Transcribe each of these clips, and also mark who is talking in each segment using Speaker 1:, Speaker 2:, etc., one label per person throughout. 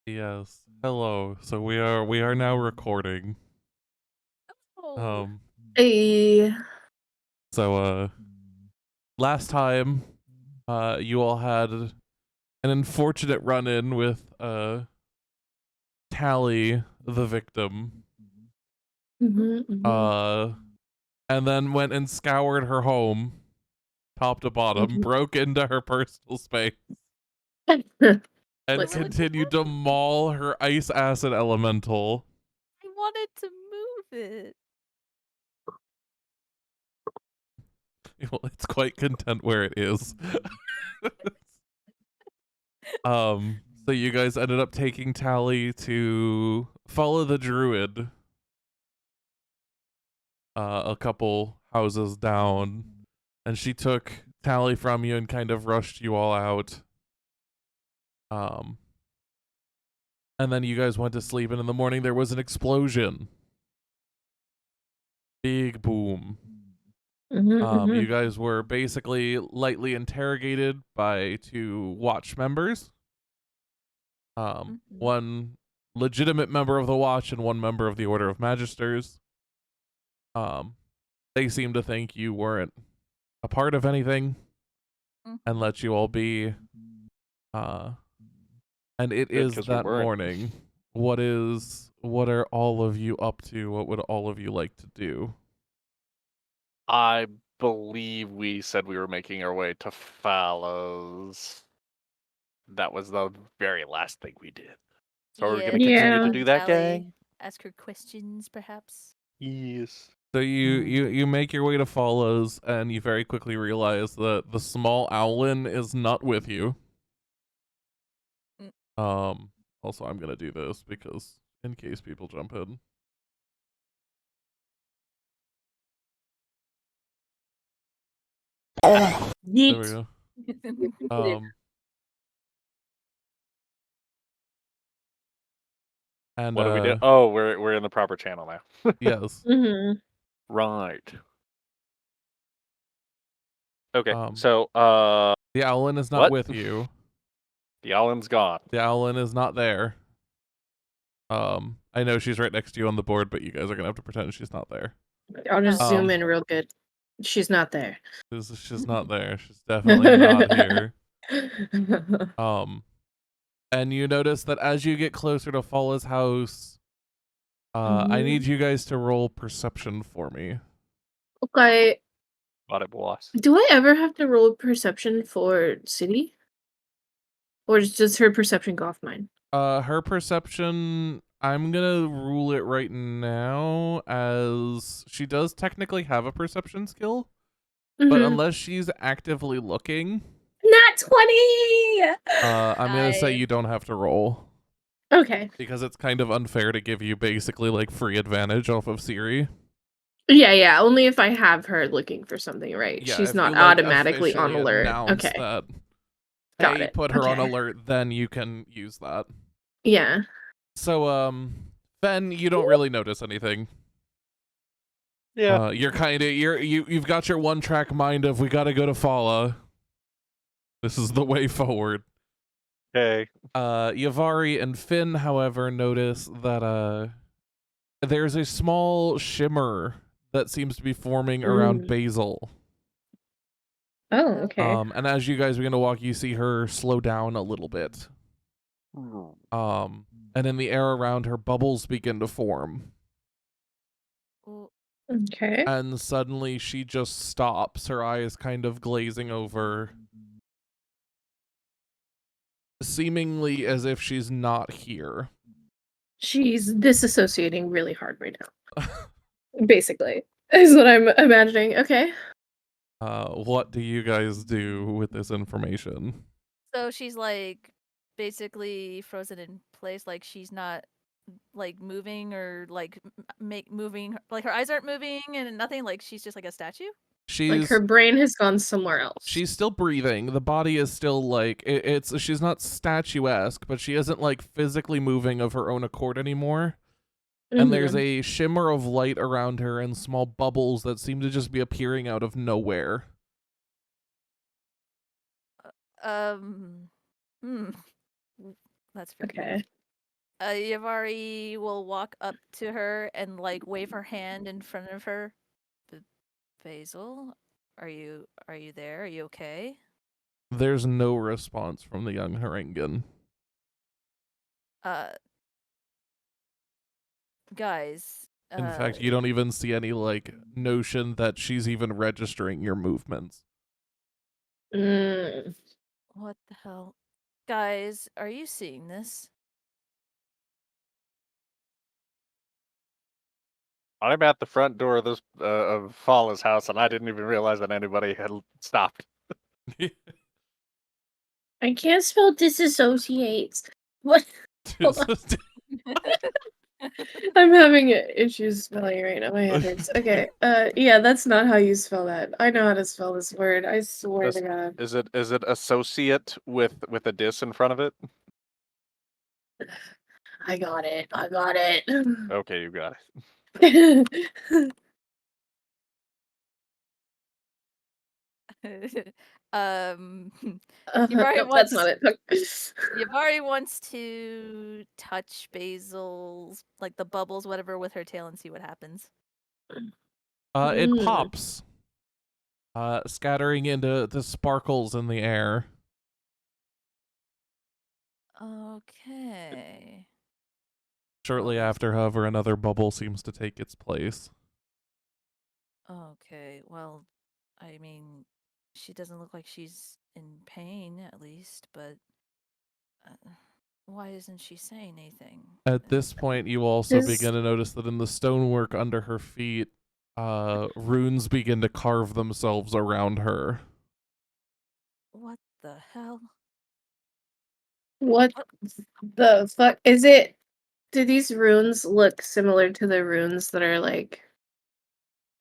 Speaker 1: Yes. Hello. So we are now recording.
Speaker 2: Oh.
Speaker 1: Um
Speaker 3: Hey.
Speaker 1: so last time you all had an unfortunate run-in with Tally, the victim. Uh and then went and scoured her home top to bottom, broke into her personal space, and
Speaker 3: Listen.
Speaker 1: continued to maul her ice acid elemental.
Speaker 2: I wanted to move it.
Speaker 1: Well, it's quite content where it is. So you guys ended up taking Tally to follow the druid a couple houses down, and she took Tally from you and kind of rushed you all out. And then you guys went to sleep, and in the morning there was an explosion. Big boom. You guys were basically lightly interrogated by 2 watch members. One legitimate member of the watch and one member of the Order of Magisters. They seem to think you weren't a part of anything and let you all be. And it is that morning. What are all of you up to? What would all of you like to do?
Speaker 4: I believe we said we were making our way to Fallows. That was the very last thing we did. So we're gonna continue to do that, gang?
Speaker 2: Ask her questions, perhaps.
Speaker 4: Yes.
Speaker 1: So you make your way to Fallows, and you very quickly realize that the small owlin is not with you. Also, I'm gonna do this because in case people jump in. There we go. And
Speaker 4: what do we do? Oh, we're in the proper channel now.
Speaker 1: Yes.
Speaker 4: Right. Okay. So
Speaker 1: the owlin is not with you.
Speaker 4: The owlin's gone.
Speaker 1: The owlin is not there. I know she's right next to you on the board, but you guys are gonna have to pretend she's not there.
Speaker 3: I'll just zoom in real good. She's not there.
Speaker 1: She's not there. She's definitely not here. And you notice that as you get closer to Fallah's house, I need you guys to roll perception for me.
Speaker 3: Okay.
Speaker 4: Got it, boss.
Speaker 3: Do I ever have to roll perception for City? Or does her perception go off mine?
Speaker 1: Her perception, I'm gonna rule it right now as she does technically have a perception skill, but unless she's actively looking,
Speaker 3: not 20.
Speaker 1: I'm gonna say you don't have to roll.
Speaker 3: Okay.
Speaker 1: Because it's kind of unfair to give you basically like free advantage off of Siri.
Speaker 3: Yeah. Only if I have her looking for something, right?
Speaker 1: Yeah,
Speaker 3: she's not
Speaker 1: you, like,
Speaker 3: automatically on alert. Okay.
Speaker 1: That,
Speaker 3: Got
Speaker 1: hey,
Speaker 3: it.
Speaker 1: put her on alert, then you can use that.
Speaker 3: Yeah.
Speaker 1: So, Ben, you don't really notice anything.
Speaker 4: Yeah.
Speaker 1: You're kind of you've got your one-track mind of we gotta go to Fallah. This is the way forward.
Speaker 4: Okay.
Speaker 1: Yavari and Finn, however, notice that there's a small shimmer that seems to be forming around Basil.
Speaker 3: Oh, okay.
Speaker 1: And as you guys begin to walk, you see her slow down a little bit. And in the air around her, bubbles begin to form.
Speaker 3: Okay.
Speaker 1: And suddenly she just stops, her eyes kind of glazing over, seemingly as if she's not here.
Speaker 3: She's disassociating really hard right now. Basically, is what I'm imagining. Okay.
Speaker 1: What do you guys do with this information?
Speaker 2: So she's like basically frozen in place, like she's not like moving or like moving, like her eyes aren't moving and nothing, like she's just like a statue?
Speaker 3: Like her brain has gone somewhere else.
Speaker 1: She's still breathing. The body is still like she's not statuesque, but she isn't like physically moving of her own accord anymore. And there's a shimmer of light around her and small bubbles that seem to just be appearing out of nowhere.
Speaker 2: That's pretty
Speaker 3: okay.
Speaker 2: Yavari will walk up to her and like wave her hand in front of her. Basil, are you there? Are you okay?
Speaker 1: There's no response from the young Harengan.
Speaker 2: Guys.
Speaker 1: In fact, you don't even see any like notion that she's even registering your movements.
Speaker 2: What the hell? Guys, are you seeing this?
Speaker 4: I'm at the front door of this of Fala's house, and I didn't even realize that anybody had stopped.
Speaker 3: I can't spell disassociates. What? Hold on. I'm having issues spelling right now. My head hurts. Okay. Yeah, that's not how you spell that. I know how to spell this word. I swear to God.
Speaker 4: Is it associate with a dis in front of it?
Speaker 3: I got it. I got it.
Speaker 4: Okay, you got it.
Speaker 2: Yavari
Speaker 3: nope,
Speaker 2: wants,
Speaker 3: that's not it.
Speaker 2: Yavari wants to touch Basil's, like the bubbles, whatever, with her tail and see what happens.
Speaker 1: It pops, scattering into the sparkles in the air.
Speaker 2: Okay.
Speaker 1: Shortly after, however, another bubble seems to take its place.
Speaker 2: Okay, well, I mean, she doesn't look like she's in pain, at least, but why isn't she saying anything?
Speaker 1: At this point, you also begin to notice that in the stonework under her feet, runes begin to carve themselves around her.
Speaker 2: What the hell?
Speaker 3: What the fuck? Is it? Do these runes look similar to the runes that are like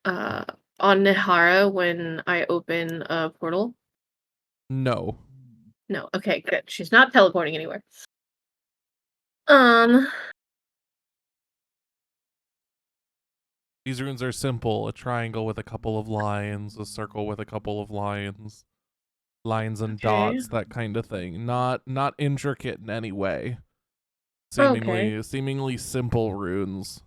Speaker 3: on Nihara when I open a portal?
Speaker 1: No.
Speaker 3: No. Okay, good. She's not teleporting anywhere.
Speaker 1: These runes are simple: a triangle with a couple of lines, a circle with a couple of lines, lines and dots, that kind of thing. Not intricate in any way. Seemingly simple runes.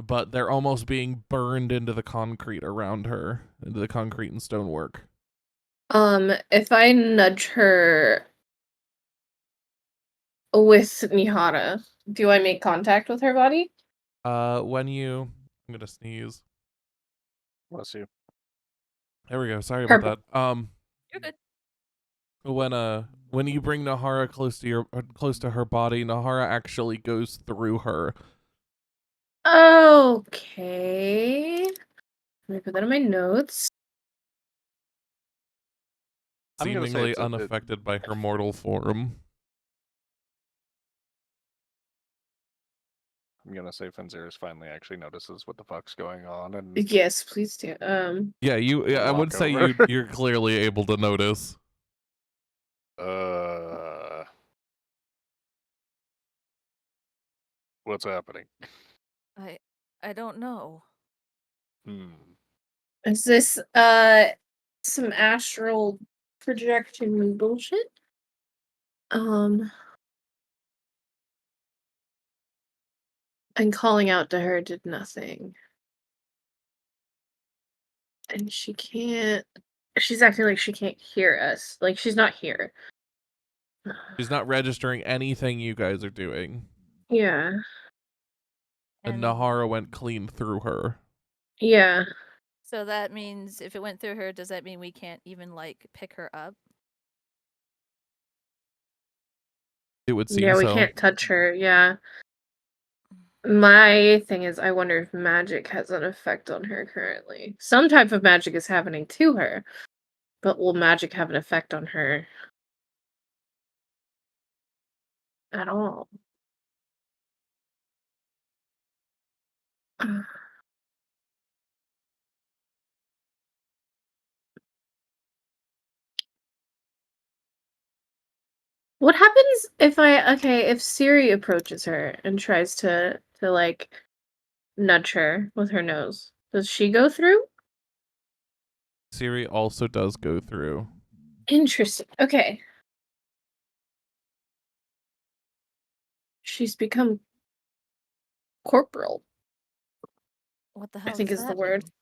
Speaker 1: But they're almost being burned into the concrete around her, into the concrete and stonework.
Speaker 3: If I nudge her with Mihara, do I make contact with her body?
Speaker 1: I'm gonna sneeze.
Speaker 4: Bless you.
Speaker 1: There we go. Sorry about that.
Speaker 2: You're good.
Speaker 1: When you bring Nahara close to her body, Nahara actually goes through her.
Speaker 3: Okay. Let me put that in my notes.
Speaker 1: Seemingly unaffected by her mortal form.
Speaker 4: I'm gonna say Fenziris finally actually notices what the fuck's going on, and
Speaker 3: Yes, please do.
Speaker 1: Yeah, I would say you're clearly able to notice.
Speaker 4: What's happening?
Speaker 2: I don't know.
Speaker 3: Is this some astral projection bullshit? And calling out to her did nothing. And she's acting like she can't hear us. Like she's not here.
Speaker 1: She's not registering anything you guys are doing.
Speaker 3: Yeah.
Speaker 1: And Nahara went clean through her.
Speaker 3: Yeah.
Speaker 2: So that means if it went through her, does that mean we can't even like pick her up?
Speaker 1: It would seem
Speaker 3: Yeah, we
Speaker 1: so.
Speaker 3: can't touch her. Yeah. My thing is, I wonder if magic has an effect on her currently. Some type of magic is happening to her, but will magic have an effect on her at all? What happens if Siri approaches her and tries to like nudge her with her nose? Does she go through?
Speaker 1: Siri also does go through.
Speaker 3: Interesting. Okay. She's become corporal,
Speaker 2: What the
Speaker 3: I
Speaker 2: hell
Speaker 3: think
Speaker 2: does
Speaker 3: is the
Speaker 2: that
Speaker 3: word.
Speaker 2: mean?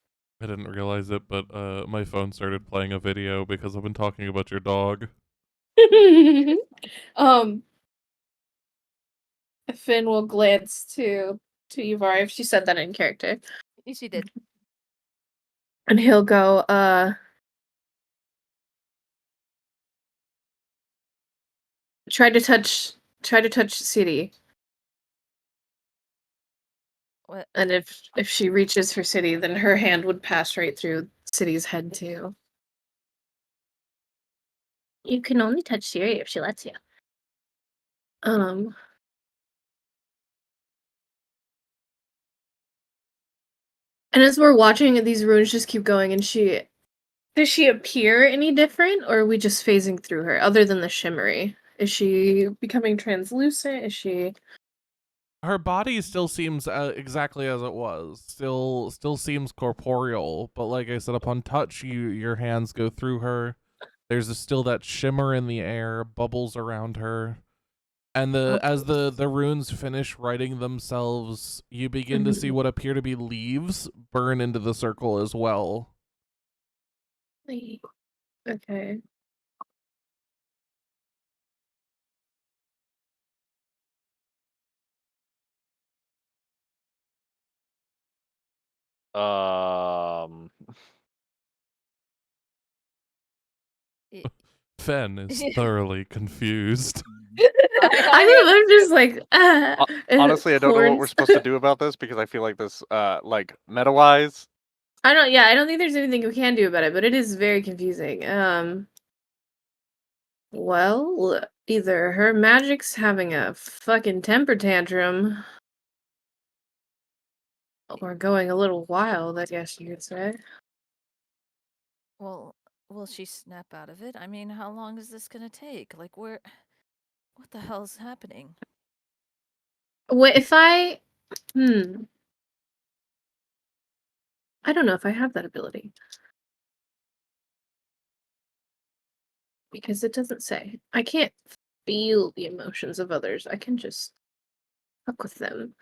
Speaker 1: I didn't realize it, but my phone started playing a video because I've been talking about your dog.
Speaker 3: Finn will glance to Yuvari if she said that in character.
Speaker 2: She did.
Speaker 3: And he'll go, try to touch City.
Speaker 2: What?
Speaker 3: And if she reaches for City, then her hand would pass right through City's head too. You can only touch Siri if she lets you. And as we're watching, these runes just keep going, and does she appear any different, or are we just phasing through her, other than the shimmery? Is she becoming translucent? Is she...
Speaker 1: Her body still seems exactly as it was. Still seems corporeal, but like I said, upon touch, your hands go through her. There's still that shimmer in the air, bubbles around her. And as the runes finish writing themselves, you begin to see what appear to be leaves burn into the circle as well.
Speaker 3: Okay.
Speaker 1: Fen is thoroughly confused.
Speaker 3: I'm just like,
Speaker 4: honestly, I don't know what we're supposed to do about this because I feel like this, like meta-wise.
Speaker 3: I don't think there's anything we can do about it, but it is very confusing. Well, either her magic's having a fucking temper tantrum, or going a little wild, I guess you could say.
Speaker 2: Well, will she snap out of it? I mean, how long is this gonna take? Like, what the hell's happening?
Speaker 3: What if I I don't know if I have that ability. Because it doesn't say. I can't feel the emotions of others. I can just fuck with them.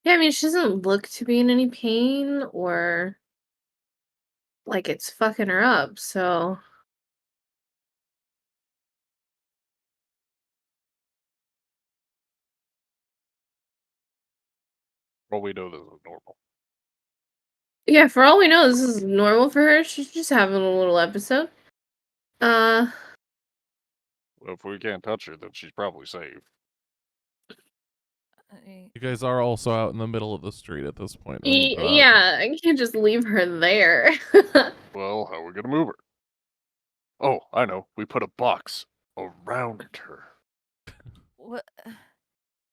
Speaker 3: Yeah, I mean, she doesn't look to be in any pain or like it's fucking her up, so...
Speaker 4: Well, we know this is normal.
Speaker 3: Yeah, for all we know, this is normal for her. She's just having a little episode.
Speaker 4: Well, if we can't touch her, then she's probably safe.
Speaker 1: You guys are also out in the middle of the street at this point. Remember that.
Speaker 3: Yeah, I can't just leave her there.
Speaker 4: Well, how are we gonna move her? Oh, I know. We put a box around her.
Speaker 2: What?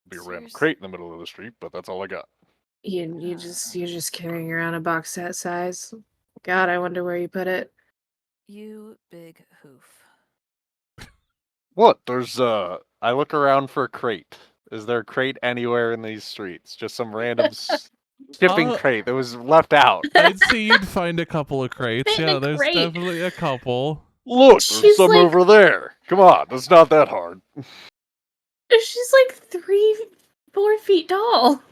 Speaker 4: Be a random
Speaker 2: Seriously?
Speaker 4: crate in the middle of the street, but that's all I got.
Speaker 3: You're just carrying around a box that size. God, I wonder where you put it.
Speaker 2: You big hoof.
Speaker 4: What? There's I look around for a crate. Is there a crate anywhere in these streets? Just some random shipping crate that was left out.
Speaker 1: I'd say you'd find a couple of crates.
Speaker 3: Fit in
Speaker 1: Yeah,
Speaker 3: a
Speaker 1: there's
Speaker 3: crate.
Speaker 1: definitely a couple.
Speaker 4: Look, there's
Speaker 3: She's
Speaker 4: some
Speaker 3: like-
Speaker 4: over there. Come on, that's not that hard.
Speaker 3: She's like 4 feet tall.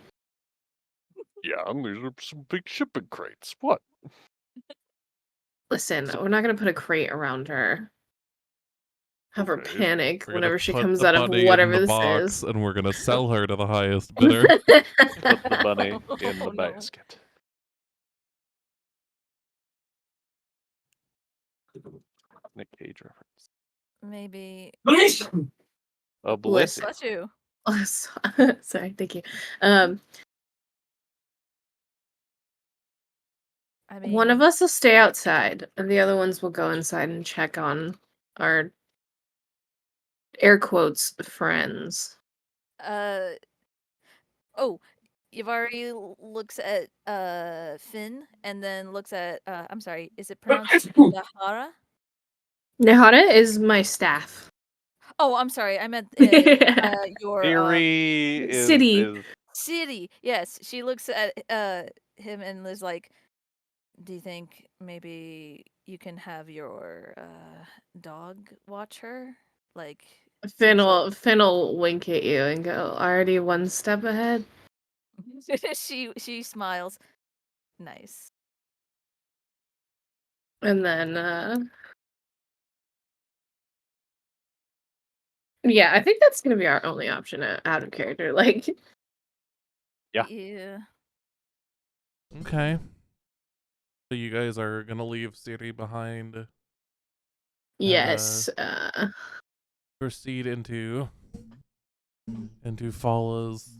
Speaker 4: Yeah, and these are some big shipping crates. What?
Speaker 3: Listen, we're not gonna put a crate around her. Have her
Speaker 4: Okay.
Speaker 3: panic
Speaker 1: We're gonna
Speaker 3: whenever she
Speaker 1: put
Speaker 3: comes
Speaker 1: the
Speaker 3: out of
Speaker 1: bunny
Speaker 3: whatever
Speaker 1: in the
Speaker 3: this
Speaker 1: box,
Speaker 3: is.
Speaker 1: and we're gonna sell her to the highest bidder.
Speaker 4: Put the bunny in the
Speaker 2: Oh, no.
Speaker 4: basket. Nick Cage reference.
Speaker 2: Maybe.
Speaker 4: A bliss.
Speaker 2: Bless you.
Speaker 3: Oh, sorry, thank you.
Speaker 2: I mean,
Speaker 3: One of us will stay outside, and the other ones will go inside and check on our air quotes friends.
Speaker 2: Oh, Yavari looks at Finn and then looks at I'm sorry, is it pronounced Nahara?
Speaker 3: Nehara is my staff.
Speaker 2: Oh, I'm sorry. I meant your
Speaker 4: Theory is
Speaker 3: City.
Speaker 2: City. Yes, she looks at him and is like, "Do you think maybe you can have your dog watch her. Like
Speaker 3: Finn will wink at you and go, already one step ahead.
Speaker 2: she smiles. Nice.
Speaker 3: And then yeah, I think that's gonna be our only option out of character. Like
Speaker 2: Yeah.
Speaker 1: Okay. So you guys are gonna leave Siri behind.
Speaker 3: yes.
Speaker 1: Proceed into Fala's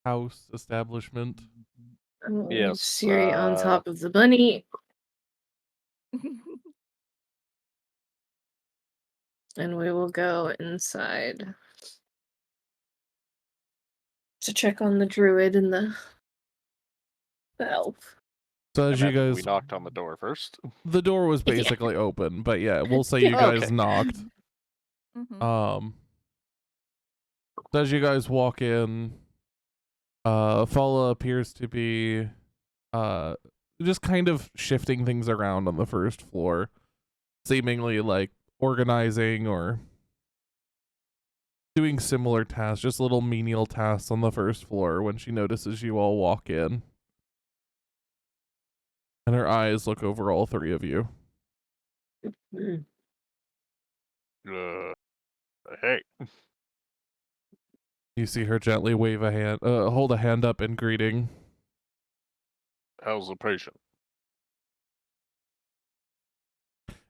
Speaker 1: house establishment.
Speaker 4: Yes,
Speaker 3: Siri on top of the bunny. And we will go inside to check on the druid and the elf.
Speaker 1: So as you guys,
Speaker 4: we knocked on the door first.
Speaker 1: the door was
Speaker 3: Yeah.
Speaker 1: basically open, but yeah, we'll say you guys
Speaker 4: Okay.
Speaker 1: knocked.
Speaker 2: Mhm.
Speaker 1: So as you guys walk in, Fala appears to be just kind of shifting things around on the first floor, seemingly like organizing or doing similar tasks, just little menial tasks on the first floor when she notices you all walk in. And her eyes look over all three of you.
Speaker 4: Hey.
Speaker 1: You see her gently wave a hand, hold a hand up in greeting.
Speaker 4: How's the patient?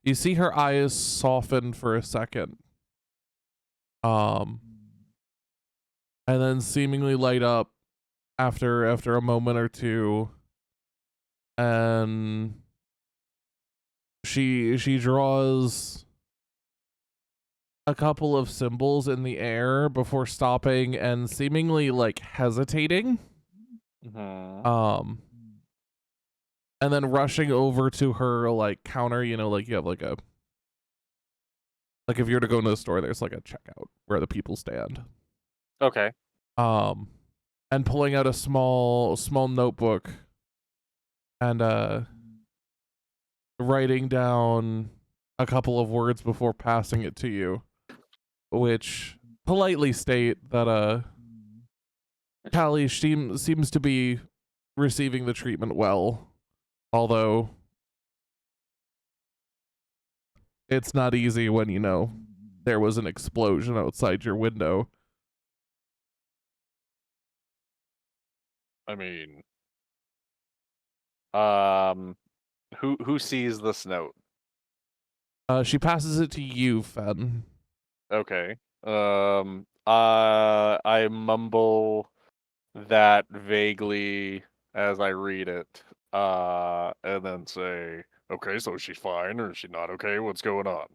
Speaker 1: You see her eyes soften for a second. And then seemingly light up after a moment or two. And she draws a couple of symbols in the air before stopping and seemingly like hesitating.
Speaker 4: Mm-hmm.
Speaker 1: And then rushing over to her like counter, you know, like you have like a, like if you were to go into the store, there's like a checkout where the people stand.
Speaker 4: Okay.
Speaker 1: And pulling out a small notebook and writing down a couple of words before passing it to you, which politely state that Callie seems to be receiving the treatment well, although it's not easy when, you know, there was an explosion outside your window.
Speaker 4: I mean, who sees this note?
Speaker 1: She passes it to you, Fen.
Speaker 4: Okay. I mumble that vaguely as I read it, and then say, "Okay, so is she fine or is she not okay? What's going on?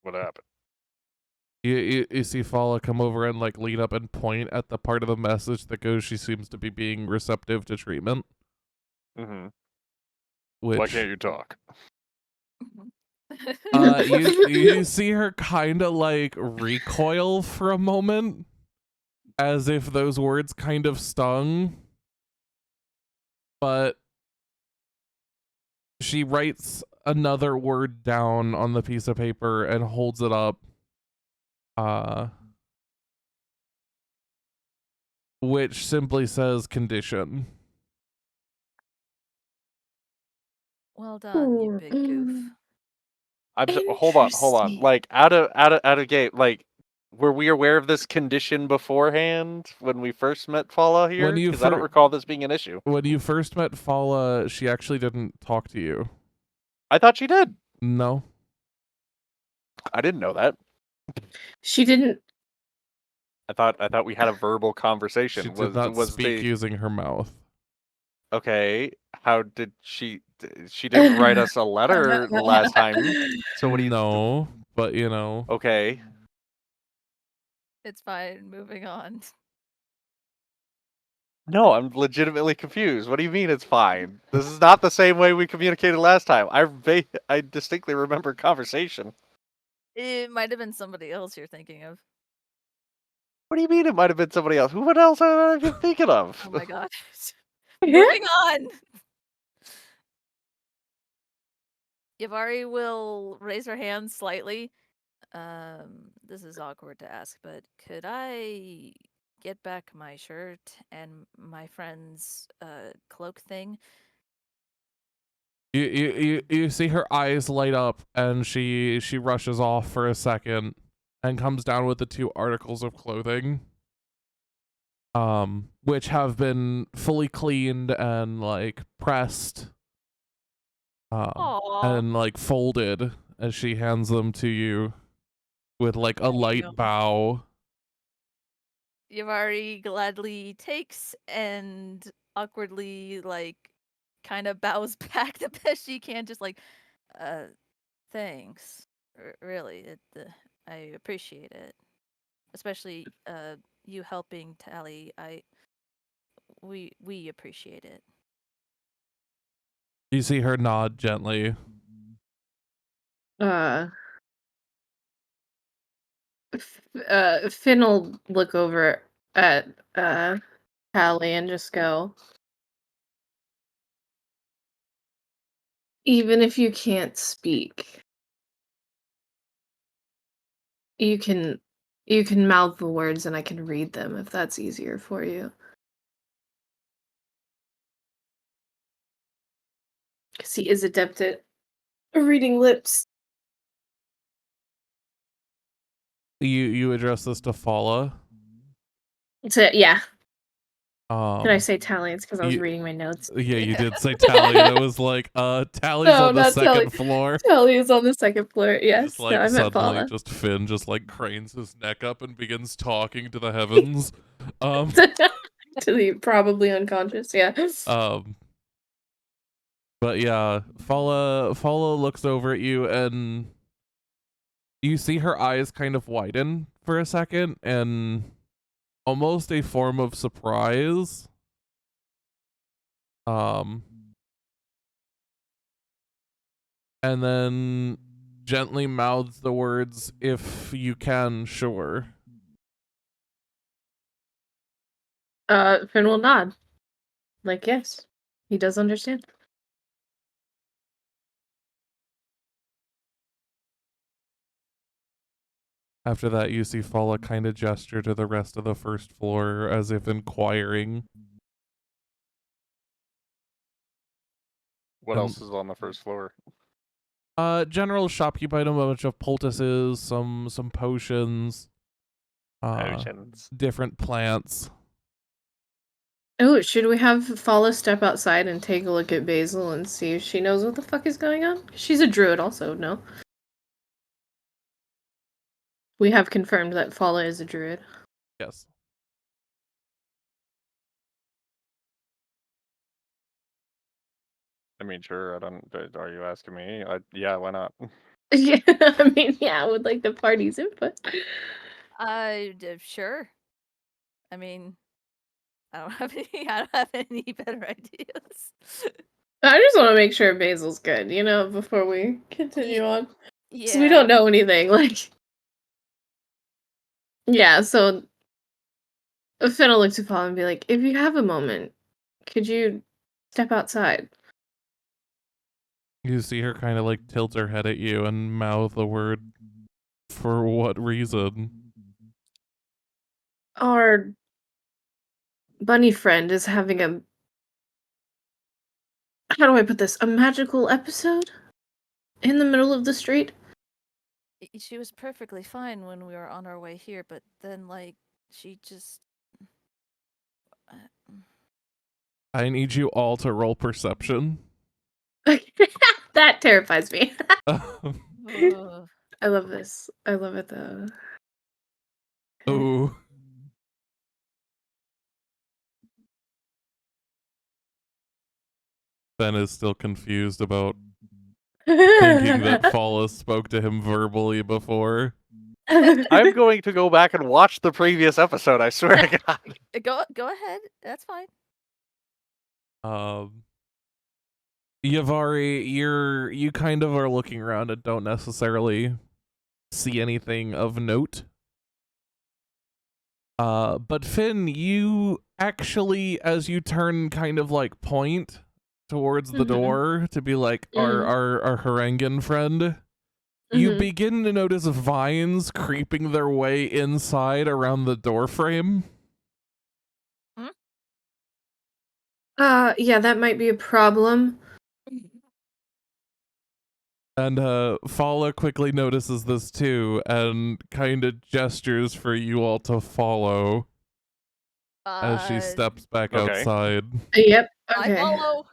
Speaker 4: What happened?"
Speaker 1: You see Fala come over and like lean up and point at the part of the message that goes, she seems to be being receptive to treatment.
Speaker 4: Mm-hmm.
Speaker 1: Which,
Speaker 4: why can't you talk?
Speaker 1: you see her kind of like recoil for a moment, as if those words kind of stung. But she writes another word down on the piece of paper and holds it up. Which simply says condition.
Speaker 2: Well done, you big goof.
Speaker 4: Hold on. Like out of gate, like were we aware of this condition beforehand when we first met Fala here? Because I don't recall this being an issue.
Speaker 1: When you first met Fala, she actually didn't talk to you.
Speaker 4: I thought she did.
Speaker 1: No.
Speaker 4: I didn't know that.
Speaker 3: She didn't.
Speaker 4: I thought we had a verbal conversation.
Speaker 1: She did not speak using her mouth.
Speaker 4: Okay, how did she? She didn't write us a letter last time. So what do you?
Speaker 1: No, but you know.
Speaker 4: Okay.
Speaker 2: It's fine. Moving on.
Speaker 4: No, I'm legitimately confused. What do you mean it's fine? This is not the same way we communicated last time. I distinctly remember conversation.
Speaker 2: It might have been somebody else you're thinking of.
Speaker 4: What do you mean it might have been somebody else? What else am I even thinking of?
Speaker 2: Oh my god. Moving on. Yavari will raise her hand slightly. This is awkward to ask, but could I get back my shirt and my friend's cloak thing?
Speaker 1: You see her eyes light up, and she rushes off for a second, and comes down with the 2 articles of clothing, which have been fully cleaned and like pressed,
Speaker 2: Aww.
Speaker 1: and like folded, as she hands them to you with like a
Speaker 2: Thank
Speaker 1: light
Speaker 2: you.
Speaker 1: bow.
Speaker 2: Yavari gladly takes and awkwardly like kind of bows back the best she can, just like, thanks. Really, I appreciate it, especially you helping Tally. We appreciate it.
Speaker 1: You see her nod gently.
Speaker 3: Finn will look over at Callie and just go, even if you can't speak, you can mouth the words and I can read them if that's easier for you. Because he is adept at reading lips.
Speaker 1: You address this to Fala.
Speaker 3: So yeah. Did I
Speaker 1: Um,
Speaker 3: say Tally? It's because I was
Speaker 1: you-
Speaker 3: reading my notes.
Speaker 1: yeah, you did say Tally, and it was like, Tally's
Speaker 3: No,
Speaker 1: on the
Speaker 3: not Tally.
Speaker 1: 2nd floor.
Speaker 3: Tally is on the 2nd floor. Yes.
Speaker 1: Just
Speaker 3: No,
Speaker 1: like
Speaker 3: I meant
Speaker 1: suddenly,
Speaker 3: Fala.
Speaker 1: just Finn just like cranes his neck up and begins talking to the heavens.
Speaker 3: To the probably unconscious. Yeah.
Speaker 1: But yeah, Fala looks over at you, and you see her eyes kind of widen for a second, and almost a form of surprise. And then gently mouths the words, "If you can, sure."
Speaker 3: Finn will nod. Like, yes. He does understand.
Speaker 1: After that, you see Fala kind of gesture to the rest of the 1st floor as if inquiring.
Speaker 4: What else is on the 1st floor?
Speaker 1: General shopkeep item, a bunch of poultices, some potions,
Speaker 4: Potions.
Speaker 1: different plants.
Speaker 3: Oh, should we have Fala step outside and take a look at Basil and see if she knows what the fuck is going on? She's a druid also, no? We have confirmed that Fala is a druid.
Speaker 1: Yes.
Speaker 4: I mean, sure. I don't. Are you asking me? Yeah, why not?
Speaker 3: Yeah, I mean, yeah, I would like the party's input.
Speaker 2: Sure. I mean, I don't have any better ideas.
Speaker 3: I just want to make sure Basil's good, before we continue on.
Speaker 2: Yeah.
Speaker 3: So we don't know anything, like. Yeah, so Finn will look to Paul and be like, if you have a moment, could you step outside?
Speaker 1: You see her kind of like tilt her head at you and mouth the word, "For what reason?"
Speaker 3: Our bunny friend is having a, how do I put this, a magical episode in the middle of the street.
Speaker 2: She was perfectly fine when we were on our way here, but then, like, she just...
Speaker 1: I need you all to roll perception.
Speaker 3: That terrifies me.
Speaker 2: Ugh.
Speaker 3: I love this. I love it though.
Speaker 1: Ooh. Ben is still confused about thinking that Fala spoke to him verbally before.
Speaker 4: I'm going to go back and watch the previous episode. I swear to God.
Speaker 2: Go ahead. That's fine.
Speaker 1: Yavari, you kind of are looking around and don't necessarily see anything of note. But Finn, you actually, as you turn kind of like point, towards the door to be like our Harangan friend, you begin to notice vines creeping their way inside around the door frame.
Speaker 3: Yeah, that might be a problem.
Speaker 1: And Fala quickly notices this too and kind of gestures for you all to follow as she steps back outside.
Speaker 3: Yep.
Speaker 2: I
Speaker 3: Okay.
Speaker 2: follow.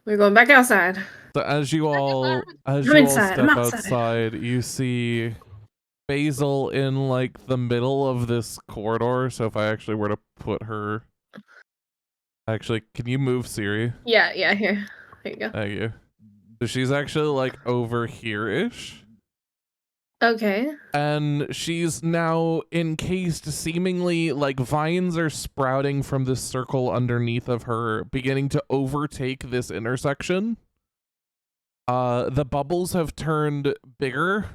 Speaker 3: We're going back outside.
Speaker 1: So as you all
Speaker 3: inside, I'm
Speaker 1: step
Speaker 3: outside.
Speaker 1: outside, you see Basil in like the middle of this corridor. So if I actually were to put her, actually, can you move Siri?
Speaker 3: Yeah, here. There you go.
Speaker 1: Thank you. So she's actually like over here-ish.
Speaker 3: Okay.
Speaker 1: And she's now encased, seemingly like vines are sprouting from this circle underneath of her, beginning to overtake this intersection. The bubbles have turned bigger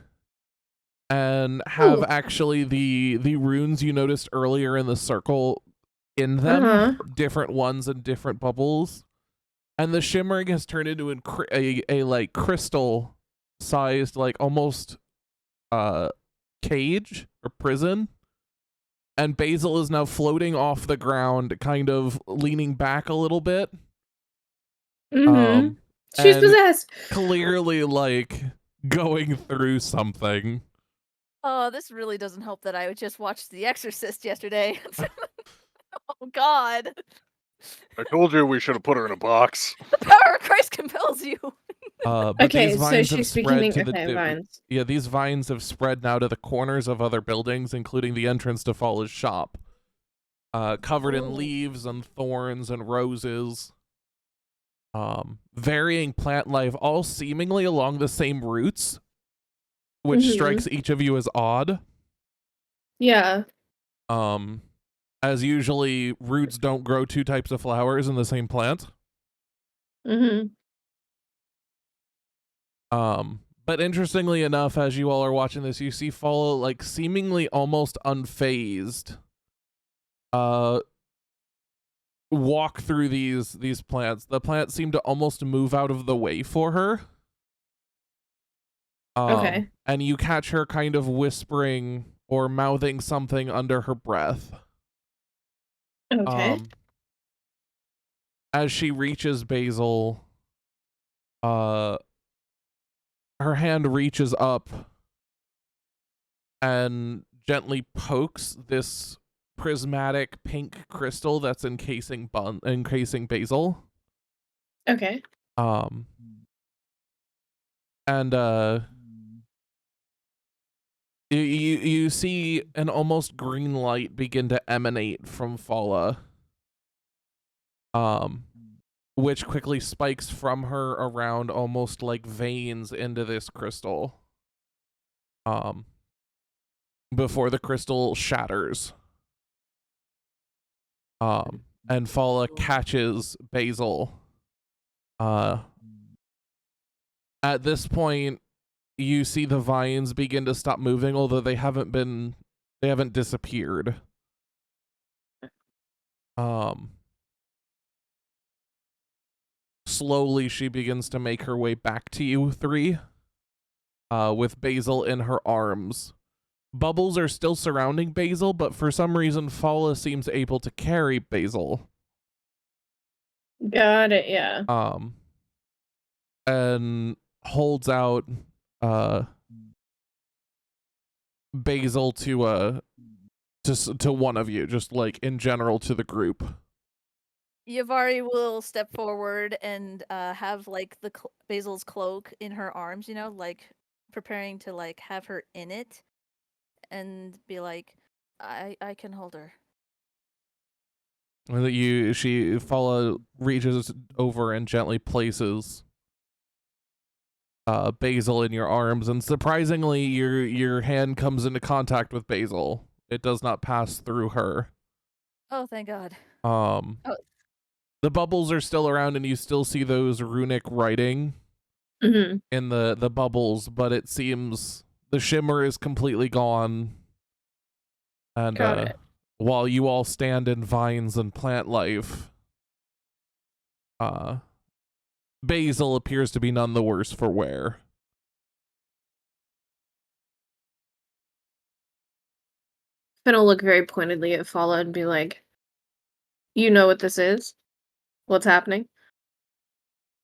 Speaker 1: and have actually the runes you noticed earlier in the circle in them, different ones and different bubbles. And the shimmering has turned into a like crystal sized, like almost cage or prison. And Basil is now floating off the ground, kind of leaning back a little bit.
Speaker 3: She's possessed.
Speaker 2: Clearly,
Speaker 1: like going through something.
Speaker 2: Oh, this really doesn't help that I just watched The Exorcist yesterday. Oh God.
Speaker 4: I told you we should have put her in a box.
Speaker 2: The power of Christ compels you.
Speaker 1: But
Speaker 3: okay,
Speaker 1: these vines
Speaker 3: so
Speaker 1: have
Speaker 3: she's
Speaker 1: spread
Speaker 3: beginning
Speaker 1: to
Speaker 3: the vines.
Speaker 1: Yeah, these vines have spread now to the corners of other buildings, including the entrance to Fala's shop. Covered in leaves and thorns and roses. Varying plant life, all seemingly along the same routes, which strikes each of you as odd.
Speaker 3: Yeah.
Speaker 1: As usually roots don't grow two types of flowers in the same plant. But interestingly enough, as you all are watching this, you see Fala like seemingly almost unfazed walk through these plants. The plants seem to almost move out of the way for her.
Speaker 3: Okay.
Speaker 1: And you catch her kind of whispering or mouthing something under her breath.
Speaker 3: Okay.
Speaker 1: As she reaches Basil, her hand reaches up and gently pokes this prismatic pink crystal that's encasing Basil.
Speaker 3: Okay.
Speaker 1: And you see an almost green light begin to emanate from Fala, which quickly spikes from her around almost like veins into this crystal, before the crystal shatters. And Fala catches Basil. At this point, you see the vines begin to stop moving, although they haven't disappeared. Slowly she begins to make her way back to you three, with Basil in her arms. Bubbles are still surrounding Basil, but for some reason Fala seems able to carry Basil.
Speaker 3: Got it, yeah.
Speaker 1: And holds out Basil to one of you, just like in general to the group.
Speaker 2: Yavari will step forward and have like the Basil's cloak in her arms, like preparing to like have her in it, and be like, I can hold her.
Speaker 1: Fala reaches over and gently places Basil in your arms, and surprisingly your hand comes into contact with Basil. It does not pass through her.
Speaker 2: Oh, thank God.
Speaker 1: The bubbles are still around, and you still see those runic writing in the bubbles, but it seems the shimmer is completely gone. And while you all stand in vines and plant life, Basil appears to be none the worse for wear.
Speaker 3: Finn will look very pointedly at Fala and be like, "You know what this is? What's happening?"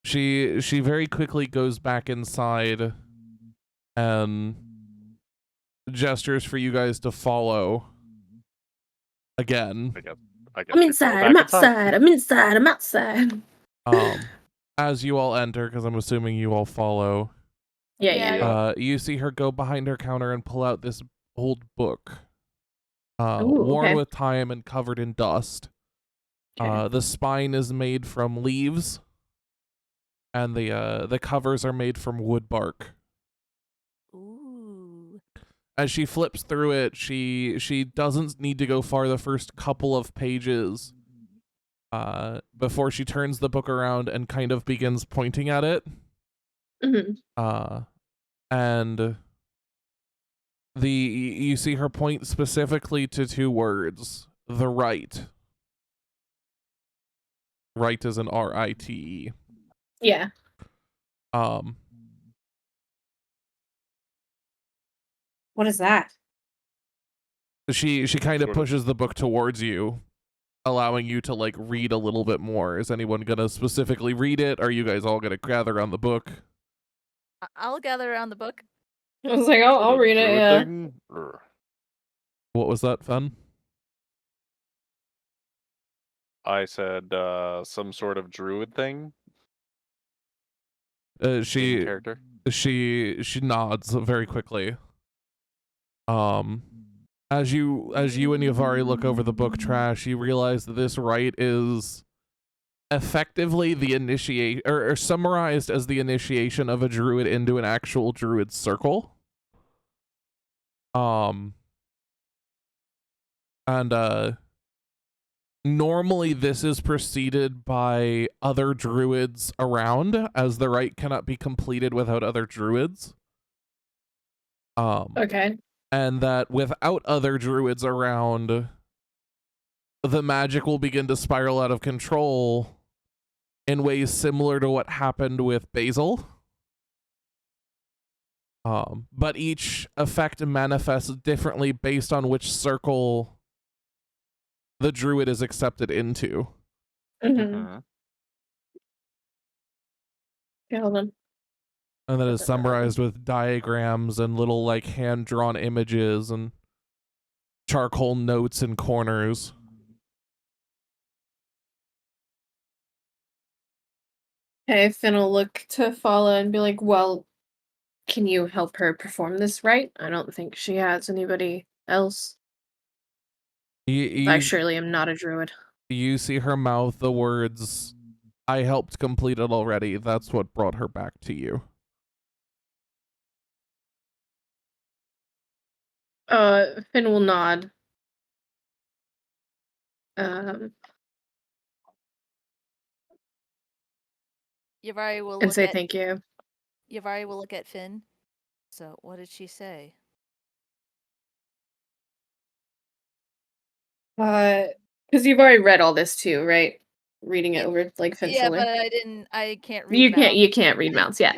Speaker 1: She very quickly goes back inside and gestures for you guys to follow again.
Speaker 4: I guess
Speaker 3: I'm
Speaker 4: we
Speaker 3: inside.
Speaker 4: go
Speaker 3: I'm
Speaker 4: back
Speaker 3: outside. I'm inside. I'm outside.
Speaker 1: As you all enter, because I'm assuming you all follow.
Speaker 3: Yeah.
Speaker 1: You see her go behind her counter and pull out this old book,
Speaker 3: Ooh,
Speaker 1: worn
Speaker 3: okay.
Speaker 1: with time and covered in dust.
Speaker 3: Okay.
Speaker 1: The spine is made from leaves, and the covers are made from wood bark.
Speaker 2: Ooh.
Speaker 1: As she flips through it, she doesn't need to go far the first couple of pages before she turns the book around and kind of begins pointing at it.
Speaker 3: Mm-hmm.
Speaker 1: And you see her point specifically to two words: the right. Right is an R-I-T-E.
Speaker 3: Yeah. What is that?
Speaker 1: She kind of
Speaker 4: Sort of.
Speaker 1: pushes the book towards you, allowing you to like read a little bit more. Is anyone gonna specifically read it? Are you guys all gonna gather around the book?
Speaker 2: I'll gather around the book.
Speaker 3: I was like, I'll read it.
Speaker 4: druid
Speaker 3: Yeah.
Speaker 4: thing, or-
Speaker 1: What was that, Fen?
Speaker 4: I said some sort of druid thing. In
Speaker 1: She
Speaker 4: character.
Speaker 1: nods very quickly. As you and Yavari look over the book trash, you realize that this rite is effectively the initiate or summarized as the initiation of a druid into an actual druid circle. And normally this is preceded by other druids around, as the rite cannot be completed without other druids.
Speaker 3: Okay.
Speaker 1: And that without other druids around, the magic will begin to spiral out of control in ways similar to what happened with Basil. But each effect manifests differently based on which circle the druid is accepted into.
Speaker 3: Mm-hmm. Okay, hold on.
Speaker 1: And that is summarized with diagrams and little like hand-drawn images and charcoal notes in corners.
Speaker 3: Okay, Finn will look to Fala and be like, "Well, can you help her perform this right? I don't think she has anybody else. I surely am not a druid."
Speaker 1: You see her mouth the words, "I helped complete it already. That's what brought her back to you."
Speaker 3: Finn will nod. Um,
Speaker 2: Yavari will
Speaker 3: and
Speaker 2: look
Speaker 3: say
Speaker 2: at
Speaker 3: thank you.
Speaker 2: Yavari will look at Finn. So, what did she say?
Speaker 3: Because you've already read all this too, right? Reading it over like Finn
Speaker 2: Yeah,
Speaker 3: Fuller.
Speaker 2: but I can't read mouth.
Speaker 3: You can't read mouths, yeah.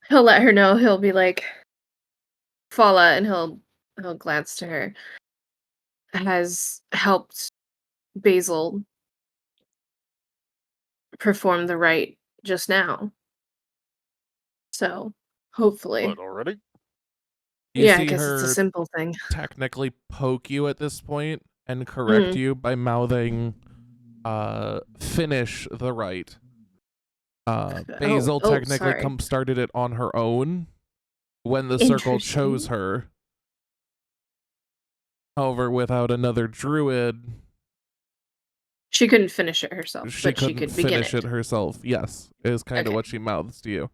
Speaker 3: He'll let her know. He'll be like, Fala, and he'll glance to her. Has helped Basil perform the rite just now. So hopefully.
Speaker 4: What, already?
Speaker 1: You
Speaker 3: I
Speaker 1: see
Speaker 3: guess it's a
Speaker 1: her
Speaker 3: simple thing.
Speaker 1: technically poke you at this point and correct you by mouthing, finish the rite. Basil technically
Speaker 3: sorry.
Speaker 1: started it on her own when the circle chose
Speaker 3: Interesting.
Speaker 1: her. However, without another druid,
Speaker 3: She couldn't finish it herself,
Speaker 1: she
Speaker 3: but she
Speaker 1: couldn't
Speaker 3: could begin
Speaker 1: finish it herself. Yes, is kind of
Speaker 3: Okay.
Speaker 1: what she mouths to you.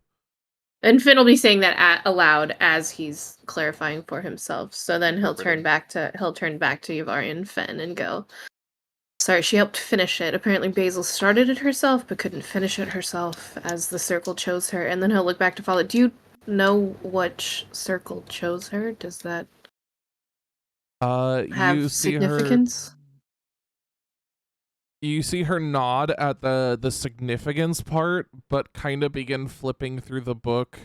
Speaker 3: And Finn will be saying that aloud as he's clarifying for himself. So then he'll turn back to Yavari and Finn and go, "Sorry, she helped finish it. Apparently Basil started it herself, but couldn't finish it herself as the circle chose her." And then he'll look back to Fala. Do you know which circle chose her? Does that have
Speaker 1: You see her.
Speaker 3: significance?
Speaker 1: You see her nod at the significance part, but kind of begin flipping through the book.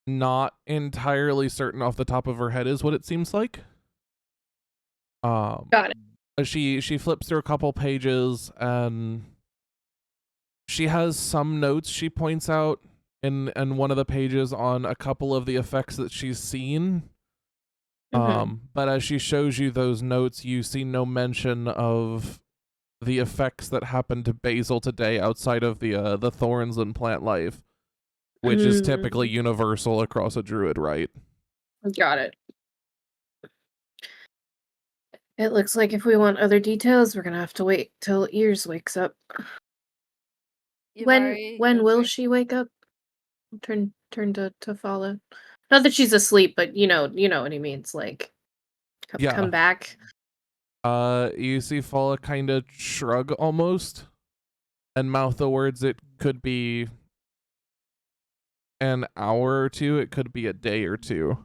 Speaker 1: Not entirely certain off the top of her head is what it seems like.
Speaker 3: Got it.
Speaker 1: She flips through a couple pages and she has some notes she points out in one of the pages on a couple of the effects that she's seen. But as she shows you those notes, you see no mention of the effects that happened to Basil today outside of the thorns and plant life, which is typically universal across a druid, right?
Speaker 3: Got it. It looks like if we want other details, we're gonna have to wait till Ears wakes up.
Speaker 2: Yavari,
Speaker 3: When will
Speaker 2: sorry.
Speaker 3: she wake up? Turn to follow. Not that she's asleep, but you know what he means. Like, come back.
Speaker 1: You see Fala kind of shrug almost, and mouth the words. It could be an hour or two. It could be a day or two.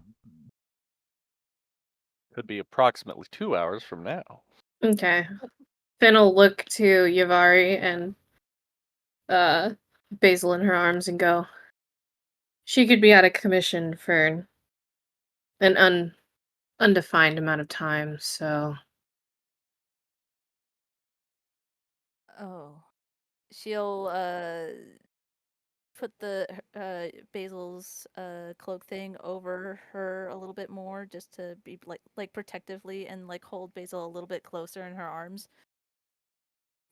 Speaker 4: Could be approximately 2 hours from now.
Speaker 3: Okay. Finn will look to Yavari and Basil in her arms and go, she could be out of commission for an undefined amount of time, so...
Speaker 2: Oh. She'll put the Basil's cloak thing over her a little bit more, just to be like protectively, and like hold Basil a little bit closer in her arms.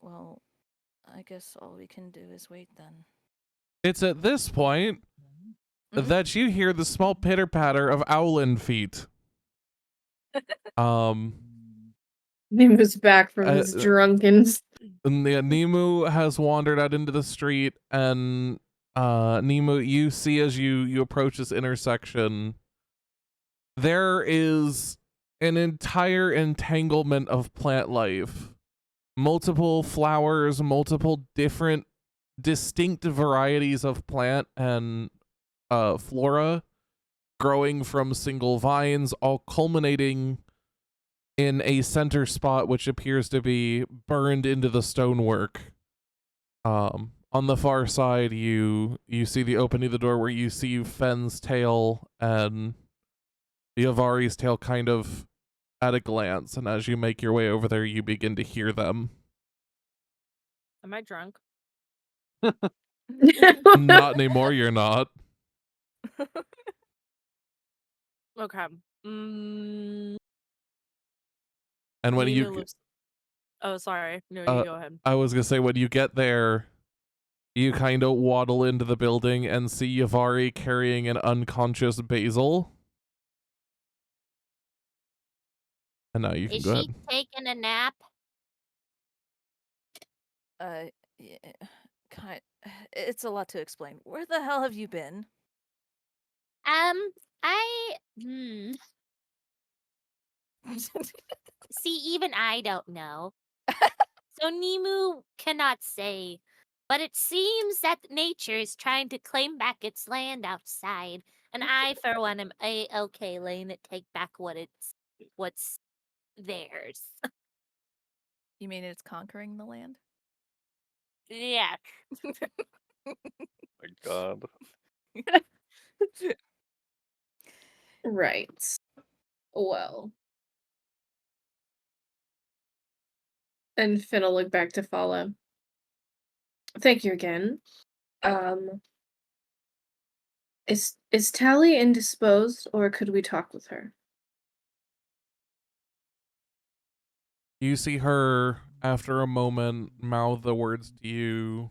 Speaker 2: Well, I guess all we can do is wait then.
Speaker 1: It's at this point that you hear the small pitter patter of owlin feet.
Speaker 3: Nimu's back from his drunken.
Speaker 1: Nimu has wandered out into the street, and Nimu, you see as you approach this intersection, there is an entire entanglement of plant life. Multiple flowers, multiple different distinct varieties of plant and flora growing from single vines, all culminating in a center spot which appears to be burned into the stonework. On the far side, you see the opening of the door where you see Fenn's tail and Yavari's tail kind of at a glance, and as you make your way over there, you begin to hear them.
Speaker 5: Am I drunk?
Speaker 1: Not anymore, you're not.
Speaker 5: Okay.
Speaker 1: And when you...
Speaker 5: Oh, sorry. No, you go ahead.
Speaker 1: I was gonna say, when you get there, you kind of waddle into the building and see Yavari carrying an unconscious Basil. And now you can go ahead.
Speaker 6: Is she taking a nap?
Speaker 2: Yeah, it's a lot to explain. Where the hell have you been?
Speaker 6: See, even I don't know. So Nimu cannot say, but it seems that nature is trying to claim back its land outside, and I, for one, am okay letting it take back what's theirs.
Speaker 2: You mean it's conquering the land?
Speaker 6: Yeah.
Speaker 4: My God.
Speaker 3: Right. Well. And Finn will look back to Fala. Thank you again. Is Tally indisposed, or could we talk with her?
Speaker 1: You see her, after a moment, mouth the words to you.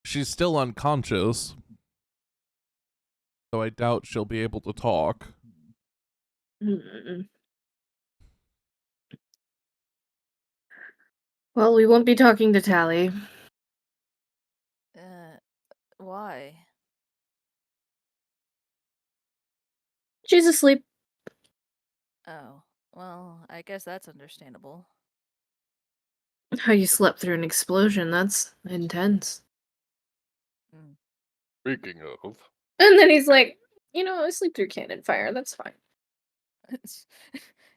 Speaker 1: She's still unconscious, so I doubt she'll be able to talk.
Speaker 3: Well, we won't be talking to Tally.
Speaker 2: Why?
Speaker 3: She's asleep.
Speaker 2: Oh, well, I guess that's understandable.
Speaker 3: How you slept through an explosion, that's intense.
Speaker 4: Speaking of...
Speaker 3: And then he's like, I sleep through cannon fire, that's fine.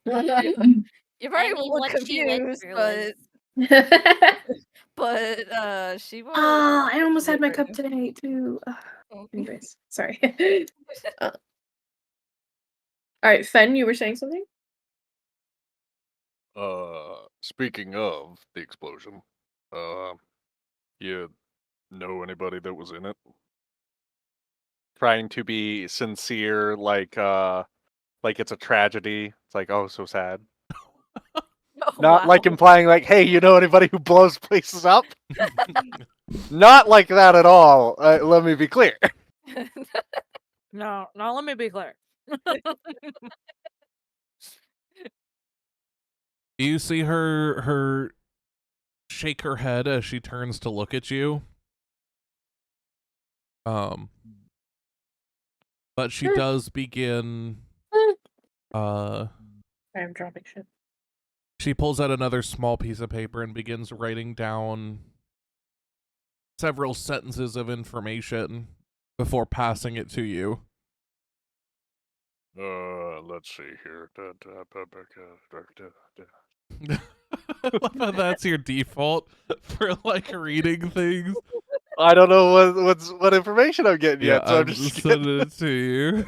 Speaker 2: You're very
Speaker 6: I mean,
Speaker 2: look
Speaker 6: what she went
Speaker 2: confused,
Speaker 6: through
Speaker 2: but...
Speaker 6: was
Speaker 2: But she was.
Speaker 3: Oh, I almost had my cup today too. Anyways, sorry. All right, Fen, you were saying something?
Speaker 4: Speaking of the explosion, you know anybody that was in it? Trying to be sincere, like it's a tragedy. It's like, oh, so sad. Not like implying like, hey, you know anybody who blows places up? Not like that at all. Let me be clear.
Speaker 5: No, let me be clear.
Speaker 1: You see her shake her head as she turns to look at you. But she does begin
Speaker 3: I'm dropping shit.
Speaker 1: She pulls out another small piece of paper and begins writing down several sentences of information before passing it to you.
Speaker 4: Let's see here.
Speaker 1: I love how that's your default for like reading things.
Speaker 4: I don't know what information I'm getting
Speaker 1: Yeah,
Speaker 4: yet, so
Speaker 1: I'm
Speaker 4: I'm just
Speaker 1: sending it to you.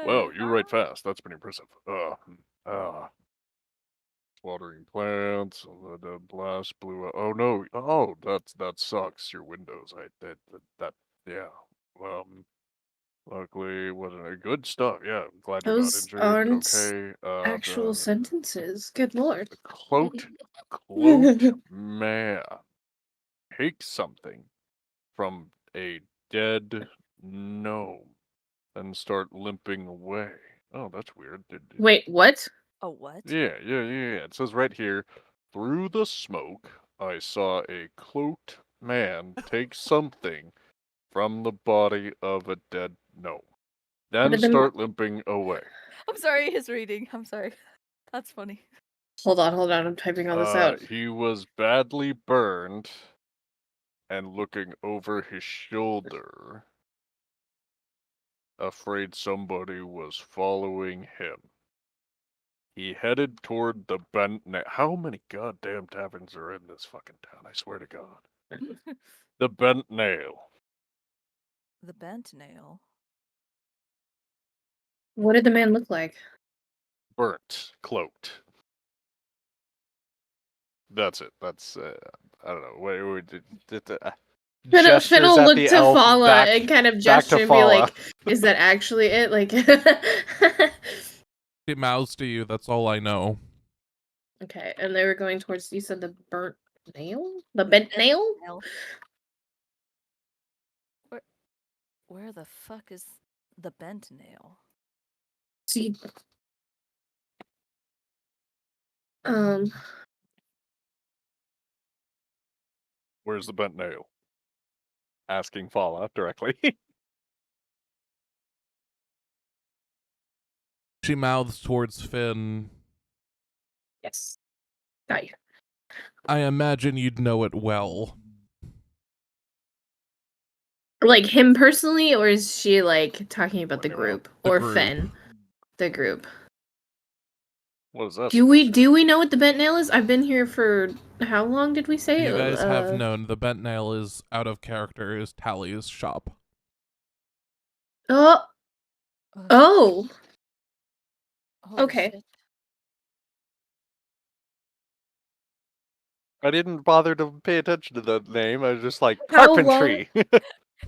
Speaker 4: Wow, you write fast. That's pretty impressive. Watering plants. The blast blew out. Oh no! Oh, that sucks. Your windows. Yeah. Luckily, wasn't a good stuff. Yeah, I'm glad you're not
Speaker 3: Those
Speaker 4: injured.
Speaker 3: aren't
Speaker 4: Okay.
Speaker 3: actual sentences. Good lord.
Speaker 4: The cloaked man takes something from a dead gnome and start limping away. Oh, that's weird.
Speaker 3: Wait, what?
Speaker 2: A what?
Speaker 4: Yeah. It says right here, through the smoke, I saw a cloaked man take something from the body of a dead gnome,
Speaker 3: What
Speaker 4: then
Speaker 3: did the
Speaker 4: start limping away.
Speaker 2: I'm sorry, his reading. I'm sorry. That's funny.
Speaker 3: Hold on. I'm typing all this out.
Speaker 4: He was badly burned and looking over his shoulder, afraid somebody was following him. He headed toward the bent nail. How many goddamn taverns are in this fucking town? I swear to God. The bent nail.
Speaker 2: The bent nail.
Speaker 3: What did the man look like?
Speaker 4: Burnt. Cloaked. That's it. That's, I don't know. Gestures
Speaker 3: Fiddle
Speaker 4: at
Speaker 3: look
Speaker 4: the
Speaker 3: to
Speaker 4: elf
Speaker 3: Fala
Speaker 4: back,
Speaker 3: and kind of
Speaker 4: back to
Speaker 3: gesture and be
Speaker 4: Fala.
Speaker 3: like, is that actually it? Like,
Speaker 1: She mouths to you, that's all I know.
Speaker 3: okay, and they were going towards, you said the burnt nail? The bent nail?
Speaker 2: Where the fuck is the bent nail?
Speaker 3: See,
Speaker 4: Where's the bent nail? Asking Fala directly.
Speaker 1: She mouths towards Finn.
Speaker 3: yes. Got you.
Speaker 1: I imagine you'd know it well.
Speaker 3: Like him personally, or is she like talking about the
Speaker 4: Pointing around.
Speaker 3: group?
Speaker 1: The
Speaker 3: Or
Speaker 1: group.
Speaker 3: Fen? The group.
Speaker 4: What is that?
Speaker 3: Do we know what the bent nail is? I've been here for how long did we say?
Speaker 1: You guys have known the bent nail is out of character, is Tally's shop.
Speaker 3: Oh. Oh.
Speaker 2: Holy
Speaker 3: Okay.
Speaker 2: shit.
Speaker 4: I didn't bother to pay attention to the name. I was just like,
Speaker 3: How
Speaker 4: carpentry.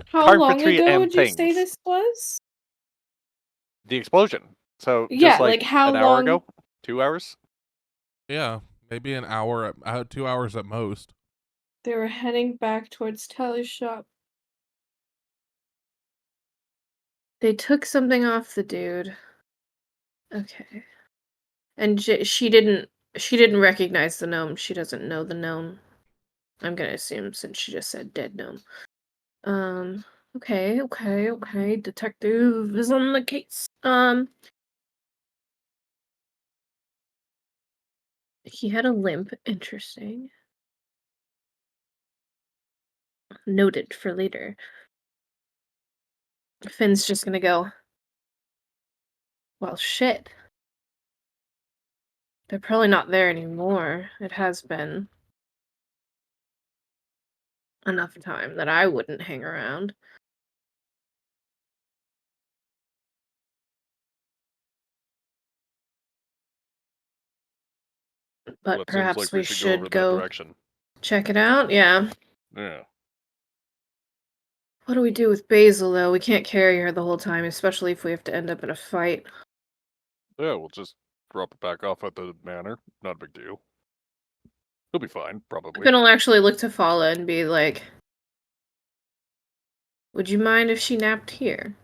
Speaker 3: How long
Speaker 4: Carpentry
Speaker 3: ago
Speaker 4: and
Speaker 3: would you say
Speaker 4: things.
Speaker 3: this was?
Speaker 4: The explosion. So
Speaker 3: Yeah,
Speaker 4: just
Speaker 3: like how
Speaker 4: an hour
Speaker 3: long?
Speaker 4: ago? 2 hours?
Speaker 1: Yeah, maybe an hour, 2 hours at most.
Speaker 3: They were heading back towards Tally's shop. They took something off the dude. Okay. And she didn't recognize the gnome. She doesn't know the gnome. I'm gonna assume since she just said dead gnome. Okay. Detective is on the case. He had a limp. Interesting. Noted for later. Finn's just gonna go, well, shit. They're probably not there anymore. It has been enough time that I wouldn't hang around. But
Speaker 4: Well, it seems
Speaker 3: perhaps
Speaker 4: like
Speaker 3: we
Speaker 4: should go over
Speaker 3: should
Speaker 4: that
Speaker 3: go
Speaker 4: direction.
Speaker 3: check it out. Yeah.
Speaker 4: Yeah.
Speaker 3: What do we do with Basil, though? We can't carry her the whole time, especially if we have to end up in a fight.
Speaker 4: Yeah, we'll just drop it back off at the manor. Not a big deal. He'll be fine, probably.
Speaker 3: Finn will actually look to Fala and be like, would you mind if she napped here?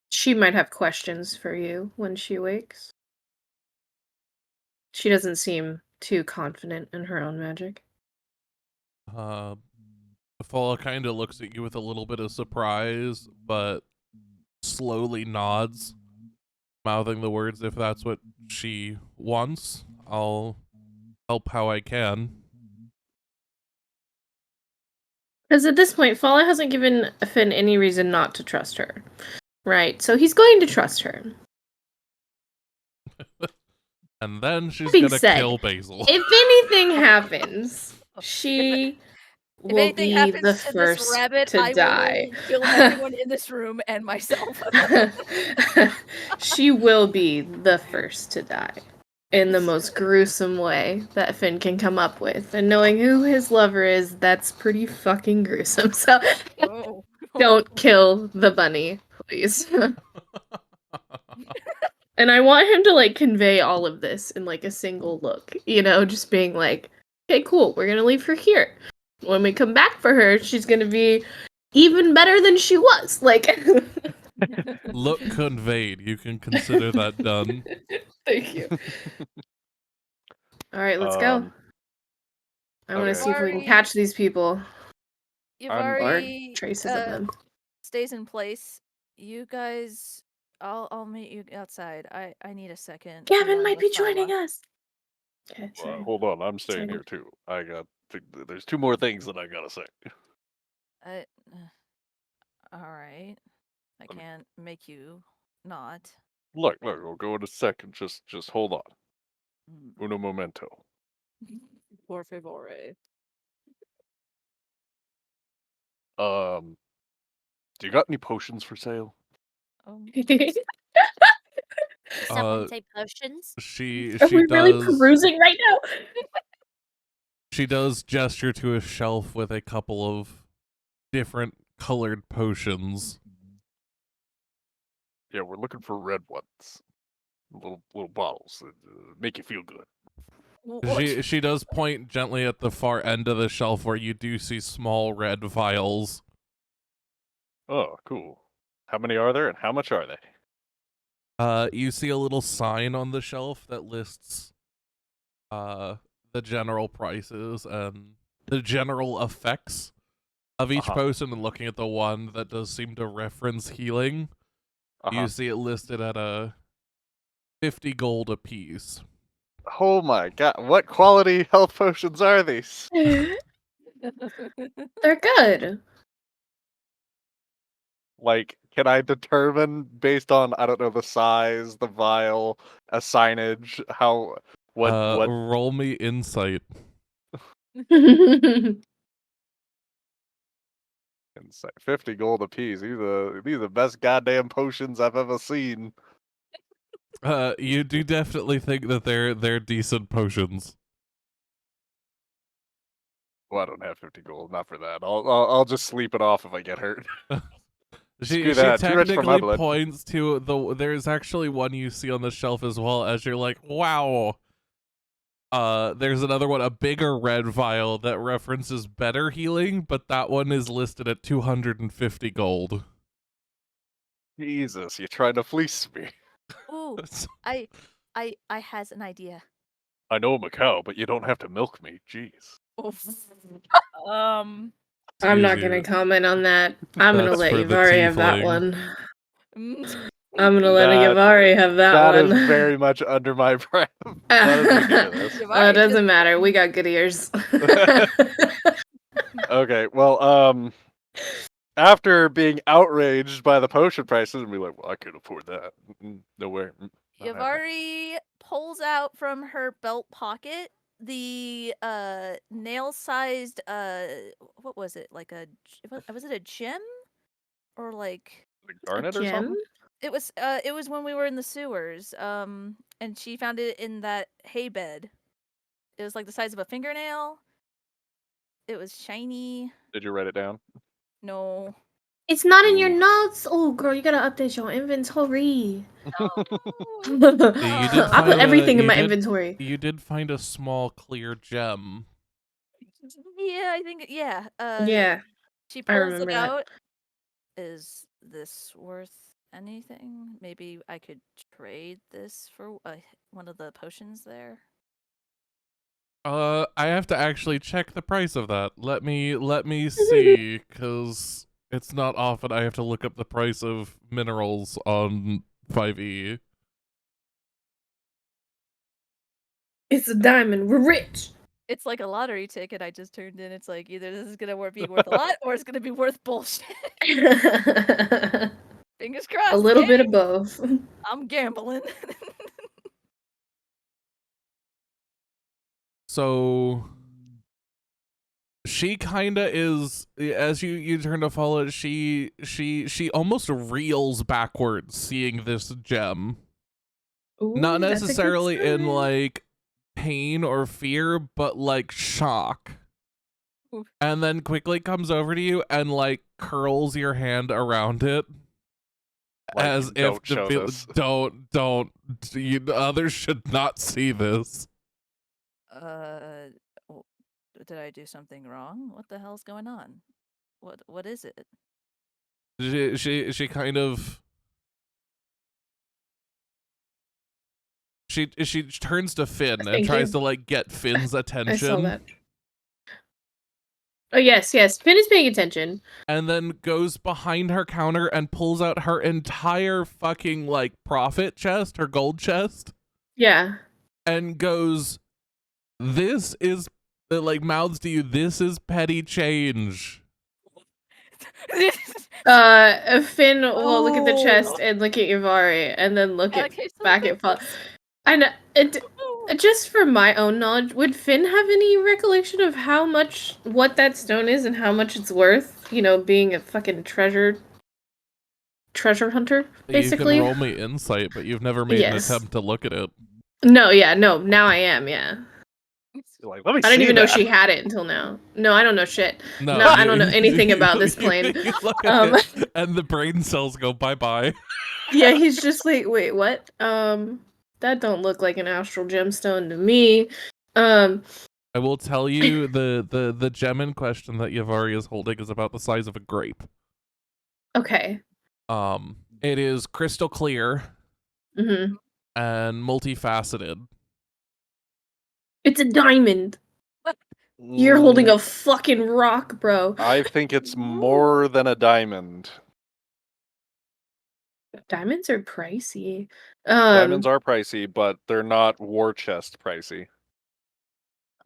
Speaker 3: She might have questions for you when she wakes. She doesn't seem too confident in her own magic.
Speaker 1: Fala kind of looks at you with a little bit of surprise, but slowly nods, mouthing the words, if that's what she wants, I'll help how I can.
Speaker 3: Because at this point, Fala hasn't given Finn any reason not to trust her. Right, so he's going to trust her.
Speaker 1: And then she's
Speaker 3: Being
Speaker 1: gonna
Speaker 3: said,
Speaker 1: kill Basil.
Speaker 3: If anything happens, she will
Speaker 2: anything
Speaker 3: be
Speaker 2: happens
Speaker 3: the
Speaker 2: to
Speaker 3: first
Speaker 2: this rabbit,
Speaker 3: to
Speaker 2: I
Speaker 3: die.
Speaker 2: will kill everyone in this room and myself.
Speaker 3: She will be the first to die in the most gruesome way that Finn can come up with. And knowing who his lover is, that's pretty fucking gruesome. So
Speaker 2: Oh.
Speaker 3: don't kill the bunny, please. And I want him to like convey all of this in like a single look, you know, just being like, okay, cool, we're gonna leave her here. When we come back for her, she's gonna be even better than she was. Like,
Speaker 1: Look conveyed. You can consider that done.
Speaker 3: Thank you. All right, let's go. I want to see if we can catch these people.
Speaker 2: Yavari
Speaker 3: or traces of them.
Speaker 2: stays in place. You guys, I'll meet you outside. I need a second.
Speaker 3: Gavin
Speaker 2: alone
Speaker 3: might be
Speaker 2: with Fala.
Speaker 3: joining us. Okay, sorry.
Speaker 4: Hold on, I'm staying here too. There's 2 more things that I gotta say.
Speaker 2: All right. I can't make you not.
Speaker 4: Look, we'll go in a second. Just hold on. Uno momento.
Speaker 5: Por favore.
Speaker 4: Do you got any potions for sale?
Speaker 6: Someone say potions?
Speaker 1: She
Speaker 3: Are we
Speaker 1: does
Speaker 3: really perusing right now?
Speaker 1: She does gesture to a shelf with a couple of different colored potions.
Speaker 4: Yeah, we're looking for red ones. Little bottles that make you feel good.
Speaker 1: She does point gently at the far end of the shelf where you do see small red vials.
Speaker 4: Oh, cool. How many are there and how much are they?
Speaker 1: You see a little sign on the shelf that lists the general prices and the general effects of each potion, and looking at the one that does seem to reference healing, you see it listed at 50 gold apiece.
Speaker 4: Oh my god, what quality health potions are these?
Speaker 3: They're good.
Speaker 4: Like, can I determine based on, I don't know, the size, the vial, a signage, what?
Speaker 1: Roll me insight.
Speaker 4: Insight. 50 gold apiece. These are the best goddamn potions I've ever seen.
Speaker 1: You do definitely think that they're decent potions.
Speaker 4: Well, I don't have 50 gold, not for that. I'll just sleep it off if I get hurt.
Speaker 1: She technically points to there's actually one you see on the shelf as well, as you're like, wow. There's another one, a bigger red vial that references better healing, but that one is listed at 250 gold.
Speaker 4: Jesus, you're trying to fleece me.
Speaker 2: Ooh, I has an idea.
Speaker 4: I know I'm a cow, but you don't have to milk me. Jeez.
Speaker 3: I'm not gonna comment on that. I'm gonna let Yavari have that one. I'm gonna let Yavari have that one.
Speaker 4: That is very much under my breath.
Speaker 3: It doesn't matter. We got good ears.
Speaker 4: Okay, well, after being outraged by the potion prices and be like, well, I could afford that. No way. Not happening.
Speaker 2: Yavari pulls out from her belt pocket the nail-sized what was it? Like was it a gem or like
Speaker 4: Like garnet or
Speaker 3: Gem?
Speaker 4: something?
Speaker 2: it was when we were in the sewers. And she found it in that hay bed. It was like the size of a fingernail. It was shiny.
Speaker 4: Did you write it down?
Speaker 2: No.
Speaker 3: It's not in your
Speaker 4: Ooh.
Speaker 3: notes. Oh, girl, you gotta update your inventory.
Speaker 2: No.
Speaker 1: You did
Speaker 3: I put
Speaker 1: find
Speaker 3: everything in
Speaker 1: you
Speaker 3: my
Speaker 1: did-
Speaker 3: inventory.
Speaker 1: You did find a small clear gem.
Speaker 2: Yeah, I think yeah.
Speaker 3: Yeah,
Speaker 2: She
Speaker 3: I
Speaker 2: pulls
Speaker 3: remember
Speaker 2: it
Speaker 3: that.
Speaker 2: out. Is this worth anything? Maybe I could trade this for one of the potions there.
Speaker 1: I have to actually check the price of that. Let me see, cause it's not often I have to look up the price of minerals on 5e.
Speaker 3: It's a diamond. We're rich.
Speaker 2: It's like a lottery ticket I just turned in. It's like either this is gonna be worth a lot or it's gonna be worth bullshit.
Speaker 3: A
Speaker 2: Fingers crossed.
Speaker 3: little bit
Speaker 2: gang.
Speaker 3: of both.
Speaker 2: I'm gambling.
Speaker 1: So she kinda is, as you turn to follow it, she almost reels backwards seeing this gem. Not
Speaker 3: Ooh, that's a good
Speaker 1: necessarily in
Speaker 3: sign.
Speaker 1: like pain or fear, but like shock.
Speaker 2: Oof.
Speaker 1: And then quickly comes over to you and like curls your hand around it.
Speaker 4: Like,
Speaker 1: As
Speaker 4: don't
Speaker 1: if to
Speaker 4: show
Speaker 1: feel,
Speaker 4: this.
Speaker 1: don't others should not see this.
Speaker 2: W- did I do something wrong? What the hell's going on? What is it?
Speaker 1: She kind of she turns to Finn and
Speaker 3: Thank
Speaker 1: tries
Speaker 3: you.
Speaker 1: to like get Finn's attention.
Speaker 3: I saw that. Oh yes. Finn is paying attention.
Speaker 1: And then goes behind her counter and pulls out her entire fucking like profit chest, her gold chest,
Speaker 3: Yeah.
Speaker 1: and goes, "This is," like mouths to you, "This is petty change."
Speaker 3: Finn will look at the chest
Speaker 2: Oh.
Speaker 3: and look at Ivari, and then look at
Speaker 2: Okay, so
Speaker 3: back at Fall. I know. Just for my own knowledge, would Finn have any recollection of what that stone is and how much it's worth? You know, being a fucking treasure hunter, basically.
Speaker 1: You can roll me insight, but you've never made an
Speaker 3: Yes.
Speaker 1: attempt to look at it.
Speaker 3: No. Now I am. Yeah.
Speaker 4: You're like, let me
Speaker 3: I didn't
Speaker 4: see
Speaker 3: even know
Speaker 4: that.
Speaker 3: she had it until now. No, I don't know shit.
Speaker 1: No,
Speaker 3: I don't know anything about this plane.
Speaker 1: You look at it, and the brain cells go bye-bye.
Speaker 3: Yeah, he's just like, wait, what? That don't look like an astral gemstone to me.
Speaker 1: I will tell you the gem in question that Yavari is holding is about the size of a grape.
Speaker 3: Okay.
Speaker 1: It is crystal clear
Speaker 3: Mm-hmm.
Speaker 1: and multifaceted.
Speaker 3: It's a diamond. You're holding a fucking rock, bro.
Speaker 4: I think it's more than a diamond.
Speaker 3: Diamonds are pricey.
Speaker 4: Diamonds are pricey, but they're not war chest pricey.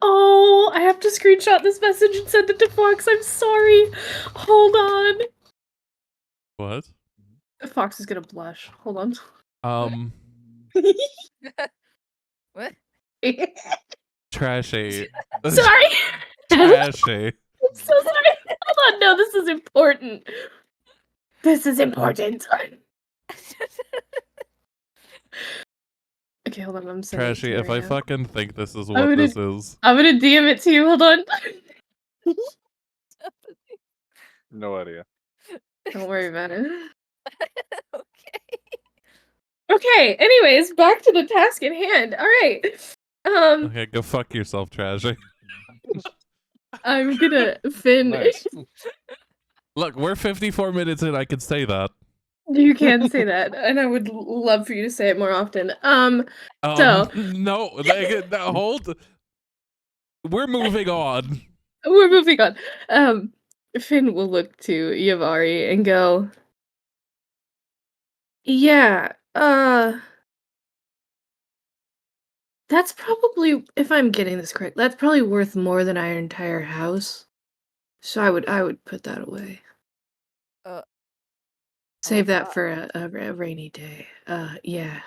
Speaker 3: Oh, I have to screenshot this message and send it to Fox. I'm sorry. Hold on.
Speaker 1: What?
Speaker 3: Fox is gonna blush. Hold on.
Speaker 2: What?
Speaker 1: Trashy.
Speaker 3: Sorry.
Speaker 1: Trashy.
Speaker 3: I'm so sorry. Hold on. No, this is important. This is important. Okay, hold on. I'm sending it to
Speaker 1: Trashy,
Speaker 3: you
Speaker 1: if
Speaker 3: right
Speaker 1: I
Speaker 3: now.
Speaker 1: fucking think this is
Speaker 3: I'm
Speaker 1: what
Speaker 3: gonna-
Speaker 1: this is.
Speaker 3: I'm gonna DM it to you. Hold on.
Speaker 4: No idea.
Speaker 3: Don't worry about it.
Speaker 2: Okay.
Speaker 3: Okay. Anyways, back to the task at hand. All right.
Speaker 1: Okay, go fuck yourself, Trashy.
Speaker 3: I'm gonna Finn.
Speaker 4: Nice.
Speaker 1: Look, we're 54 minutes in, I can say that.
Speaker 3: You can say that, and I would love for you to say it more often. So
Speaker 1: No, hold. We're moving on.
Speaker 3: we're moving on. Finn will look to Yavari and go, "Yeah, that's probably, if I'm getting this correct, that's probably worth more than our entire house. So I would put that away." Save that
Speaker 2: God.
Speaker 3: for a rainy day. Yeah.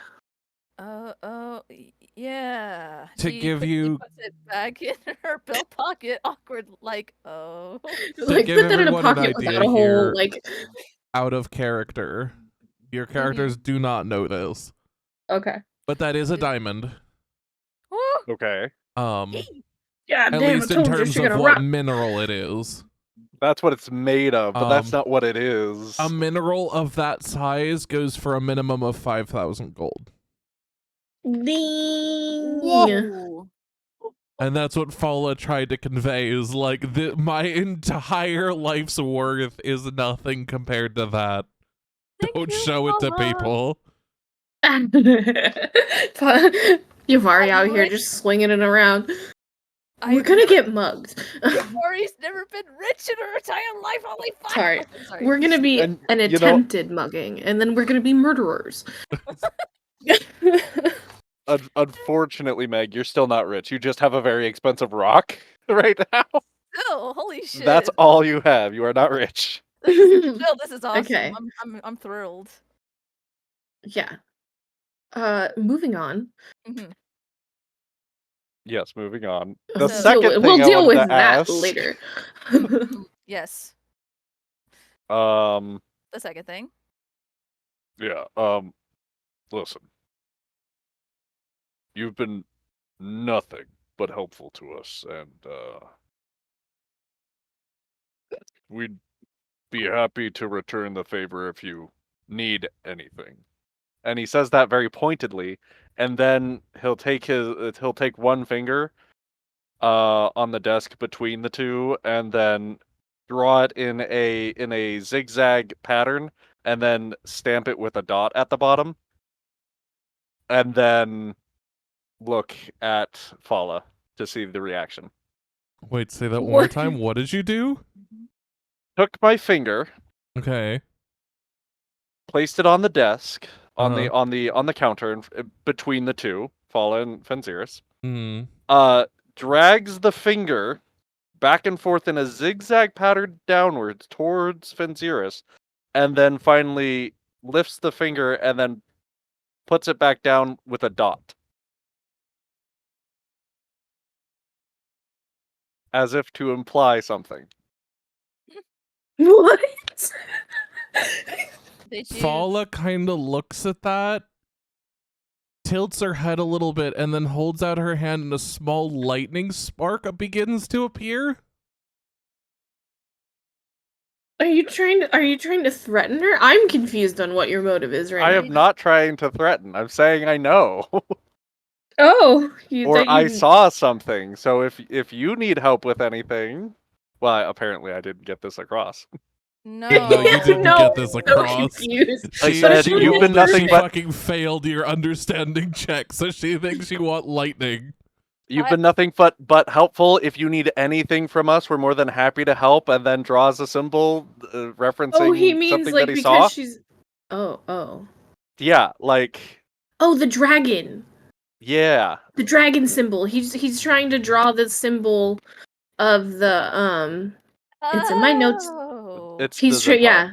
Speaker 2: Yeah.
Speaker 1: To
Speaker 2: She
Speaker 1: give
Speaker 2: quickly
Speaker 1: you
Speaker 2: puts it back in her belt pocket, awkward, like, oh.
Speaker 3: Like,
Speaker 1: give
Speaker 3: put that in a
Speaker 1: everyone an
Speaker 3: pocket without
Speaker 1: idea
Speaker 3: a hole,
Speaker 1: here,
Speaker 3: like...
Speaker 1: out of character, your characters do not know this,
Speaker 3: Okay.
Speaker 1: but that is a
Speaker 2: Is-
Speaker 1: diamond.
Speaker 2: Woo!
Speaker 4: Okay.
Speaker 1: Um,
Speaker 3: God
Speaker 1: at
Speaker 3: damn, I
Speaker 1: least in
Speaker 3: told you
Speaker 1: terms
Speaker 3: she's
Speaker 1: of
Speaker 3: gonna
Speaker 1: what
Speaker 3: rock.
Speaker 1: mineral it is.
Speaker 4: That's what it's made of, but that's
Speaker 1: Um,
Speaker 4: not what it is.
Speaker 1: A mineral of that size goes for a minimum of 5,000 gold.
Speaker 3: Ding!
Speaker 2: Whoa!
Speaker 1: And that's what Fala tried to convey, is like, my entire life's worth is nothing compared to that.
Speaker 2: Thank
Speaker 1: Don't
Speaker 2: you,
Speaker 1: show it to
Speaker 2: Paula.
Speaker 1: people.
Speaker 3: Yavari out here
Speaker 2: Anyway.
Speaker 3: just swinging it around. We're
Speaker 2: I've
Speaker 3: gonna
Speaker 2: never-
Speaker 3: get mugged.
Speaker 2: Yavari's never been rich in her entire life. Holy fuck!
Speaker 3: Sorry.
Speaker 2: Okay, sorry.
Speaker 3: We're gonna be
Speaker 4: And,
Speaker 3: an
Speaker 4: you know-
Speaker 3: attempted mugging, and then we're gonna be murderers.
Speaker 4: Unfortunately, Meg, you're still not rich. You just have a very expensive rock right now.
Speaker 2: Still, holy shit.
Speaker 4: That's all you have. You are not rich.
Speaker 2: This is awesome.
Speaker 3: Okay.
Speaker 2: I'm thrilled.
Speaker 3: Yeah. Moving on.
Speaker 2: Mhm.
Speaker 4: Yes, moving on.
Speaker 3: We'll
Speaker 4: The
Speaker 2: So-
Speaker 4: second
Speaker 3: deal
Speaker 4: thing
Speaker 3: with,
Speaker 4: I
Speaker 3: deal
Speaker 4: wanted
Speaker 3: with
Speaker 4: to
Speaker 3: that
Speaker 4: ask,
Speaker 3: later.
Speaker 2: Yes.
Speaker 4: Um,
Speaker 2: The second thing.
Speaker 4: yeah, listen. You've been nothing but helpful to us, and, we'd be happy to return the favor if you need anything. And he says that very pointedly, and then he'll take one finger on the desk between the two, and then draw it in a zigzag pattern, and then stamp it with a dot at the bottom, and then look at Fala to see the reaction.
Speaker 1: Wait, say that one more time. What did you do?
Speaker 4: Took my finger,
Speaker 1: Okay.
Speaker 4: placed it on the desk, on
Speaker 1: Uh-huh.
Speaker 4: the counter between the two, Fala and Fenziris.
Speaker 1: Hmm.
Speaker 4: Drags the finger back and forth in a zigzag pattern downwards towards Fenziris, and then finally lifts the finger and then puts it back down with a dot. As if to imply something.
Speaker 3: What?
Speaker 2: Did you?
Speaker 1: Fala kind of looks at that, tilts her head a little bit, and then holds out her hand, and a small lightning spark begins to appear.
Speaker 3: Are you trying to threaten her? I'm confused on what your motive is right
Speaker 4: I
Speaker 3: now.
Speaker 4: am not trying to threaten. I'm saying I know.
Speaker 3: Oh, you
Speaker 4: Or
Speaker 3: thought
Speaker 4: I
Speaker 3: you
Speaker 4: saw something. So if you need help with anything, well, apparently I didn't get this across.
Speaker 2: No.
Speaker 1: No, you didn't
Speaker 3: No,
Speaker 1: get this
Speaker 3: so
Speaker 1: across.
Speaker 3: confused.
Speaker 4: I
Speaker 1: She,
Speaker 4: said,
Speaker 1: she
Speaker 4: "You've
Speaker 1: rolled
Speaker 4: been
Speaker 1: it,
Speaker 4: nothing
Speaker 1: she
Speaker 4: but-"
Speaker 1: fucking failed your understanding check, so she thinks you want lightning.
Speaker 4: You've been nothing but helpful. If you need anything from us, we're more than happy to help. And then draws a symbol referencing
Speaker 3: Oh, he means
Speaker 4: something
Speaker 3: like
Speaker 4: that he
Speaker 3: because
Speaker 4: saw.
Speaker 3: she's. Oh.
Speaker 4: Yeah, like,
Speaker 3: Oh, the dragon.
Speaker 4: yeah.
Speaker 3: The dragon symbol. He's trying to draw the symbol of the It's in my notes.
Speaker 2: Oh.
Speaker 4: It's
Speaker 3: He's
Speaker 4: the Zentarum.
Speaker 3: yeah.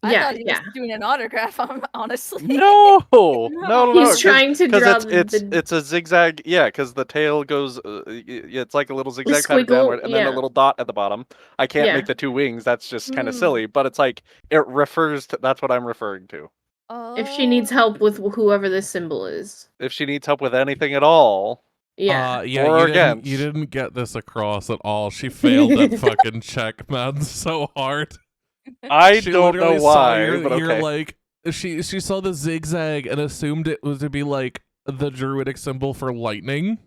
Speaker 2: I
Speaker 3: Yeah,
Speaker 2: thought he
Speaker 3: yeah.
Speaker 2: was doing an autograph. Honestly.
Speaker 4: No.
Speaker 3: He's trying to
Speaker 4: because
Speaker 3: draw
Speaker 4: it's a zigzag. Yeah, because the tail goes. It's like a little zigzag pattern
Speaker 3: squiggle,
Speaker 4: downward, and then
Speaker 3: yeah.
Speaker 4: a little dot at the bottom. I can't
Speaker 3: Yeah.
Speaker 4: make the two wings. That's just kind of
Speaker 2: Hmm.
Speaker 4: silly. But it's like it refers to. That's what I'm referring to.
Speaker 3: If she needs help with whoever this symbol is.
Speaker 4: If she needs help with anything at all,
Speaker 3: Yeah.
Speaker 1: Yeah,
Speaker 4: Or
Speaker 1: you
Speaker 4: against.
Speaker 1: didn't get this across at all. She failed that fucking check, man, so hard.
Speaker 4: I
Speaker 1: She
Speaker 4: don't know
Speaker 1: literally saw
Speaker 4: why. But
Speaker 1: you're
Speaker 4: okay.
Speaker 1: like, she saw the zigzag and assumed it was to be like the druidic symbol for lightning.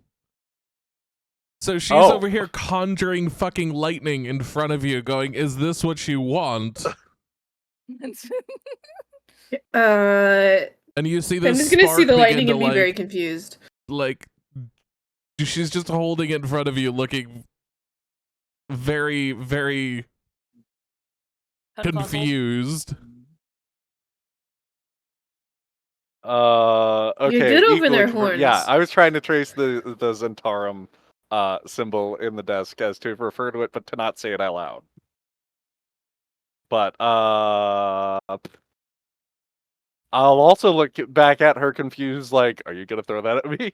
Speaker 1: So she's
Speaker 4: Oh.
Speaker 1: over here conjuring fucking lightning in front of you, going, "Is this what you want?" And you see
Speaker 3: I'm
Speaker 1: this
Speaker 3: just gonna see
Speaker 1: spark
Speaker 3: the
Speaker 1: begin
Speaker 3: lightning
Speaker 1: to
Speaker 3: and be
Speaker 1: like,
Speaker 3: very confused.
Speaker 1: like, she's just holding it in front of you, looking very, very confused.
Speaker 4: Okay.
Speaker 3: You're good over there,
Speaker 4: equally yeah,
Speaker 3: Horns.
Speaker 4: I was trying to trace the Zentarum symbol in the desk as to refer to it, but to not say it out loud. But I'll also look back at her confused, like, "Are you gonna throw that at me?"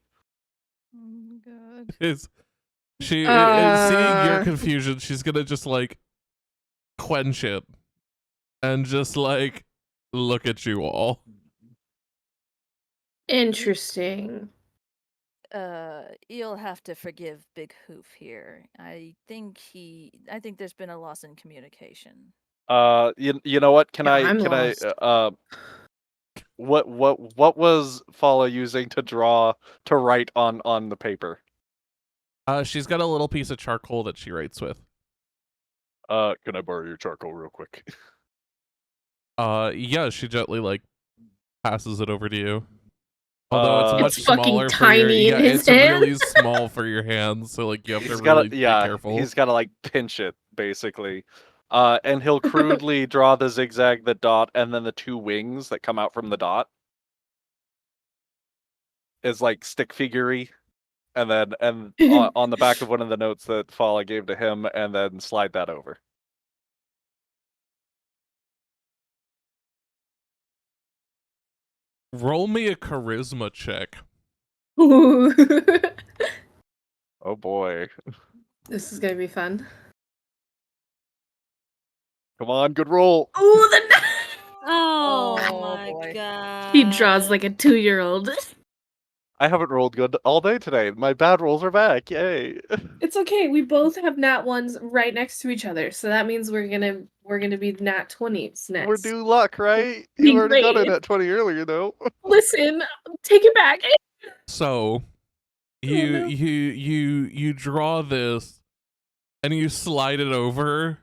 Speaker 2: Oh god.
Speaker 1: Is seeing your
Speaker 3: Uh,
Speaker 1: confusion, she's gonna just like quench it and just like look at you all.
Speaker 3: Interesting.
Speaker 2: You'll have to forgive Big Hoof here. I think there's been a loss in communication.
Speaker 4: You know what?
Speaker 3: Yeah, I'm lost.
Speaker 4: What was Fala using to write on the paper?
Speaker 1: She's got a little piece of charcoal that she writes with.
Speaker 4: Can I borrow your charcoal real quick?
Speaker 1: Yeah, she gently like passes it over to you. Although it's much
Speaker 3: It's fucking
Speaker 1: smaller for your
Speaker 3: tiny in his
Speaker 1: it's
Speaker 3: hand.
Speaker 1: really small for your hands, so like you have to
Speaker 4: He's
Speaker 1: really
Speaker 4: gotta,
Speaker 1: be careful.
Speaker 4: he's gotta like pinch it basically. And he'll crudely draw the zigzag, the dot, and then the two wings that come out from the dot is like stick figure-y. And then on the back of one of the notes that Fala gave to him, and then slide that over.
Speaker 1: Roll me a charisma check.
Speaker 3: Ooh.
Speaker 4: Oh boy.
Speaker 3: This is gonna be fun.
Speaker 4: Come on, good roll.
Speaker 3: Ooh, the
Speaker 6: Oh,
Speaker 2: Oh,
Speaker 6: my
Speaker 2: boy.
Speaker 6: god.
Speaker 3: he draws like a 2-year-old.
Speaker 4: I haven't rolled good all day today. My bad rolls are back. Yay.
Speaker 3: It's okay. We both have nat ones right next to each other, so that means we're gonna be nat 20s next.
Speaker 4: We're due luck, right?
Speaker 3: Be
Speaker 4: You already got it
Speaker 3: great.
Speaker 4: at 20 earlier, though.
Speaker 3: Listen, take it back.
Speaker 1: So you
Speaker 3: no.
Speaker 1: you draw this and you slide it over,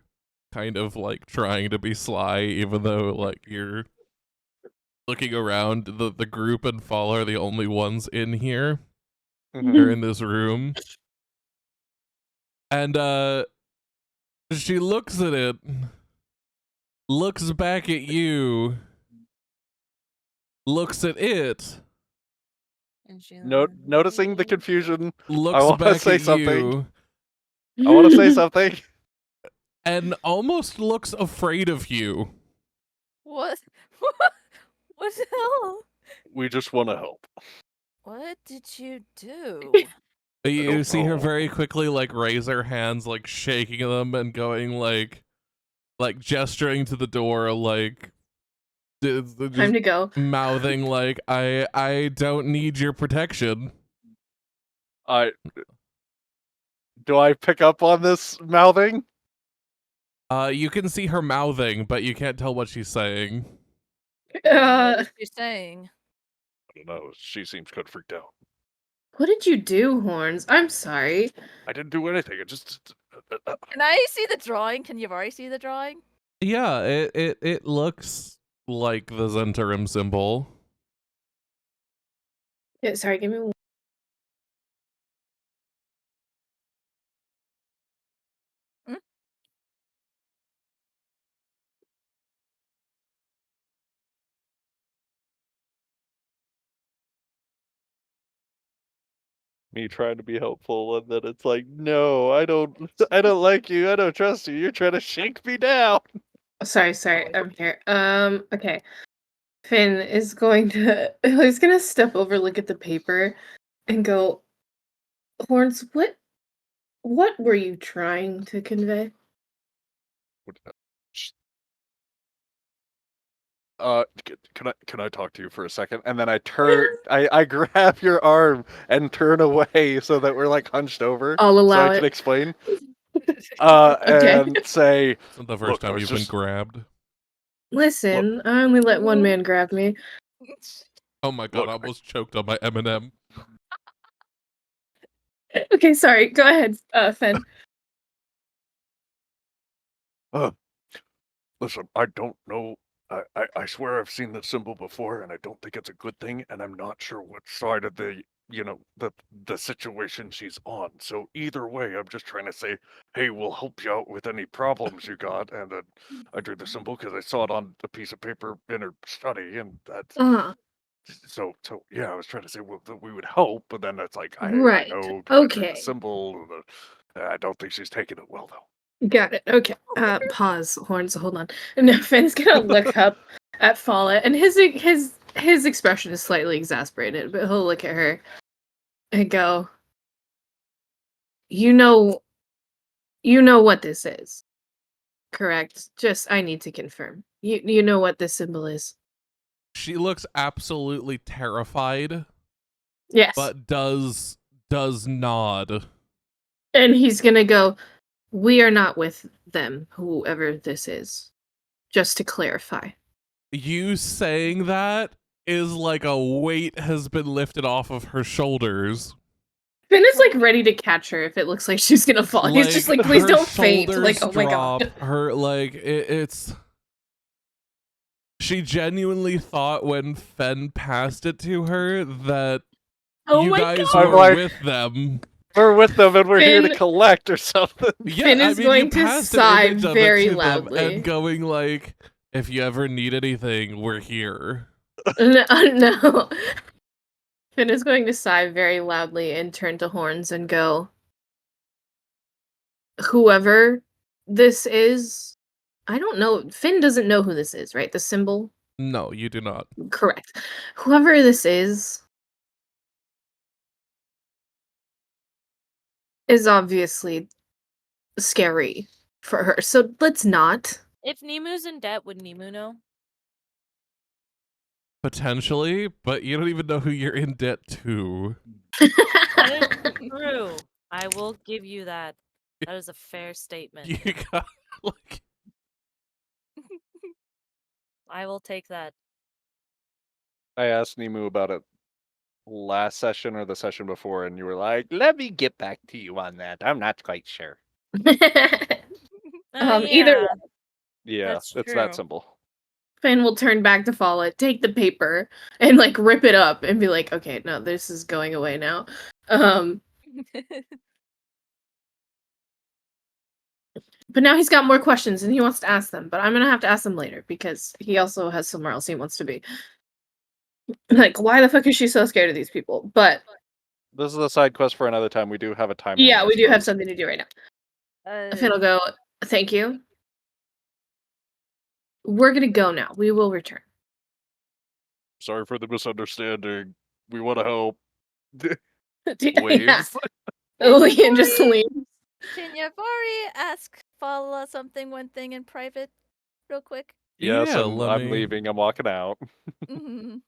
Speaker 1: kind of like trying to be sly, even though like you're looking around. The group and Fall are the only ones in here. They're in this room. And she looks at it, looks back at you, looks at it,
Speaker 4: Noticing the confusion,
Speaker 1: looks
Speaker 4: I want to
Speaker 1: back
Speaker 4: say
Speaker 1: at
Speaker 4: something.
Speaker 1: you,
Speaker 4: I want to say something.
Speaker 1: and almost looks afraid of you.
Speaker 2: What? What the hell?
Speaker 4: We just want to help.
Speaker 2: What did you do?
Speaker 1: You
Speaker 4: don't
Speaker 1: see her
Speaker 4: know.
Speaker 1: very quickly like raise her hands, like shaking them and going like gesturing to the door, like
Speaker 3: Time to go.
Speaker 1: mouthing like I don't need your protection.
Speaker 4: Do I pick up on this mouthing?
Speaker 1: You can see her mouthing, but you can't tell what she's saying.
Speaker 2: What is she saying?
Speaker 4: I don't know. She seems kind of freaked out.
Speaker 3: What did you do, Horns? I'm sorry.
Speaker 4: I didn't do anything. It just.
Speaker 2: Can I see the drawing? Can you already see the drawing?
Speaker 1: Yeah, it looks like the Zentarim symbol.
Speaker 3: Yeah, sorry, give me one.
Speaker 4: Me trying to be helpful, and then it's like, no, I don't like you. I don't trust you. You're trying to shake me down.
Speaker 3: Sorry, I'm here. Okay. Finn is going to he's gonna step over, look at the paper, and go, Horns, what were you trying to convey?
Speaker 4: Can I talk to you for a second? And then I grab your arm and turn away so that we're like hunched over.
Speaker 3: I'll allow
Speaker 4: so I
Speaker 3: it.
Speaker 4: can explain.
Speaker 3: Okay.
Speaker 4: And say,
Speaker 1: It's not the first time you've been grabbed.
Speaker 3: Listen, I only let one man grab me.
Speaker 1: Oh my god, I almost choked on my M&M.
Speaker 3: Okay, sorry. Go ahead, Finn.
Speaker 4: Listen, I don't know. I swear I've seen this symbol before, and I don't think it's a good thing, and I'm not sure what side of the situation she's on. So either way, I'm just trying to say, hey, we'll help you out with any problems you got. And then I drew the symbol because I saw it on a piece of paper in her study, and that's so yeah. I was trying to say that we would help, but then it's like I
Speaker 3: Right.
Speaker 4: know
Speaker 3: Okay.
Speaker 4: the symbol. I don't think she's taking it well though.
Speaker 3: Got it. Okay. Pause, Horns. Hold on. No, Finn's gonna look up at Fala, and his his expression is slightly exasperated, but he'll look at her and go, you know what this is, correct? Just, I need to confirm. You know what this symbol is?
Speaker 1: She looks absolutely terrified,
Speaker 3: Yes.
Speaker 1: but does nod.
Speaker 3: And he's gonna go, we are not with them, whoever this is. Just to clarify.
Speaker 1: You saying that is like a weight has been lifted off of her shoulders.
Speaker 3: Finn is like ready to catch her if it looks like she's gonna fall. He's just like, please
Speaker 1: her
Speaker 3: don't faint.
Speaker 1: shoulders
Speaker 3: Like, oh my god.
Speaker 1: drop. Her it's. She genuinely thought when Fen passed it to her that
Speaker 3: Oh
Speaker 1: you
Speaker 3: my
Speaker 1: guys
Speaker 3: god.
Speaker 1: were
Speaker 4: like-
Speaker 1: with them.
Speaker 4: We're with them and we're here to
Speaker 3: Finn-
Speaker 4: collect or something.
Speaker 1: Yeah,
Speaker 3: Finn
Speaker 1: I
Speaker 3: is
Speaker 1: mean,
Speaker 3: going
Speaker 1: you
Speaker 3: to
Speaker 1: passed an
Speaker 3: sigh
Speaker 1: image of it
Speaker 3: very
Speaker 1: to them
Speaker 3: loudly.
Speaker 1: and going like, if you ever need anything, we're here.
Speaker 3: No. Finn is going to sigh very loudly and turn to Horns and go, whoever this is, I don't know. Finn doesn't know who this is, right? The symbol?
Speaker 1: No, you do not.
Speaker 3: Correct. Whoever this is obviously scary for her. So let's not.
Speaker 6: If Nimu's in debt, would Nimu know?
Speaker 1: Potentially, but you don't even know who you're in debt to.
Speaker 6: That is true. I will give you that. That is a fair statement.
Speaker 1: You got like
Speaker 6: I will take that.
Speaker 4: I asked Nimu about it last session or the session before, and you were like, let me get back to you on that. I'm not quite sure.
Speaker 3: Either way,
Speaker 4: Yeah,
Speaker 6: That's
Speaker 4: it's
Speaker 6: true.
Speaker 4: that simple.
Speaker 3: Finn will turn back to Follett, take the paper, and like rip it up and be like, okay, no, this is going away now. But now he's got more questions and he wants to ask them, but I'm gonna have to ask them later because he also has somewhere else he wants to be. Like, why the fuck is she so scared of these people? But
Speaker 4: This is a side quest for another time. We do have a time.
Speaker 3: yeah,
Speaker 4: limit,
Speaker 3: we do have
Speaker 4: so-
Speaker 3: something to do right now. Finn will go, thank you. We're gonna go now. We will return.
Speaker 4: Sorry for the misunderstanding. We want to help.
Speaker 3: Yeah.
Speaker 4: Waves.
Speaker 3: Liam just leave.
Speaker 2: Can Yavari ask Fala something, one thing in private, real quick?
Speaker 4: Yes,
Speaker 1: Yeah,
Speaker 4: and
Speaker 1: let
Speaker 4: I'm
Speaker 1: me-
Speaker 4: leaving. I'm walking out.
Speaker 2: Mhm.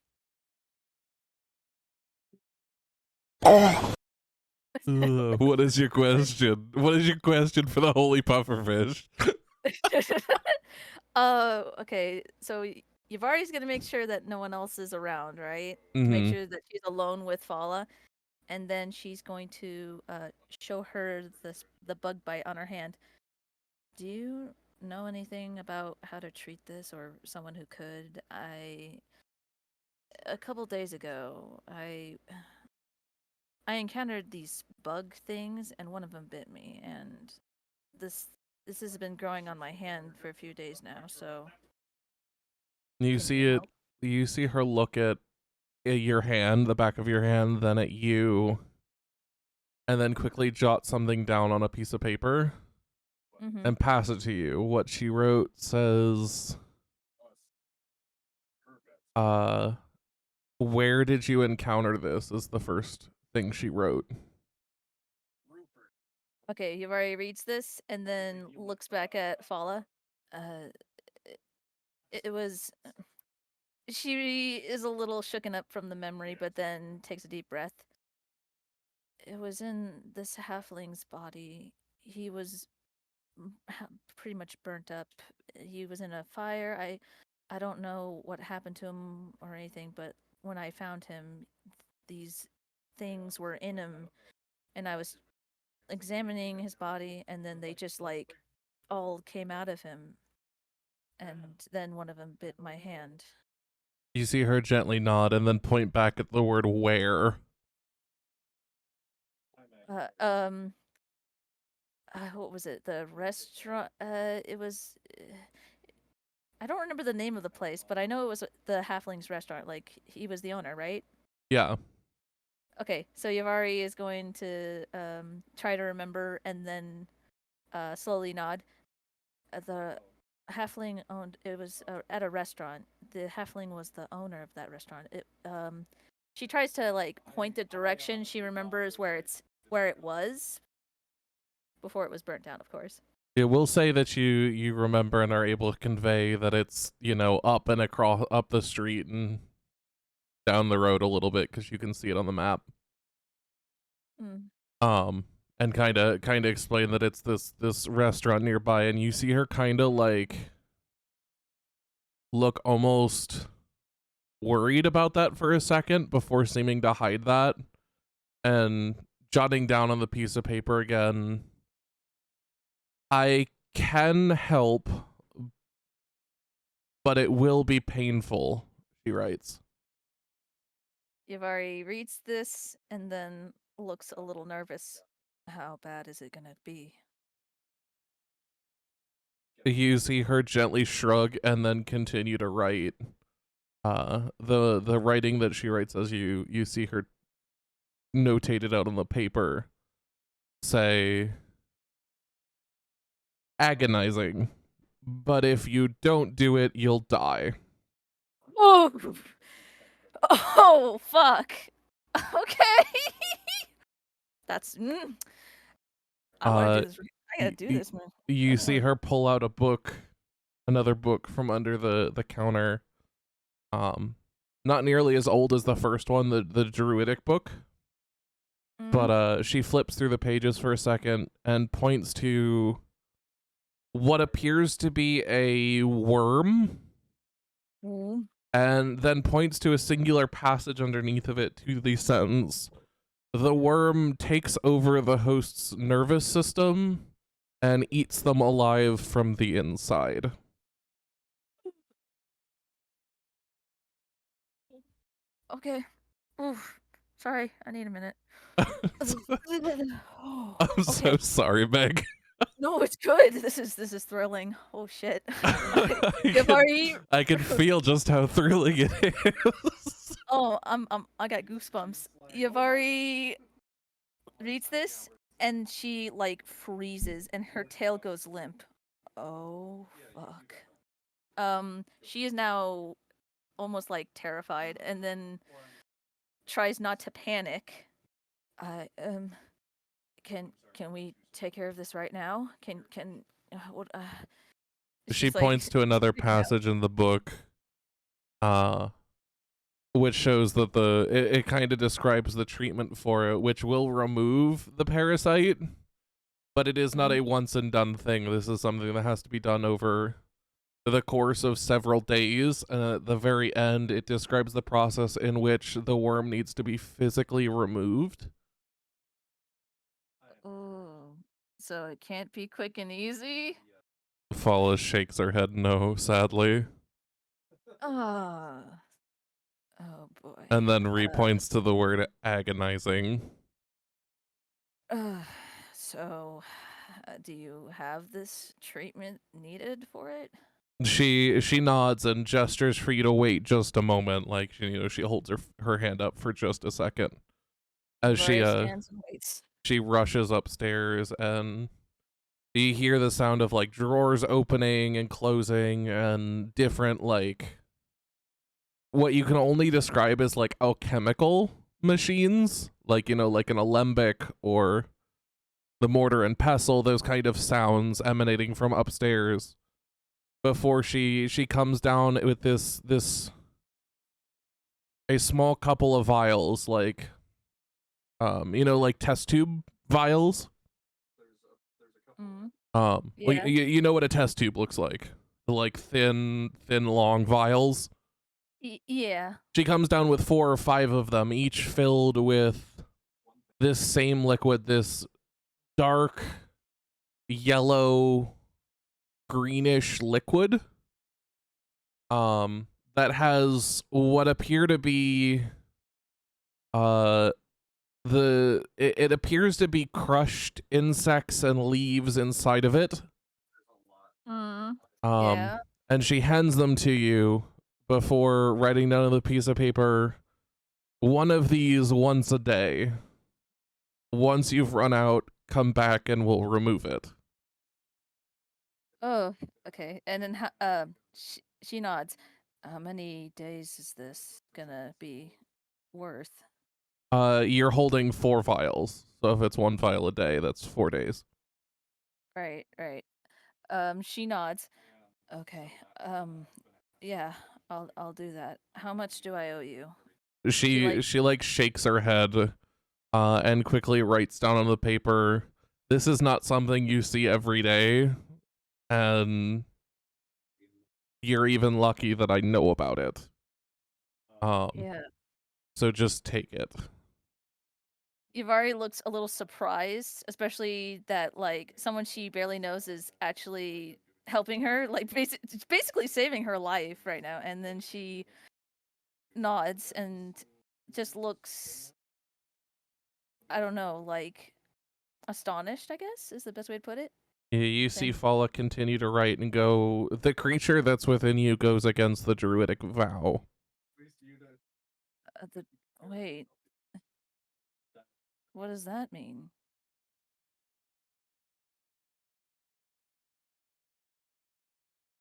Speaker 1: What is your question? What is your question for the holy pufferfish?
Speaker 2: Okay. So Yavari's gonna make sure that no one else is around, right? To
Speaker 1: Mhm.
Speaker 2: make sure that she's alone with Fala, and then she's going to show her the bug bite on her hand. Do you know anything about how to treat this, or someone who could? A couple days ago, I encountered these bug things, and one of them bit me, and this has been growing on my hand for a few days now. So
Speaker 1: You
Speaker 2: can
Speaker 1: see
Speaker 2: you
Speaker 1: it.
Speaker 2: help?
Speaker 1: You see her look at your hand, the back of your hand, then at you, and then quickly jot something down on a piece of paper
Speaker 2: Mhm.
Speaker 1: and pass it to you. What she wrote says, where did you encounter this? Is the first thing she wrote.
Speaker 2: Okay, Yavari reads this and then looks back at Fala. Uh, it was. She is a little shooken up from the memory, but then takes a deep breath. It was in this halfling's body. He was pretty much burnt up. He was in a fire. I don't know what happened to him or anything, but when I found him, these things were in him, and I was examining his body, and then they just like all came out of him, and then one of them bit my hand.
Speaker 1: You see her gently nod and then point back at the word where.
Speaker 2: What was it? The restaurant. It was. I don't remember the name of the place, but I know it was the Halflings restaurant. Like he was the owner, right?
Speaker 1: Yeah.
Speaker 2: Okay, so Yavari is going to try to remember and then slowly nod. The halfling owned. It was at a restaurant. The halfling was the owner of that restaurant. She tries to like point the direction. She remembers where it was before it was burnt down, of course.
Speaker 1: Yeah, we'll say that you remember and are able to convey that it's, you know, up and across up the street and down the road a little bit because you can see it on the map. And kind of explain that it's this restaurant nearby, and you see her kind of like look almost worried about that for a second before seeming to hide that and jotting down on the piece of paper again. I can help, but it will be painful, she writes.
Speaker 2: Yavari reads this and then looks a little nervous. How bad is it gonna be?
Speaker 1: You see her gently shrug and then continue to write. The writing that she writes as you see her notated out on the paper say, agonizing, but if you don't do it, you'll die.
Speaker 2: Oh, fuck. Okay. That's. I want to do this. I gotta do this, man.
Speaker 1: You see her pull out a book, another book from under the counter. Not nearly as old as the first one, the druidic book. But she flips through the pages for a second and points to what appears to be a worm, and then points to a singular passage underneath of it to the sentence, "The worm takes over the host's nervous system and eats them alive from the inside."
Speaker 2: Okay. Oof. Sorry, I need a minute.
Speaker 1: I'm so sorry, Meg.
Speaker 2: No, it's good. This is thrilling. Oh shit.
Speaker 1: I can feel just how thrilling it is.
Speaker 2: Oh, I got goosebumps. Yavari reads this and she like freezes and her tail goes limp. Oh fuck. She is now almost like terrified and then tries not to panic. Can we take care of this right now?
Speaker 1: She points to another passage in the book, which shows that it kind of describes the treatment for it, which will remove the parasite, but it is not a once and done thing. This is something that has to be done over the course of several days. At the very end, it describes the process in which the worm needs to be physically removed.
Speaker 2: Oh, so it can't be quick and easy?
Speaker 1: Fala shakes her head no, sadly.
Speaker 2: Oh boy.
Speaker 1: And then repoints to the word agonizing.
Speaker 2: So, do you have this treatment needed for it?
Speaker 1: She nods and gestures for you to wait just a moment, like she holds her hand up for just a second. As she
Speaker 2: stands and waits.
Speaker 1: She rushes upstairs and you hear the sound of like drawers opening and closing and different like what you can only describe as like alchemical machines, like like an alembic or the mortar and pestle, those kind of sounds emanating from upstairs before she comes down with a small couple of vials, like like test tube vials. Well, you know what a test tube looks like, like thin long vials.
Speaker 2: Yeah.
Speaker 1: She comes down with 4 or 5 of them, each filled with this same liquid, this dark yellow greenish liquid that has what appear to be it appears to be crushed insects and leaves inside of it.
Speaker 2: Yeah.
Speaker 1: And she hands them to you before writing down on the piece of paper, "One of these once a day. Once you've run out, come back and we'll remove it."
Speaker 2: Oh, okay. And then she nods. How many days is this gonna be worth?
Speaker 1: You're holding 4 vials, so if it's 1 vial a day, that's 4 days.
Speaker 2: Right, right. She nods. Okay. Yeah, I'll do that. How much do I owe you?
Speaker 1: She like shakes her head, and quickly writes down on the paper, "This is not something you see every day, and you're even lucky that I know about it.
Speaker 2: Yeah.
Speaker 1: So just take it."
Speaker 2: Yavari looks a little surprised, especially that like someone she barely knows is actually helping her, like basically saving her life right now. And then she nods and just looks, I don't know, like astonished, I guess is the best way to put it.
Speaker 1: You see
Speaker 2: Then
Speaker 1: Fala continue to write and go, "The creature that's within you goes against the druidic vow."
Speaker 2: wait, what does that mean?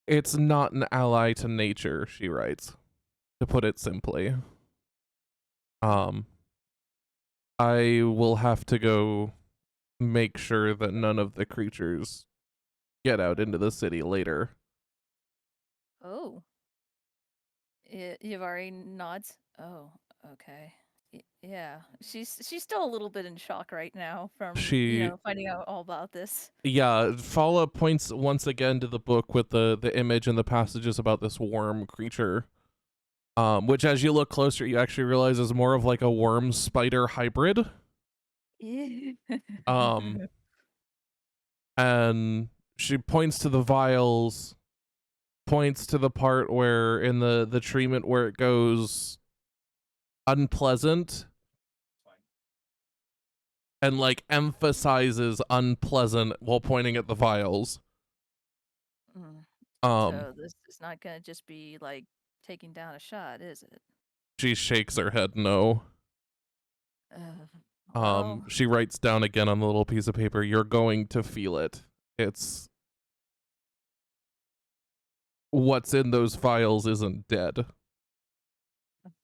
Speaker 1: It's not an ally to nature, she writes, to put it simply. I will have to go make sure that none of the creatures get out into the city later.
Speaker 2: Oh. Yavari nods. Oh, okay. Yeah, she's still a little bit in shock right now from
Speaker 1: She
Speaker 2: finding out all about this.
Speaker 1: Yeah, Fala points once again to the book with the image and the passages about this worm creature. Which as you look closer, you actually realize is more of like a worm spider hybrid. Um, and she points to the vials, points to the part where in the treatment where it goes unpleasant, and like emphasizes unpleasant while pointing at the vials.
Speaker 2: Mm.
Speaker 1: Um,
Speaker 2: So this is not gonna just be like taking down a shot, is it?
Speaker 1: she shakes her head no.
Speaker 2: Well,
Speaker 1: She writes down again on the little piece of paper, "You're going to feel it. It's what's in those vials isn't dead."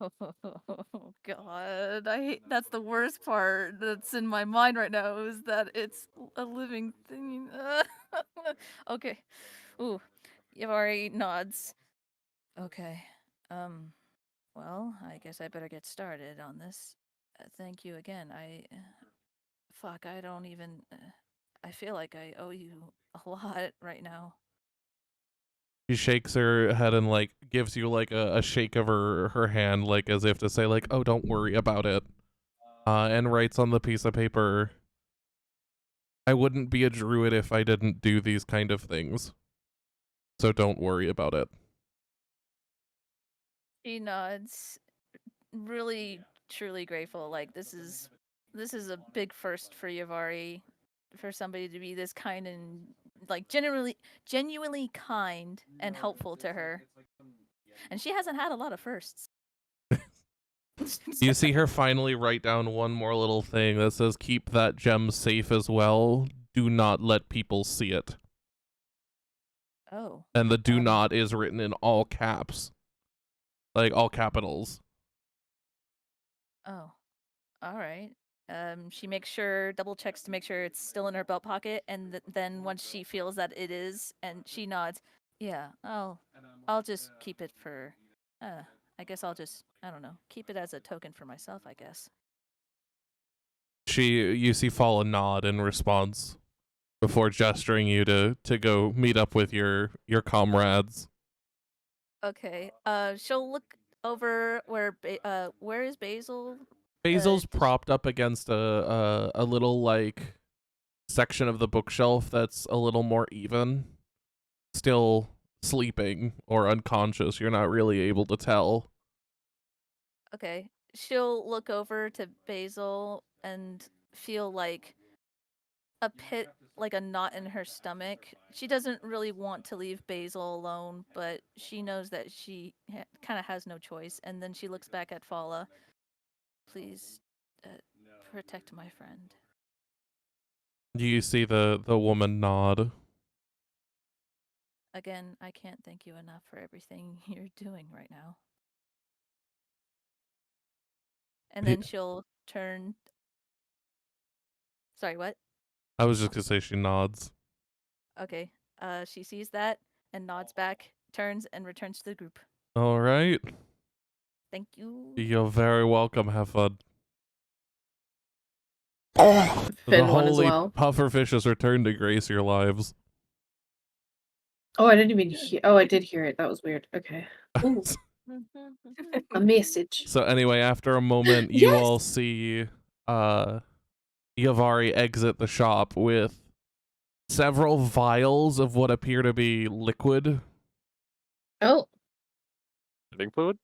Speaker 2: oh God, that's the worst part that's in my mind right now is that it's a living thing. Okay. Ooh, Yavari nods. Okay. Well, I guess I better get started on this. Thank you again. Fuck, I don't even. I feel like I owe you a lot right now.
Speaker 1: She shakes her head and like gives you like a shake of her hand, like as if to say like, "Oh, don't worry about it." And writes on the piece of paper, "I wouldn't be a druid if I didn't do these kind of things. So don't worry about it."
Speaker 2: She nods, really, truly grateful. Like this is a big first for Yavari, for somebody to be this kind and like genuinely kind and helpful to her. And she hasn't had a lot of firsts.
Speaker 1: You see her finally write down one more little thing that says, "Keep that gem safe as well. Do not let people see it."
Speaker 2: Oh.
Speaker 1: And the "do not" is written in all caps. Like all capitals.
Speaker 2: Oh. All right. She makes sure, double checks to make sure it's still in her belt pocket, and then once she feels that it is, and she nods, yeah, I'll just keep it for, I guess I'll just, I don't know, keep it as a token for myself, I guess.
Speaker 1: You see Fala nod in response before gesturing you to go meet up with your comrades.
Speaker 2: Okay. She'll look over where is Basil?
Speaker 1: Basil's
Speaker 2: Did she,
Speaker 1: propped up against a little like section of the bookshelf that's a little more even, still sleeping or unconscious. You're not really able to tell.
Speaker 2: okay. She'll look over to Basil and feel like a pit, like a knot in her stomach. She doesn't really want to leave Basil alone, but she knows that she kind of has no choice. And then she looks back at Fala. Please, uh, protect my friend.
Speaker 1: You see the woman nod.
Speaker 2: Again, I can't thank you enough for everything you're doing right now. And then she'll turn. Sorry, what?
Speaker 1: I was just gonna say she nods.
Speaker 2: Okay. She sees that and nods back, turns, and returns to the group.
Speaker 1: All right.
Speaker 2: Thank you.
Speaker 1: You're very welcome. Have fun.
Speaker 3: Finn
Speaker 1: The
Speaker 3: one as
Speaker 1: holy
Speaker 3: well.
Speaker 1: pufferfish has returned to grace your lives.
Speaker 3: Oh, I didn't even hear. Oh, I did hear it. That was weird. Okay. Ooh, a message.
Speaker 1: So anyway, after a moment, you all see Yavari exit the shop with several vials of what appear to be liquid.
Speaker 3: Oh,
Speaker 4: Eating fluid?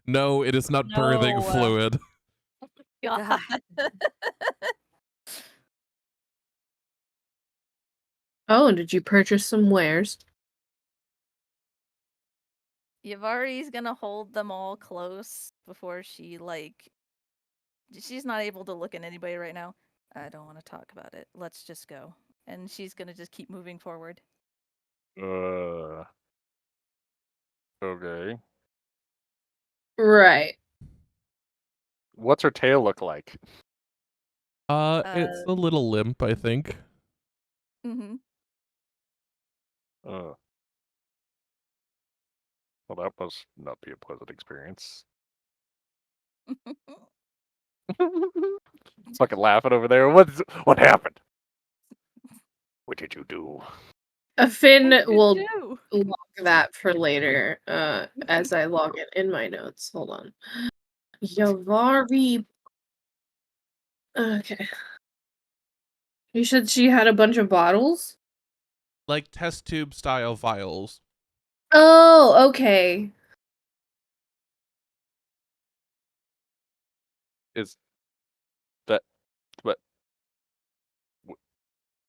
Speaker 1: No, it is not birthing
Speaker 2: No.
Speaker 1: fluid.
Speaker 2: God.
Speaker 3: oh, and did you purchase some wares?
Speaker 2: Yavari's gonna hold them all close before she's not able to look at anybody right now. I don't want to talk about it. Let's just go. And she's gonna just keep moving forward.
Speaker 4: Okay.
Speaker 3: Right.
Speaker 4: What's her tail look like?
Speaker 1: It's a little limp, I think.
Speaker 2: Mm-hmm.
Speaker 4: Well, that must not be a pleasant experience. Fucking laughing over there. What happened? What did you do?
Speaker 3: Finn
Speaker 2: What did you
Speaker 3: will
Speaker 2: do?
Speaker 3: log that for later. As I log it in my notes. Hold on. Yavari. Okay. You said she had a bunch of bottles?
Speaker 1: Like test tube style vials.
Speaker 3: Oh, okay.
Speaker 4: Is that what?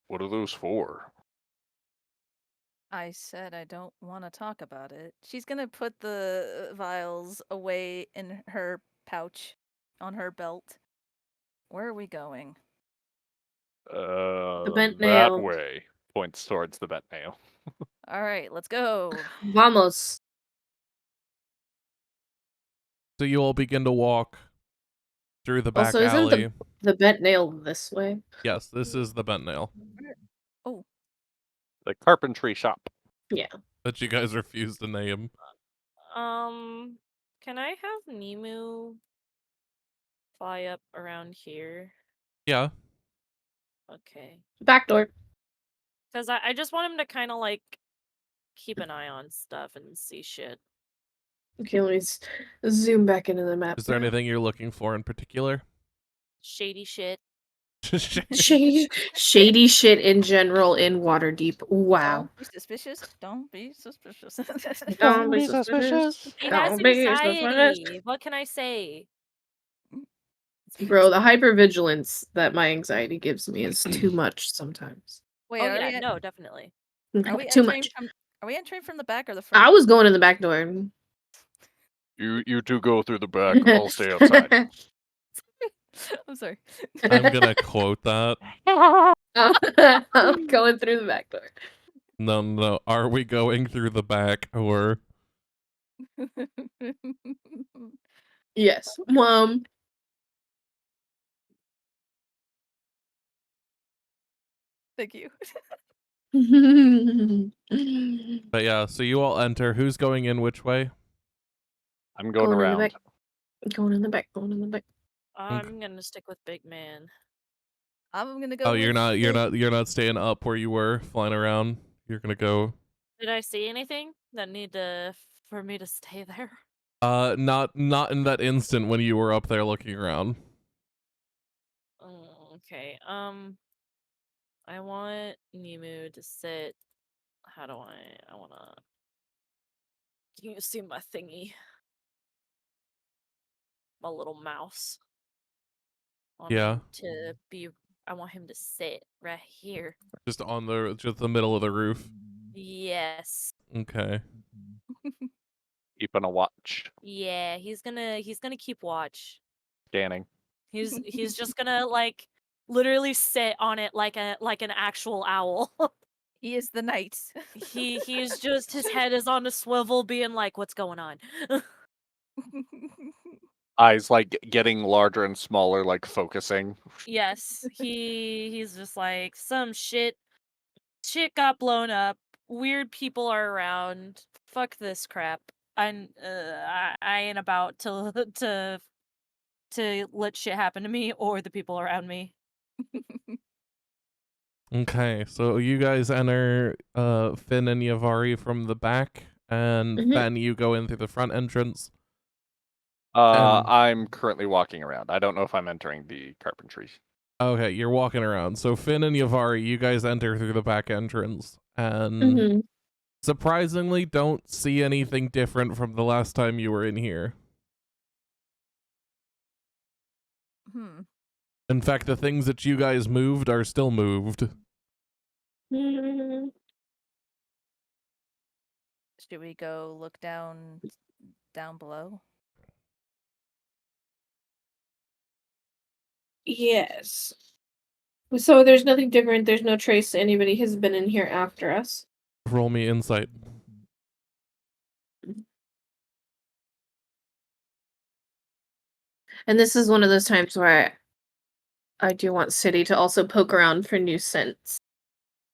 Speaker 4: What are those for?
Speaker 2: I said I don't want to talk about it. She's gonna put the vials away in her pouch on her belt. Where are we going?
Speaker 3: The bent
Speaker 4: That
Speaker 3: nail.
Speaker 4: way. Points towards the bent nail.
Speaker 2: All right, let's go.
Speaker 3: Vamos.
Speaker 1: So you all begin to walk through the back
Speaker 3: Also, isn't
Speaker 1: alley.
Speaker 3: the bent nail this way?
Speaker 1: Yes, this is the bent nail
Speaker 2: Oh,
Speaker 4: The carpentry shop.
Speaker 3: Yeah.
Speaker 1: that you guys refuse to name.
Speaker 5: Can I have Nemu fly up around here?
Speaker 1: Yeah.
Speaker 5: Okay.
Speaker 3: Back door.
Speaker 5: Because I just want him to kind of like keep an eye on stuff and see shit.
Speaker 3: Okay, let me zoom back into the map.
Speaker 1: Is there anything you're looking for in particular?
Speaker 5: Shady shit.
Speaker 3: Shady shit in general in Waterdeep. Wow.
Speaker 2: don't be suspicious. Don't be suspicious.
Speaker 3: Don't be suspicious.
Speaker 5: He has
Speaker 3: Don't be
Speaker 5: anxiety.
Speaker 3: suspicious.
Speaker 5: What can I say?
Speaker 3: Bro, the hypervigilance that my anxiety gives me is too much sometimes.
Speaker 2: Wait,
Speaker 5: Oh
Speaker 2: are
Speaker 5: yeah,
Speaker 2: we?
Speaker 5: no, definitely.
Speaker 2: Are we
Speaker 3: Too
Speaker 2: entering
Speaker 3: much.
Speaker 2: from? Are we entering from the back or the front?
Speaker 3: I was going in the back door.
Speaker 4: You two go through the back. I'll stay outside.
Speaker 2: I'm sorry.
Speaker 1: I'm gonna quote that.
Speaker 3: I'm going through the back door.
Speaker 1: No. Are we going through the back or?
Speaker 3: Yes.
Speaker 2: Thank you.
Speaker 1: But yeah, so you all enter. Who's going in which way?
Speaker 4: I'm going
Speaker 3: Going in the
Speaker 4: around.
Speaker 3: back. Going in the back. Going in the back.
Speaker 5: I'm gonna stick with big man.
Speaker 2: I'm gonna go.
Speaker 1: Oh, you're
Speaker 2: with
Speaker 1: not staying up where you were flying around. You're gonna go.
Speaker 5: Did I see anything that need to for me to stay there?
Speaker 1: Not in that instant when you were up there looking around.
Speaker 5: Okay. I want Nemu to sit. How do I wanna. Can you see my thingy? My little mouse.
Speaker 1: Yeah.
Speaker 5: I want him to sit right here.
Speaker 1: Just the middle of the roof.
Speaker 5: Yes.
Speaker 1: Okay.
Speaker 4: Keeping a watch.
Speaker 5: Yeah, he's gonna keep watch.
Speaker 4: Scanning.
Speaker 5: He's just gonna like literally sit on it like an actual owl.
Speaker 2: He is the knight.
Speaker 5: He's just his head is on a swivel, being like, "What's going on?"
Speaker 4: Eyes like getting larger and smaller, like focusing.
Speaker 5: Yes, he's just like, some shit got blown up. Weird people are around. Fuck this crap. I ain't about to let shit happen to me or the people around me.
Speaker 1: Okay, so you guys enter Finn and Yavari from the back, and
Speaker 3: Mhm.
Speaker 1: then you go in through the front entrance. And-
Speaker 4: I'm currently walking around. I don't know if I'm entering the carpentry.
Speaker 1: Okay, you're walking around. So Finn and Yavari, you guys enter through the back entrance, and
Speaker 3: Mhm.
Speaker 1: surprisingly don't see anything different from the last time you were in here. In fact, the things that you guys moved are still moved.
Speaker 3: Mm,
Speaker 2: Should we go look down below?
Speaker 3: yes. So there's nothing different. There's no trace anybody has been in here after us.
Speaker 1: Roll me insight.
Speaker 3: And this is one of those times where I do want City to also poke around for new scents.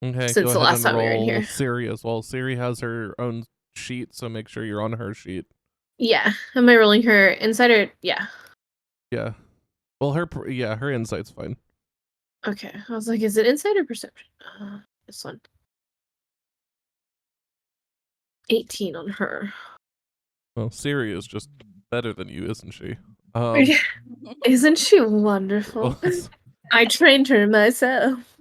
Speaker 1: Okay,
Speaker 3: Since
Speaker 1: go
Speaker 3: the
Speaker 1: ahead
Speaker 3: last
Speaker 1: and
Speaker 3: time we were in
Speaker 1: roll
Speaker 3: here.
Speaker 1: Siri as well. Siri has her own sheet, so make sure you're on her sheet.
Speaker 3: Yeah. Am I rolling her inside or yeah?
Speaker 1: Yeah. Well, her insight's fine.
Speaker 3: Okay. I was like, is it insight or perception? This one. 18 on her.
Speaker 1: Well, Siri is just better than you, isn't she?
Speaker 3: Isn't she wonderful? I trained her myself.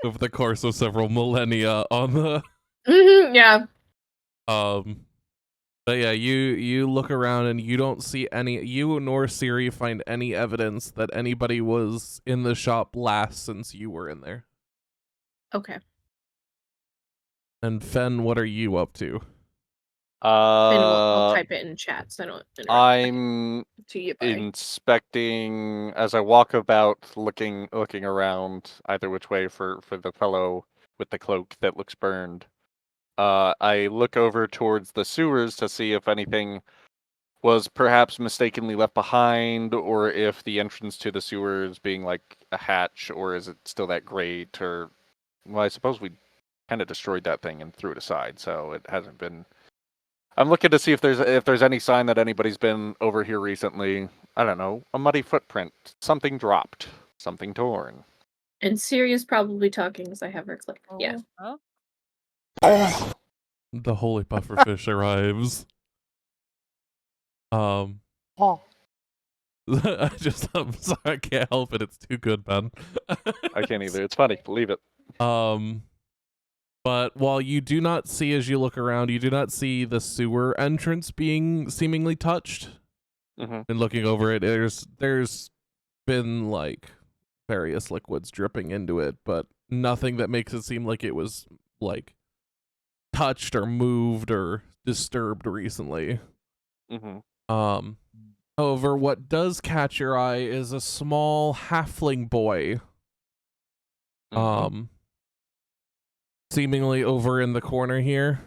Speaker 1: Over the course of several millennia on the
Speaker 3: Yeah.
Speaker 1: But yeah, you look around and you don't see you nor Siri find any evidence that anybody was in the shop last since you were in there.
Speaker 3: Okay.
Speaker 1: And Fen, what are you up to?
Speaker 3: And we'll type it in chat so I don't interrupt.
Speaker 4: I'm
Speaker 3: to you,
Speaker 4: inspecting as I walk about, looking around either which way for the fellow with the cloak that looks burned. I look over towards the sewers to see if anything was perhaps mistakenly left behind, or if the entrance to the sewers being like a hatch, or is it still that grate, or well, I suppose we kind of destroyed that thing and threw it aside, so it hasn't been. I'm looking to see if there's any sign that anybody's been over here recently. I don't know, a muddy footprint, something dropped, something torn.
Speaker 3: And Siri is probably talking as I have her click. Yeah.
Speaker 5: Oh.
Speaker 1: The holy pufferfish arrives. I'm sorry, I can't help it. It's too good, man.
Speaker 4: I can't either. It's funny. Believe it.
Speaker 1: But while you do not see, as you look around, you do not see the sewer entrance being seemingly touched.
Speaker 4: Mm-hmm.
Speaker 1: And looking over it, there's been like various liquids dripping into it, but nothing that makes it seem like it was like touched or moved or disturbed recently.
Speaker 4: Mm-hmm.
Speaker 1: However, what does catch your eye is a small halfling boy.
Speaker 4: Mm-hmm.
Speaker 1: Seemingly over in the corner here.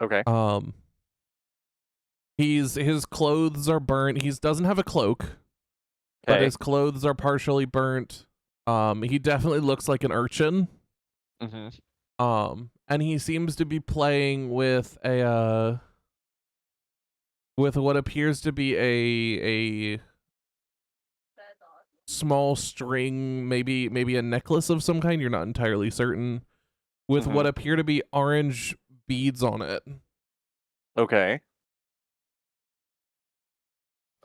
Speaker 4: Okay.
Speaker 1: His clothes are burnt. He doesn't have a cloak, but his clothes are partially burnt. He definitely looks like an urchin.
Speaker 4: Mm-hmm.
Speaker 1: And he seems to be playing with a with what appears to be a small string, maybe a necklace of some kind. You're not entirely certain, with what appear to be orange beads on it.
Speaker 4: Okay.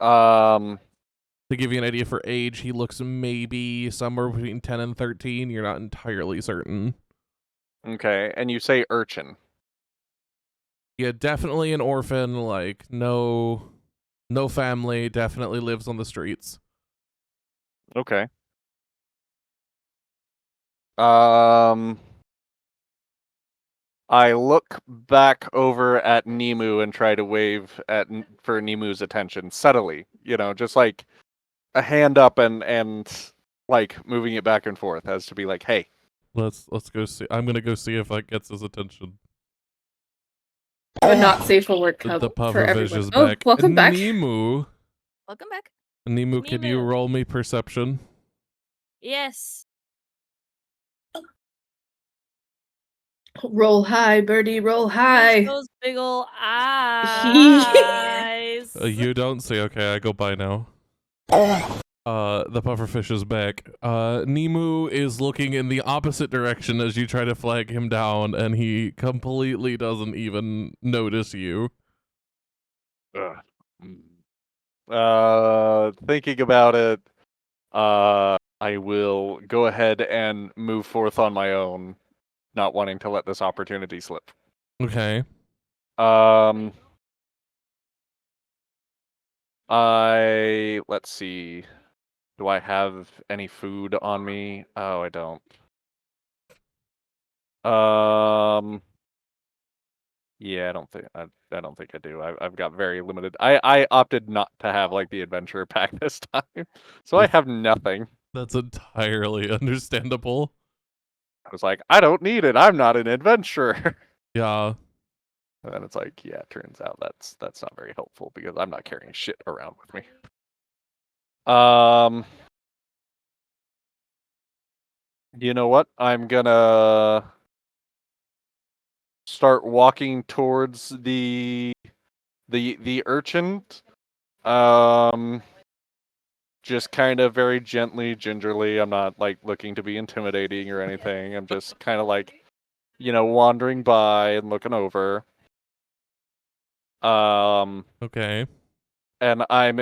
Speaker 1: To give you an idea for age, he looks maybe somewhere between 10 and 13. You're not entirely certain.
Speaker 4: Okay, and you say urchin.
Speaker 1: Yeah, definitely an orphan, like no family, definitely lives on the streets.
Speaker 4: Okay. I look back over at Nemu and try to wave for Nemu's attention subtly, just like a hand up and like moving it back and forth as to be like, hey.
Speaker 1: Let's go see. I'm gonna go see if that gets his attention.
Speaker 3: But not safe for work
Speaker 1: The
Speaker 3: for
Speaker 1: pufferfish
Speaker 3: everyone.
Speaker 1: is
Speaker 3: Oh,
Speaker 1: back.
Speaker 3: welcome back.
Speaker 1: Nemu.
Speaker 2: Welcome back.
Speaker 1: Nemu, can you
Speaker 5: Nemu.
Speaker 1: roll me perception?
Speaker 5: Yes.
Speaker 3: Roll high, birdie, roll high.
Speaker 5: Those big ol' eyes.
Speaker 1: You don't see. Okay, I go by now. The pufferfish is back. Nemu is looking in the opposite direction as you try to flag him down, and he completely doesn't even notice you.
Speaker 4: Thinking about it, I will go ahead and move forth on my own, not wanting to let this opportunity slip.
Speaker 1: Okay.
Speaker 4: Let's see. Do I have any food on me? Oh, I don't. Yeah, I don't think I don't think I do. I've got very limited. I opted not to have like the adventure pack this time, so I have nothing.
Speaker 1: That's entirely understandable.
Speaker 4: I was like, I don't need it. I'm not an adventurer.
Speaker 1: Yeah.
Speaker 4: And then it's like, yeah, it turns out that's not very helpful because I'm not carrying shit around with me. You know what? I'm gonna start walking towards the urchin. Just kind of very gently, gingerly. I'm not like looking to be intimidating or anything. I'm just kind of like, wandering by and looking over.
Speaker 1: Okay.
Speaker 4: And I'm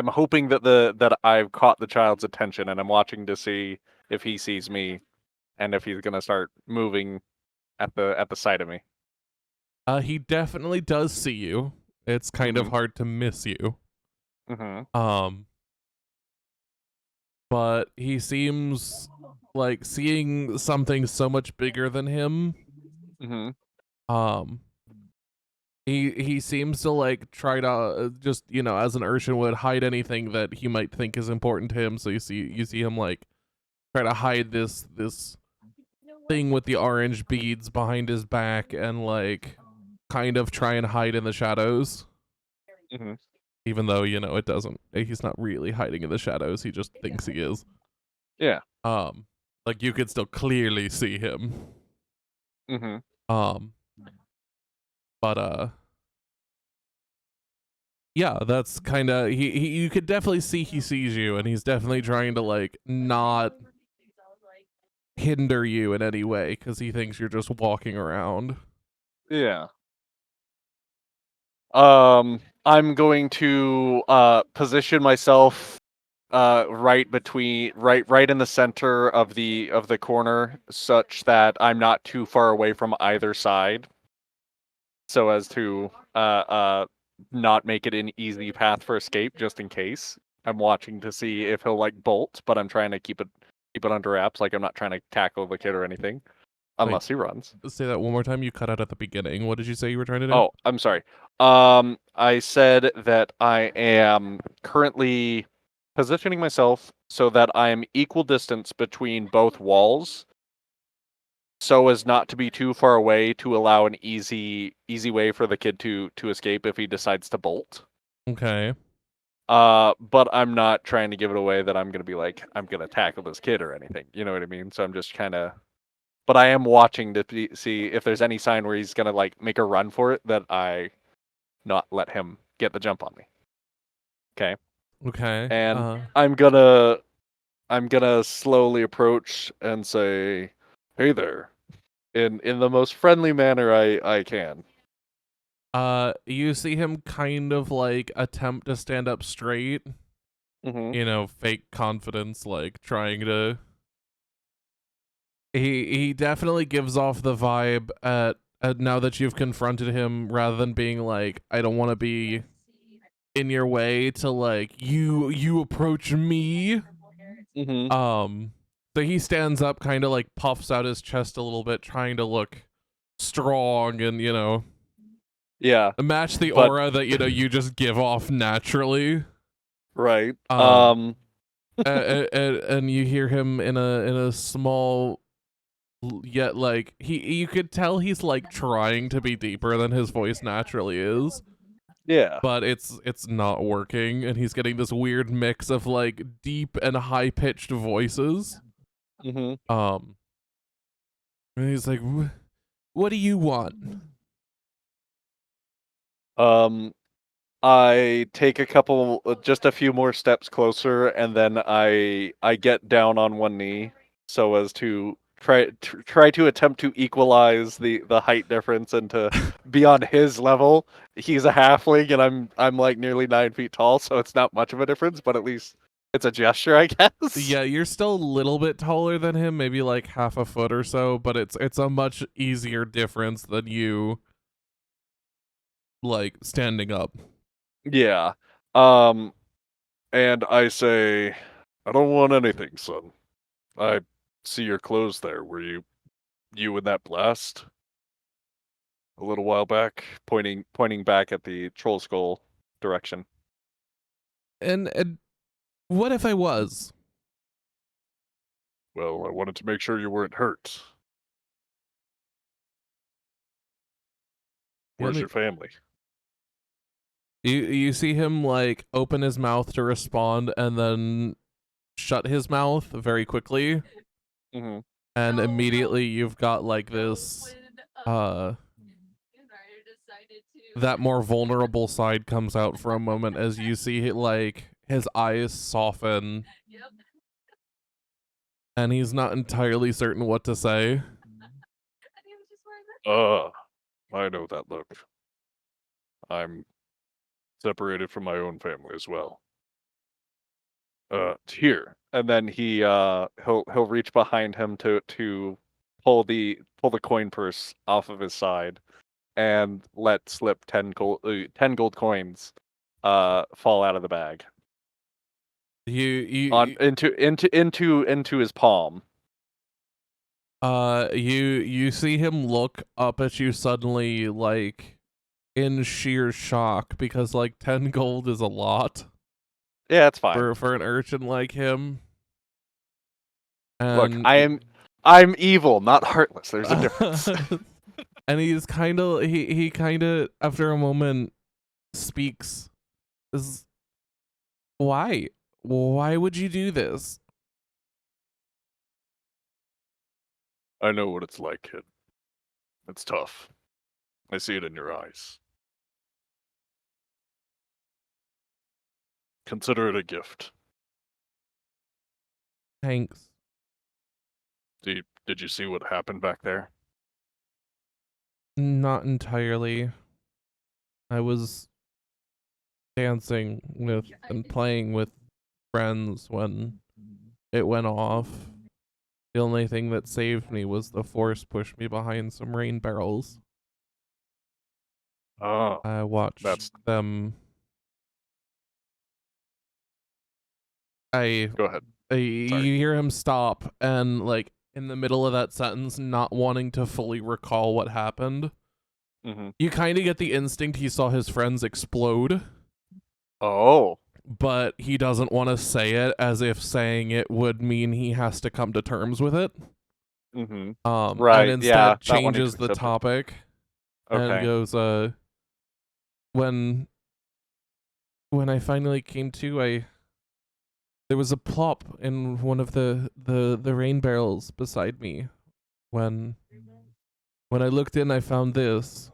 Speaker 4: hoping that that I've caught the child's attention, and I'm watching to see if he sees me, and if he's gonna start moving at the sight of me.
Speaker 1: He definitely does see you. It's kind of hard to miss you. But he seems like seeing something so much bigger than him. He seems to like try to just, as an urchin would, hide anything that he might think is important to him. So you see him like try to hide this thing with the orange beads behind his back and like kind of try and hide in the shadows. Even though, it doesn't, he's not really hiding in the shadows, he just thinks he is.
Speaker 4: Yeah.
Speaker 1: Like you could still clearly see him. But yeah, that's kind of you could definitely see he sees you, and he's definitely trying to like not hinder you in any way because he thinks you're just walking around.
Speaker 4: Yeah. I'm going to position myself right in the center of the corner, such that I'm not too far away from either side, so as to not make it an easy path for escape, just in case. I'm watching to see if he'll like bolt, but I'm trying to keep it under wraps. Like I'm not trying to tackle the kid or anything, unless he runs.
Speaker 1: Say that one more time. You cut out at the beginning. What did you say you were trying to do?
Speaker 4: Oh, I'm sorry. I said that I am currently positioning myself so that I am equal distance between both walls, so as not to be too far away to allow an easy way for the kid to escape if he decides to bolt.
Speaker 1: Okay.
Speaker 4: But I'm not trying to give it away that I'm gonna be like, I'm gonna tackle this kid or anything. You know what I mean? So I'm just kind of. But I am watching to see if there's any sign where he's gonna like make a run for it, that I not let him get the jump on me. Okay.
Speaker 1: Okay.
Speaker 4: And I'm gonna slowly approach and say, "Hey there," in the most friendly manner I can.
Speaker 1: You see him kind of like attempt to stand up straight. Fake confidence, like trying to. He definitely gives off the vibe at now that you've confronted him, rather than being like, I don't want to be in your way, to like, you approach me. So he stands up, kind of like puffs out his chest a little bit, trying to look strong and,
Speaker 4: yeah,
Speaker 1: match the aura that, you just give off naturally.
Speaker 4: Right.
Speaker 1: and you hear him in a small, yet like you could tell he's like trying to be deeper than his voice naturally is,
Speaker 4: Yeah.
Speaker 1: but it's not working, and he's getting this weird mix of like deep and high pitched voices.
Speaker 4: Mm-hmm.
Speaker 1: And he's like, "What do you want?"
Speaker 4: I take just a few more steps closer, and then I get down on one knee so as to try to attempt to equalize the height difference and to be on his level. He's a halfling, and I'm like nearly 9 feet tall, so it's not much of a difference, but at least it's a gesture, I guess.
Speaker 1: Yeah, you're still a little bit taller than him, maybe like half a foot or so, but it's a much easier difference than you like standing up.
Speaker 4: Yeah. And I say, I don't want anything, son. I see your clothes there. Were you in that blast a little while back? Pointing back at the troll skull direction.
Speaker 1: And what if I was?
Speaker 4: Well, I wanted to make sure you weren't hurt. Where's your family?
Speaker 1: You see him like open his mouth to respond and then shut his mouth very quickly.
Speaker 4: Mm-hmm.
Speaker 1: And immediately you've got like this that more vulnerable side comes out for a moment as you see like his eyes soften and he's not entirely certain what to say.
Speaker 4: I know that look. I'm separated from my own family as well. Here. And then he'll reach behind him to pull the coin purse off of his side and let slip 10 gold coins fall out of the bag. Into his palm.
Speaker 1: You see him look up at you suddenly like in sheer shock because like 10 gold is a lot.
Speaker 4: Yeah, it's fine.
Speaker 1: For an urchin like him. And
Speaker 4: look, I'm evil, not heartless. There's a difference.
Speaker 1: And he's kind of he kind of after a moment speaks. Why would you do this?
Speaker 4: I know what it's like, kid. It's tough. I see it in your eyes. Consider it a gift.
Speaker 1: Thanks.
Speaker 4: Did you see what happened back there?
Speaker 1: Not entirely. I was dancing with and playing with friends when it went off. The only thing that saved me was the force pushed me behind some rain barrels.
Speaker 4: Oh,
Speaker 1: I watched them.
Speaker 4: Go ahead.
Speaker 1: You hear him stop and like in the middle of that sentence, not wanting to fully recall what happened.
Speaker 4: Mm-hmm.
Speaker 1: You kind of get the instinct he saw his friends explode.
Speaker 4: Oh.
Speaker 1: But he doesn't want to say it as if saying it would mean he has to come to terms with it.
Speaker 4: Mm-hmm. Right.
Speaker 1: And instead changes
Speaker 4: the
Speaker 1: topic.
Speaker 4: Okay.
Speaker 1: And goes, when I finally came to, there was a plop in one of the rain barrels beside me. When I looked in, I found this.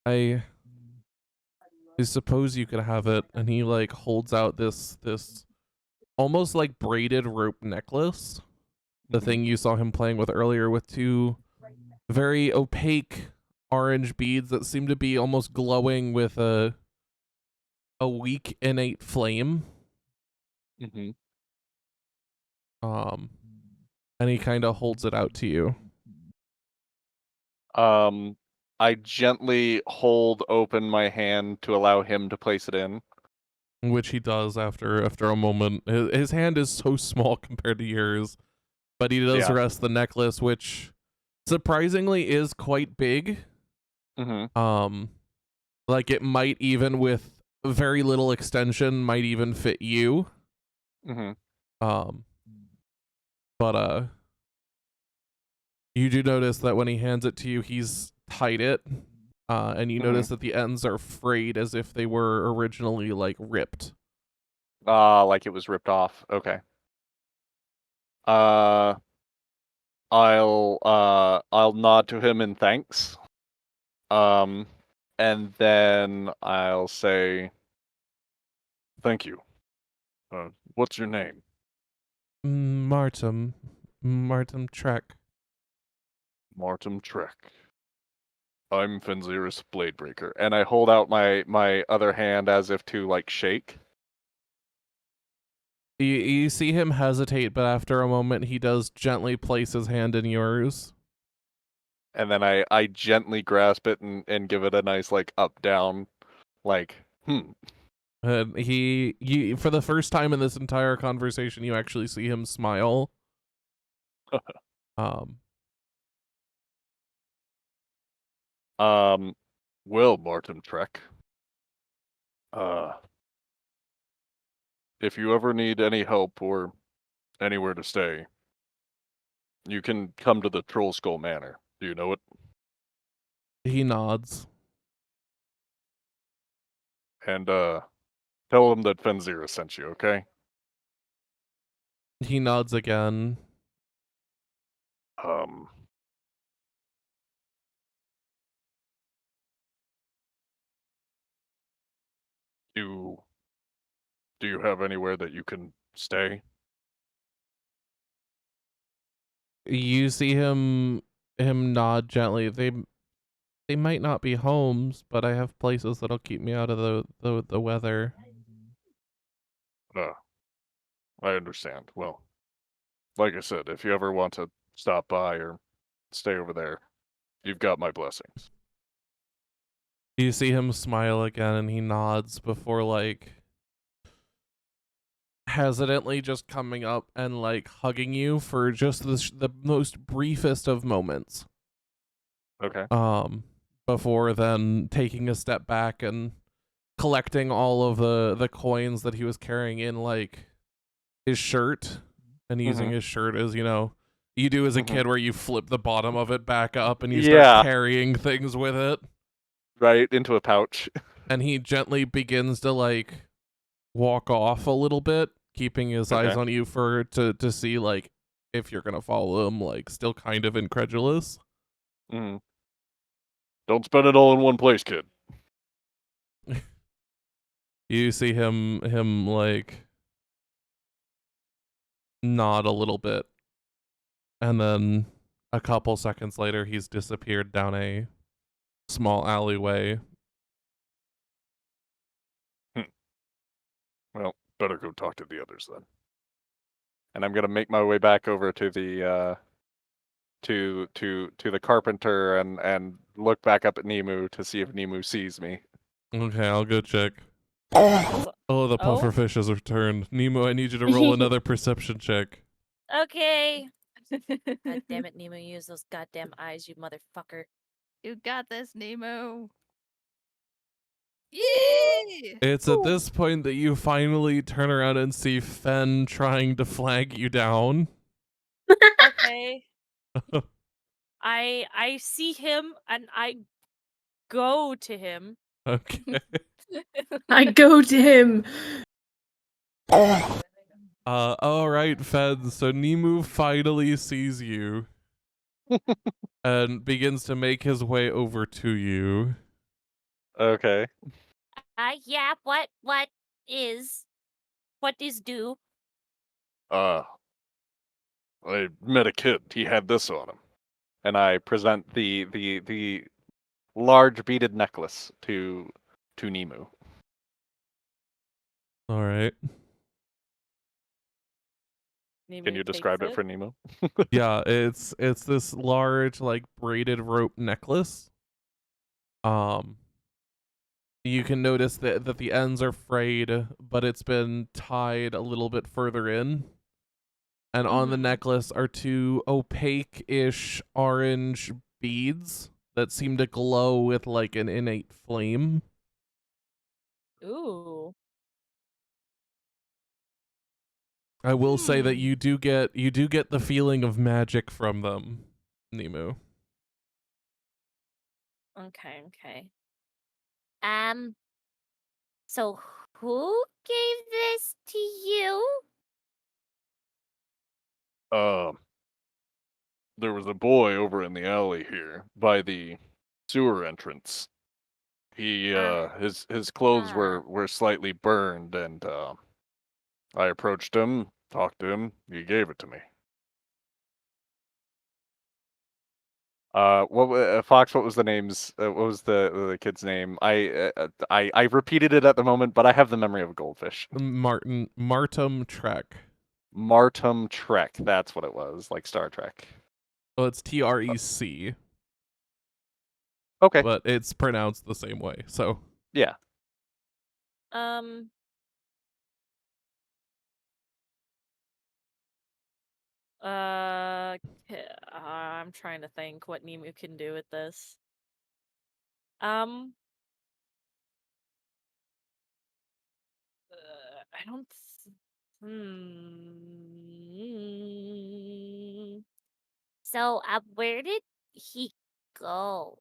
Speaker 1: I suppose you could have it. And he like holds out this almost like braided rope necklace. The thing you saw him playing with earlier with two very opaque orange beads that seem to be almost glowing with a weak innate flame.
Speaker 4: Mm-hmm.
Speaker 1: And he kind of holds it out to you.
Speaker 4: I gently hold open my hand to allow him to place it in.
Speaker 1: Which he does after a moment. His hand is so small compared to yours. But he does rest the necklace, which surprisingly is quite big.
Speaker 4: Mm-hmm.
Speaker 1: Like it might even with very little extension might even fit you. Um, but you do notice that when he hands it to you, he's tied it, and you notice that the ends are frayed as if they were originally like ripped.
Speaker 4: Like it was ripped off. Okay. I'll nod to him in thanks. And then I'll say, thank you. What's your name?
Speaker 1: Martum Trek.
Speaker 4: Martum Trek. I'm Fenziris Bladebreaker, and I hold out my other hand as if to like shake.
Speaker 1: You see him hesitate, but after a moment, he does gently place his hand in yours.
Speaker 4: And then I gently grasp it and give it a nice like up down, like
Speaker 1: And you for the first time in this entire conversation, you actually see him smile.
Speaker 4: Well, Martin Trek. If you ever need any help or anywhere to stay, you can come to the Troll Skull Manor. Do you know it?
Speaker 1: He nods.
Speaker 4: And tell them that Fenzira sent you, okay?
Speaker 1: He nods again.
Speaker 4: Do you have anywhere that you can stay?
Speaker 1: You see him nod gently. They might not be homes, but I have places that'll keep me out of the weather.
Speaker 4: I understand. Well, like I said, if you ever want to stop by or stay over there, you've got my blessings.
Speaker 1: You see him smile again, and he nods before like hesitantly just coming up and like hugging you for just the most briefest of moments.
Speaker 4: Okay.
Speaker 1: Before then taking a step back and collecting all of the coins that he was carrying in like his shirt and using his shirt as, you know, you do as a kid where you flip the bottom of it back up and you start carrying things with it.
Speaker 4: Right, into a pouch.
Speaker 1: And he gently begins to like walk off a little bit, keeping his eyes on you to see like if you're gonna follow him, like still kind of incredulous.
Speaker 4: Don't spend it all in one place, kid.
Speaker 1: You see him like nod a little bit, and then a couple seconds later he's disappeared down a small alleyway.
Speaker 4: Well, better go talk to the others then. And I'm gonna make my way back over to the to the carpenter and look back up at Nemu to see if Nemu sees me.
Speaker 1: Okay, I'll go check. Oh, the pufferfish has returned. Nemo, I need you to roll another perception check.
Speaker 5: Okay. God damn it, Nemo. Use those goddamn eyes, you motherfucker.
Speaker 2: You got this, Nemo. Yeah!
Speaker 1: It's at this point that you finally turn around and see Fen trying to flag you down.
Speaker 5: Okay. I see him and I go to him.
Speaker 1: Okay.
Speaker 3: I go to him.
Speaker 1: All right, Fen. So Nemu finally sees you and begins to make his way over to you.
Speaker 4: Okay.
Speaker 6: Yeah, what is due?
Speaker 4: I met a kid. He had this on him. And I present the large beaded necklace to Nemu.
Speaker 1: All right.
Speaker 4: Can you describe it for Nemo?
Speaker 1: Yeah, it's this large like braided rope necklace. You can notice that the ends are frayed, but it's been tied a little bit further in. And on the necklace are two opaque-ish orange beads that seem to glow with like an innate flame.
Speaker 5: Ooh.
Speaker 1: I will say that you do get the feeling of magic from them, Nemu.
Speaker 5: Okay.
Speaker 6: So who gave this to you?
Speaker 4: There was a boy over in the alley here by the sewer entrance. He his clothes were slightly burned, and I approached him, talked to him. He gave it to me. Fox? What was the name's? What was the kid's name? I repeated it at the moment, but I have the memory of a goldfish.
Speaker 1: Martum Trek.
Speaker 4: Martum Trek. That's what it was, like Star Trek.
Speaker 1: Well, it's TREC.
Speaker 4: Okay.
Speaker 1: But it's pronounced the same way. So
Speaker 4: yeah.
Speaker 5: I'm trying to think what Nemu can do with this. I don't.
Speaker 6: So, where did he go?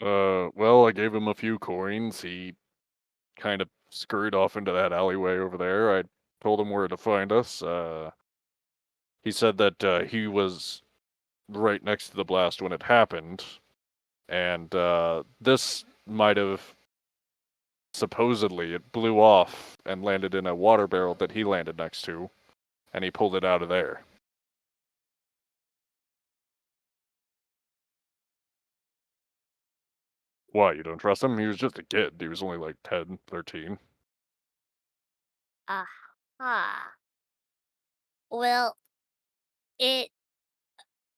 Speaker 4: Well, I gave him a few coins. He kind of scurried off into that alleyway over there. I told him where to find us. He said that he was right next to the blast when it happened, and this might have supposedly it blew off and landed in a water barrel that he landed next to, and he pulled it out of there. Why, you don't trust him? He was just a kid. He was only like 10, 13.
Speaker 6: Aha. Well,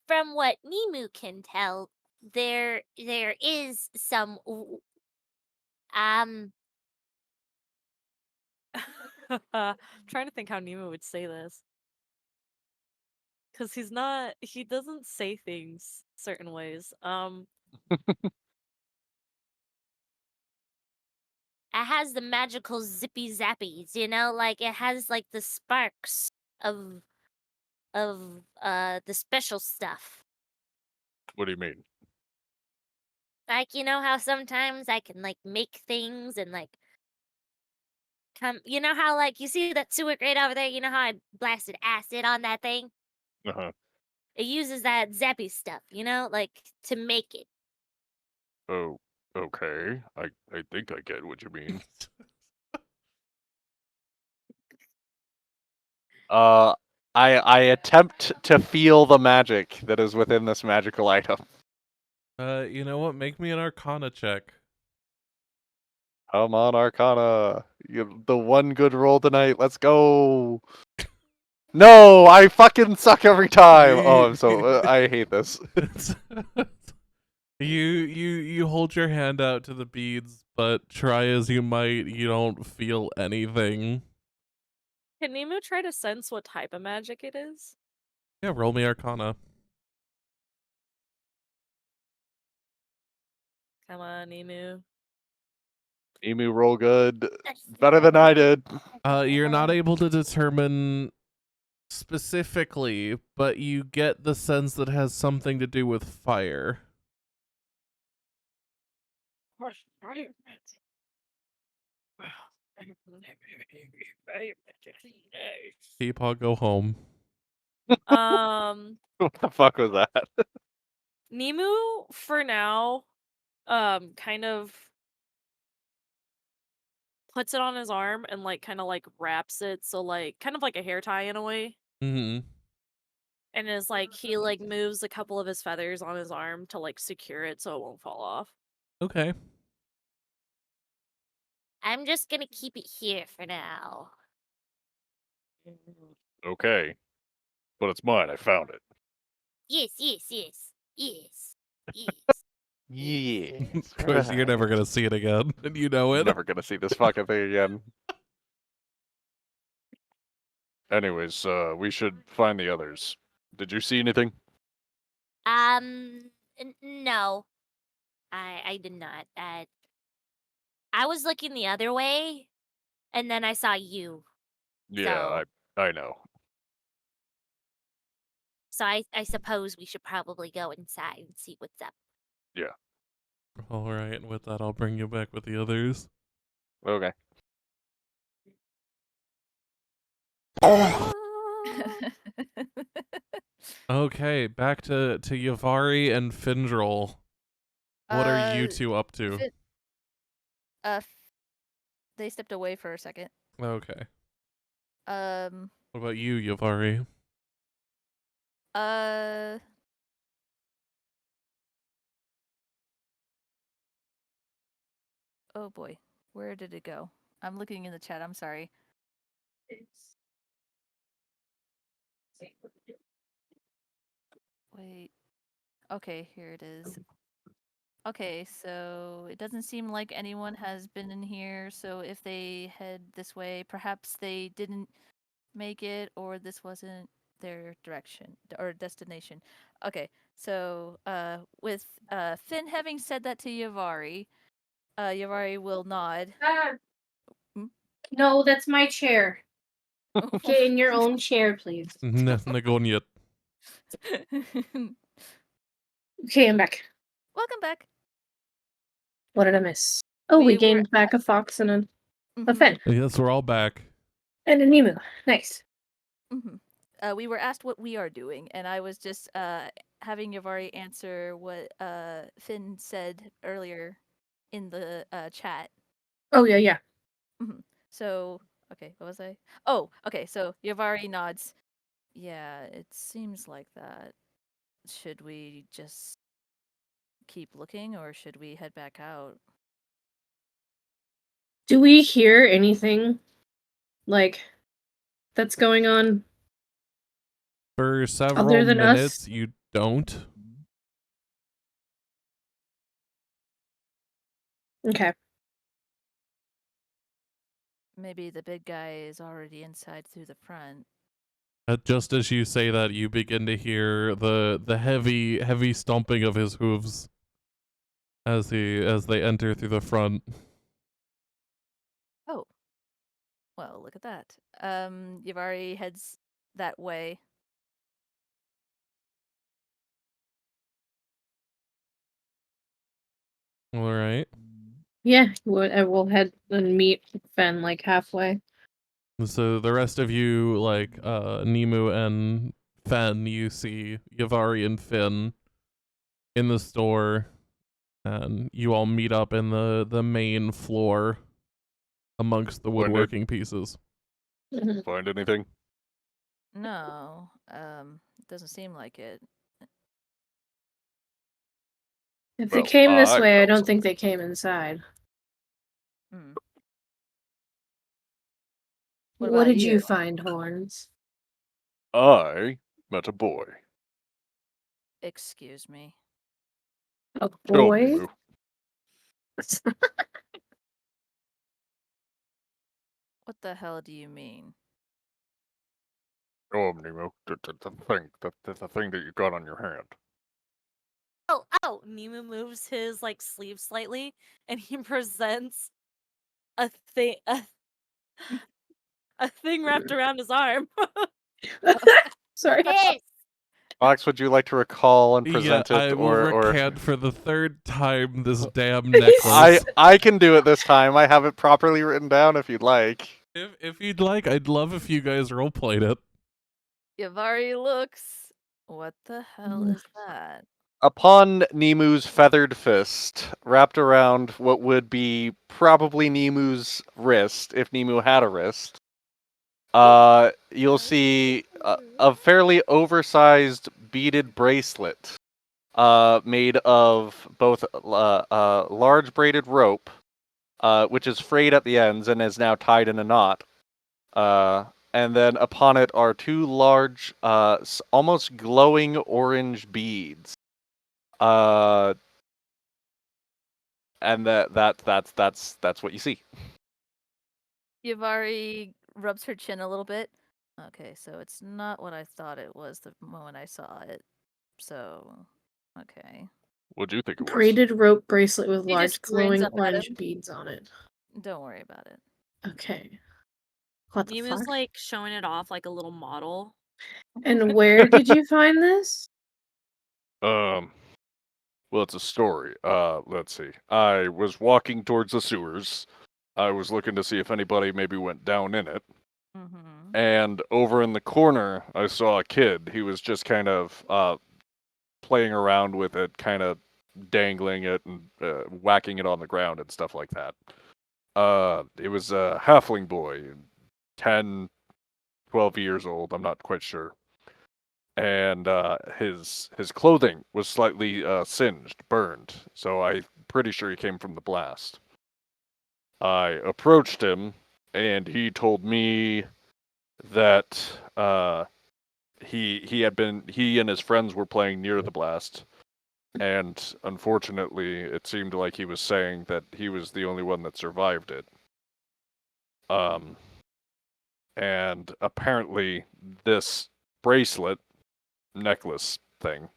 Speaker 6: from what Nemu can tell, there is some
Speaker 5: trying to think how Nemo would say this. Because he doesn't say things certain ways.
Speaker 6: It has the magical zippy zappies, like it has like the sparks of the special stuff.
Speaker 4: What do you mean?
Speaker 6: Like, how sometimes I can like make things and like how like you see that sewer grate over there, how I blasted acid on that thing?
Speaker 4: Uh-huh.
Speaker 6: It uses that zappy stuff, like to make it.
Speaker 4: Oh, okay. I think I get what you mean. I attempt to feel the magic that is within this magical item.
Speaker 1: you know what? Make me an Arcana check.
Speaker 4: Come on, Arcana. The one good roll tonight. Let's go. No, I fucking suck every time. Oh, I'm so I hate this.
Speaker 1: You hold your hand out to the beads, but try as you might, you don't feel anything.
Speaker 5: Can Nemu try to sense what type of magic it is?
Speaker 1: Yeah, roll me Arcana.
Speaker 5: Come on, Nemu.
Speaker 4: Emu roll good. Better than I did.
Speaker 1: You're not able to determine specifically, but you get the sense that it has something to do with fire. Peepaw, go home.
Speaker 4: What the fuck was that?
Speaker 5: Nemu, for now, kind of puts it on his arm and like kind of like wraps it, so like kind of like a hair tie in a way.
Speaker 1: Mm-hmm.
Speaker 5: And is like he like moves a couple of his feathers on his arm to like secure it so it won't fall off.
Speaker 1: Okay.
Speaker 6: I'm just gonna keep it here for now.
Speaker 4: Okay. But it's mine. I found it.
Speaker 6: Yes.
Speaker 4: Yeah.
Speaker 1: Of course, you're never gonna see it again, and you know it.
Speaker 4: Never gonna see this fucking thing again. Anyways, we should find the others. Did you see anything?
Speaker 6: No. I did not. I was looking the other way, and then I saw you.
Speaker 4: Yeah,
Speaker 6: So
Speaker 4: I know.
Speaker 6: So I suppose we should probably go inside and see what's up.
Speaker 4: Yeah.
Speaker 1: All right, and with that, I'll bring you back with the others.
Speaker 4: Okay.
Speaker 1: Okay, back to Yavari and Findrel. What are you
Speaker 2: Uh,
Speaker 1: two up to?
Speaker 2: Fin- uh, they stepped away for a second.
Speaker 1: Okay.
Speaker 2: Um,
Speaker 1: What about you, Yavari?
Speaker 2: uh, oh boy, where did it go? I'm looking in the chat. I'm sorry. Wait. Okay, here it is. Okay, so it doesn't seem like anyone has been in here. So if they head this way, perhaps they didn't make it, or this wasn't their direction or destination. Okay, so with Finn having said that to Yavari, Yavari will nod. Hmm?
Speaker 3: No, that's my chair. Get in your own chair, please.
Speaker 1: Nagonyet.
Speaker 3: Okay, I'm back.
Speaker 2: Welcome back.
Speaker 3: What did I miss? Oh, we
Speaker 2: We were
Speaker 3: gained back a fox and a
Speaker 2: Mhm,
Speaker 3: fen.
Speaker 1: Yes, we're all back.
Speaker 3: And a Nemu. Nice.
Speaker 2: mhm. We were asked what we are doing, and I was just having Yavari answer what Finn said earlier in the chat.
Speaker 3: Oh, yeah.
Speaker 2: Mhm. So, okay, what was I? Oh, okay. So Yavari nods. Yeah, it seems like that. Should we just keep looking, or should we head back out?
Speaker 3: Do we hear anything, like, that's going on
Speaker 1: For several
Speaker 3: other than
Speaker 1: minutes,
Speaker 3: us?
Speaker 1: you don't.
Speaker 3: Okay.
Speaker 2: Maybe the big guy is already inside through the front.
Speaker 1: Just as you say that, you begin to hear the heavy stomping of his hooves as they enter through the front.
Speaker 2: Oh, well, look at that. Yavari heads that way.
Speaker 1: All right.
Speaker 3: Yeah, we'll head and meet Fen, like, halfway.
Speaker 1: So the rest of you, like Nemu and Fen, you see Yavari and Finn in the store, and you all meet up in the main floor amongst the woodworking pieces.
Speaker 3: Mhm.
Speaker 4: Find anything?
Speaker 2: No, doesn't seem like it.
Speaker 3: If they
Speaker 4: Well,
Speaker 3: came this
Speaker 4: I
Speaker 3: way, I
Speaker 4: found
Speaker 3: don't think
Speaker 4: something.
Speaker 3: they came inside.
Speaker 2: Hmm.
Speaker 3: What
Speaker 2: about
Speaker 3: did
Speaker 2: you?
Speaker 3: you find, Horns?
Speaker 4: I met a boy.
Speaker 2: Excuse me.
Speaker 3: A
Speaker 4: Kill
Speaker 3: boy?
Speaker 4: Nemu.
Speaker 2: What the hell do you mean?
Speaker 4: Oh, Nemu. The thing that you got on your hand.
Speaker 5: Oh, Nemu moves his like sleeve slightly and he presents a thing a thing wrapped around his arm.
Speaker 3: Sorry.
Speaker 6: This.
Speaker 4: Fox, would you like to recall and
Speaker 1: Yeah,
Speaker 4: present
Speaker 1: I
Speaker 4: it,
Speaker 1: will
Speaker 4: or
Speaker 1: recant for the third time this damn necklace.
Speaker 4: I can do it this time. I have it properly written down if you'd like.
Speaker 1: If you'd like, I'd love if you guys roleplayed it.
Speaker 2: Yavari looks. What the hell is that?
Speaker 4: Upon Nemu's feathered fist, wrapped around what would be probably Nemu's wrist, if Nemu had a wrist, you'll see a fairly oversized beaded bracelet, made of both large braided rope, which is frayed at the ends and is now tied in a knot. And then upon it are two large, almost glowing orange beads. And that's what you see.
Speaker 2: Yavari rubs her chin a little bit. Okay, so it's not what I thought it was the moment I saw it. So, okay.
Speaker 4: What'd you think it was?
Speaker 3: Braided rope bracelet with
Speaker 2: He
Speaker 3: large
Speaker 2: just grins
Speaker 3: glowing
Speaker 2: up at
Speaker 3: orange
Speaker 2: him.
Speaker 3: beads on it.
Speaker 2: Don't worry about it.
Speaker 3: Okay. What the
Speaker 5: Nimu's
Speaker 3: fuck?
Speaker 5: like showing it off like a little model.
Speaker 3: And where did you find this?
Speaker 4: Well, it's a story. Let's see. I was walking towards the sewers. I was looking to see if anybody maybe went down in it.
Speaker 2: Mm-hmm.
Speaker 4: And over in the corner, I saw a kid. He was just kind of playing around with it, kind of dangling it and whacking it on the ground and stuff like that. It was a halfling boy, 10, 12 years old. I'm not quite sure. And his clothing was slightly singed, burned. So I'm pretty sure he came from the blast. I approached him, and he told me that he and his friends were playing near the blast, and unfortunately, it seemed like he was saying that he was the only one that survived it. And apparently, this bracelet necklace thing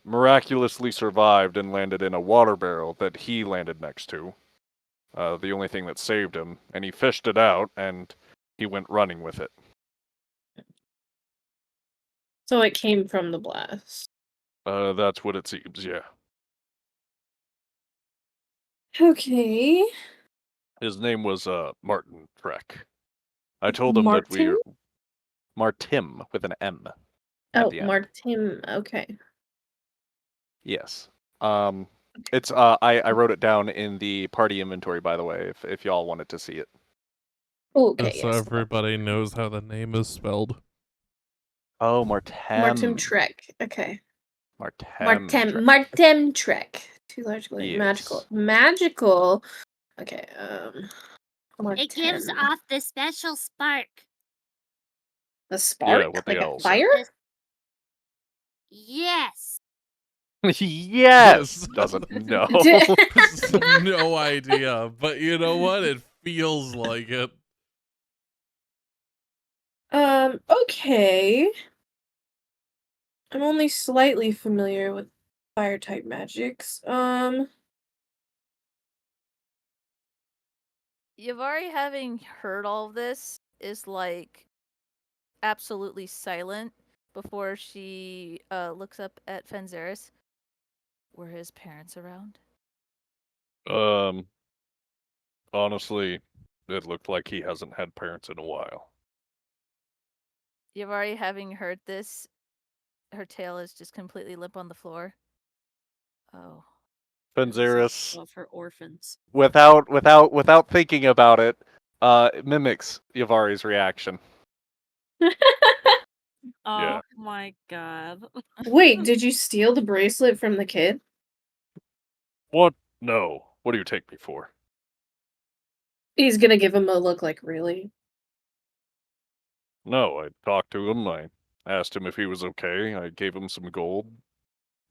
Speaker 4: miraculously survived and landed in a water barrel that he landed next to. The only thing that saved him, and he fished it out and he went running with it.
Speaker 3: So it came from the blast.
Speaker 4: That's what it seems, yeah.
Speaker 3: Okay.
Speaker 4: His name was Martin Trek. I told him that
Speaker 3: Martin?
Speaker 4: Martim with an M at
Speaker 3: Oh,
Speaker 4: the end.
Speaker 3: Martin. Okay.
Speaker 4: Yes. It's I wrote it down in the party inventory, by the way, if y'all wanted to see it.
Speaker 3: Okay,
Speaker 1: So
Speaker 3: yes.
Speaker 1: everybody knows how the name is spelled.
Speaker 4: Oh,
Speaker 3: Martin
Speaker 4: Martem.
Speaker 3: Trek. Okay.
Speaker 4: Martem. Trek.
Speaker 3: Martin Trek. Too large
Speaker 4: Yes.
Speaker 3: magical. Okay,
Speaker 6: It gives
Speaker 3: Martin.
Speaker 6: off the special spark.
Speaker 3: A spark?
Speaker 4: what
Speaker 3: Like
Speaker 4: the
Speaker 3: a
Speaker 4: elves
Speaker 3: fire?
Speaker 6: This- Yes.
Speaker 4: Yes. Doesn't know.
Speaker 1: No idea, but you know what? It feels like it.
Speaker 3: Okay. I'm only slightly familiar with fire type magics.
Speaker 2: Yavari, having heard all of this, is like absolutely silent before she looks up at Fenzeris. Were his parents around?
Speaker 4: Honestly, it looked like he hasn't had parents in a while.
Speaker 2: Yavari, having heard this, her tail is just completely limp on the floor. Oh.
Speaker 4: Fenzeris,
Speaker 5: Well, for orphans.
Speaker 4: without thinking about it, mimics Yavari's reaction.
Speaker 5: Oh
Speaker 4: Yeah.
Speaker 5: my god.
Speaker 3: Wait, did you steal the bracelet from the kid?
Speaker 4: What? No. What do you take me for?
Speaker 3: He's gonna give him a look like, really?
Speaker 4: No, I talked to him. I asked him if he was okay. I gave him some gold.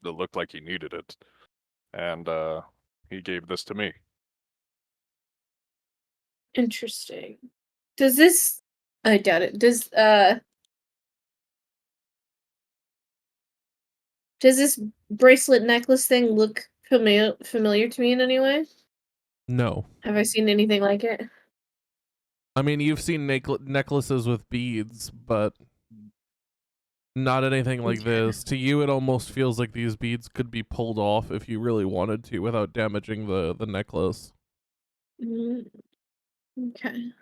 Speaker 4: It looked like he needed it. And, he gave this to me.
Speaker 3: Interesting. Does this... I doubt it. Does this bracelet necklace thing look familiar to me in any way?
Speaker 1: No.
Speaker 3: Have I seen anything like it?
Speaker 1: I mean, you've seen necklaces with beads, but not anything like
Speaker 3: Okay.
Speaker 1: this. To you, it almost feels like these beads could be pulled off if you really wanted to without damaging the necklace.
Speaker 3: Okay.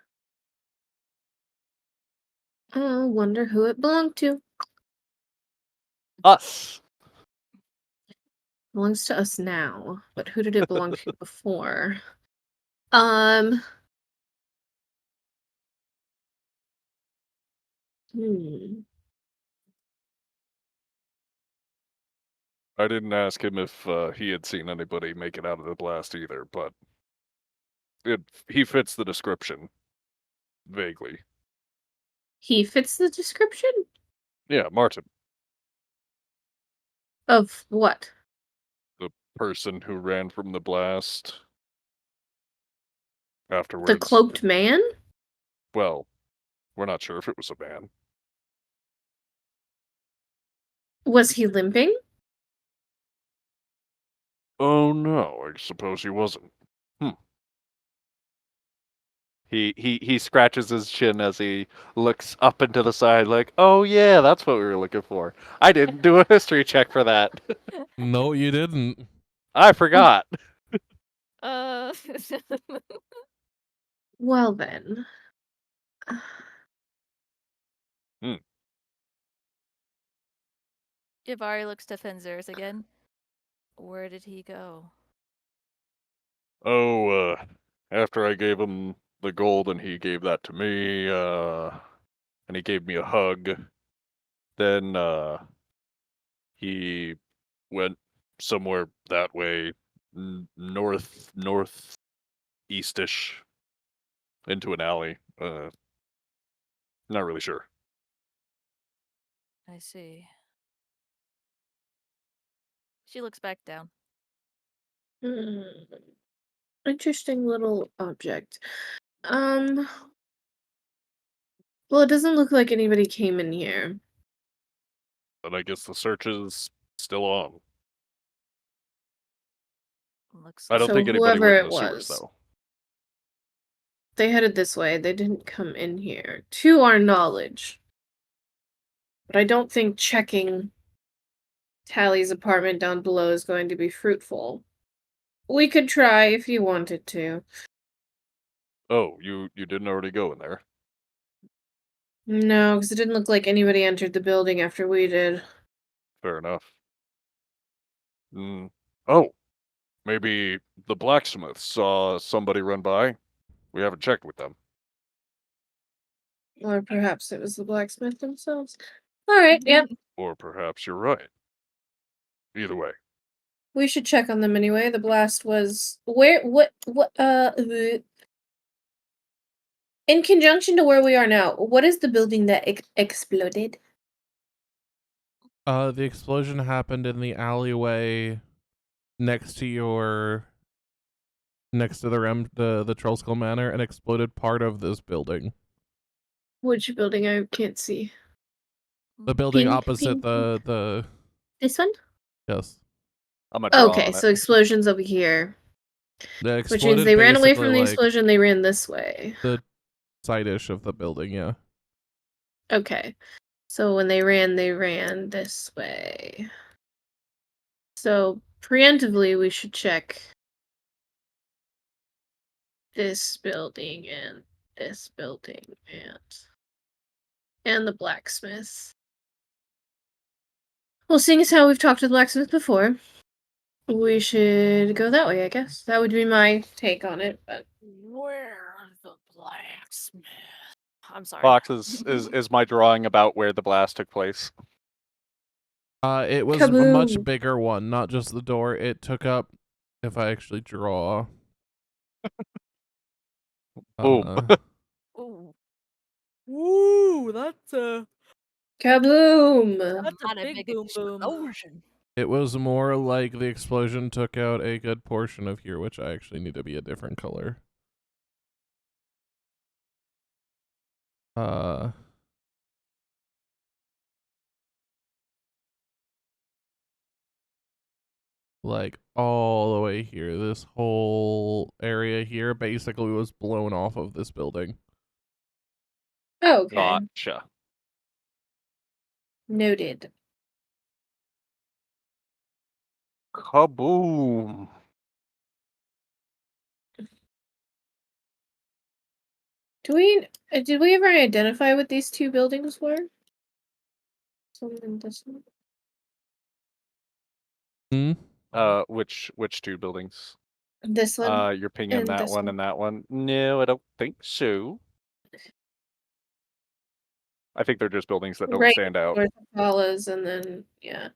Speaker 3: I wonder who it belonged to.
Speaker 4: Us!
Speaker 3: Belongs to us now, but who did it belong to before? Hmm.
Speaker 4: I didn't ask him if he had seen anybody make it out of the blast either, but he fits the description. Vaguely.
Speaker 3: He fits the description?
Speaker 4: Yeah, Martin.
Speaker 3: Of what?
Speaker 4: The person who ran from the blast. Afterwards.
Speaker 3: The cloaked man?
Speaker 4: Well, we're not sure if it was a man.
Speaker 3: Was he limping?
Speaker 4: Oh no, I suppose he wasn't. He scratches his chin as he looks up into the side, like, "Oh yeah, that's what we were looking for. I didn't do a history check for that.
Speaker 1: No, you didn't.
Speaker 4: I forgot."
Speaker 2: Uh,
Speaker 3: Well then.
Speaker 2: Jabari looks to Fenzers again. Where did he go?
Speaker 4: Oh, after I gave him the gold and he gave that to me, and he gave me a hug, then he went somewhere that way, northeastish, into an alley. Not really sure.
Speaker 2: I see. She looks back down.
Speaker 3: Hmm. Interesting little object. Well, it doesn't look like anybody came in here.
Speaker 4: But I guess the search is still on.
Speaker 2: Looks
Speaker 4: I don't
Speaker 2: like
Speaker 3: So
Speaker 4: think anybody went
Speaker 3: whoever
Speaker 4: in
Speaker 3: it
Speaker 4: the sewers,
Speaker 3: was,
Speaker 4: though.
Speaker 3: they headed this way. They didn't come in here, to our knowledge. But I don't think checking Tally's apartment down below is going to be fruitful. We could try if you wanted to.
Speaker 4: Oh, you didn't already go in there?
Speaker 3: No, because it didn't look like anybody entered the building after we did.
Speaker 4: Fair enough. Oh, maybe the blacksmith saw somebody run by. We haven't checked with them.
Speaker 3: Or perhaps it was the blacksmith themselves. Alright, yep.
Speaker 4: Or perhaps you're right. Either way.
Speaker 3: We should check on them anyway. The blast was where in conjunction to where we are now, what is the building that exploded?
Speaker 1: The explosion happened in the alleyway next to the Troll Skull Manor and exploded part of this building.
Speaker 3: Which building? I can't see.
Speaker 1: The building
Speaker 3: Pink,
Speaker 1: opposite
Speaker 3: pink,
Speaker 1: the
Speaker 3: This one?
Speaker 1: yes.
Speaker 4: I'm gonna draw
Speaker 3: Okay,
Speaker 4: on
Speaker 3: so
Speaker 4: it.
Speaker 3: explosions over here.
Speaker 1: That
Speaker 3: Which means
Speaker 1: exploded
Speaker 3: they ran away from the
Speaker 1: like
Speaker 3: explosion, they ran this way.
Speaker 1: the side-ish of the building, yeah.
Speaker 3: Okay. So when they ran this way. So preemptively we should check this building and this building and the blacksmith. Well, seeing as how we've talked to the blacksmith before, we should go that way, I guess. That would be my take on it, but
Speaker 2: Where's the blacksmith? I'm sorry.
Speaker 4: Fox is my drawing about where the blast took place.
Speaker 1: It was a much
Speaker 3: Kaboom!
Speaker 1: bigger one, not just the door. It took up, if I actually draw.
Speaker 4: Boom.
Speaker 2: Ooh,
Speaker 5: Ooh, that's a
Speaker 3: Kaboom!
Speaker 2: not a big
Speaker 5: boom boom.
Speaker 2: explosion.
Speaker 1: It was more like the explosion took out a good portion of here, which I actually need to be a different color. Like all the way here. This whole area here basically was blown off of this building.
Speaker 3: Okay.
Speaker 4: Gotcha.
Speaker 3: Noted.
Speaker 4: Kaboom.
Speaker 3: Did we ever identify what these two buildings were? Something this one.
Speaker 4: Which two buildings?
Speaker 3: This one.
Speaker 4: You're pinging
Speaker 3: and
Speaker 4: that
Speaker 3: this
Speaker 4: one
Speaker 3: one.
Speaker 4: and that one. No, I don't think so. I think they're just buildings that don't
Speaker 3: Right
Speaker 4: stand out.
Speaker 3: north of Paula's, and then yeah.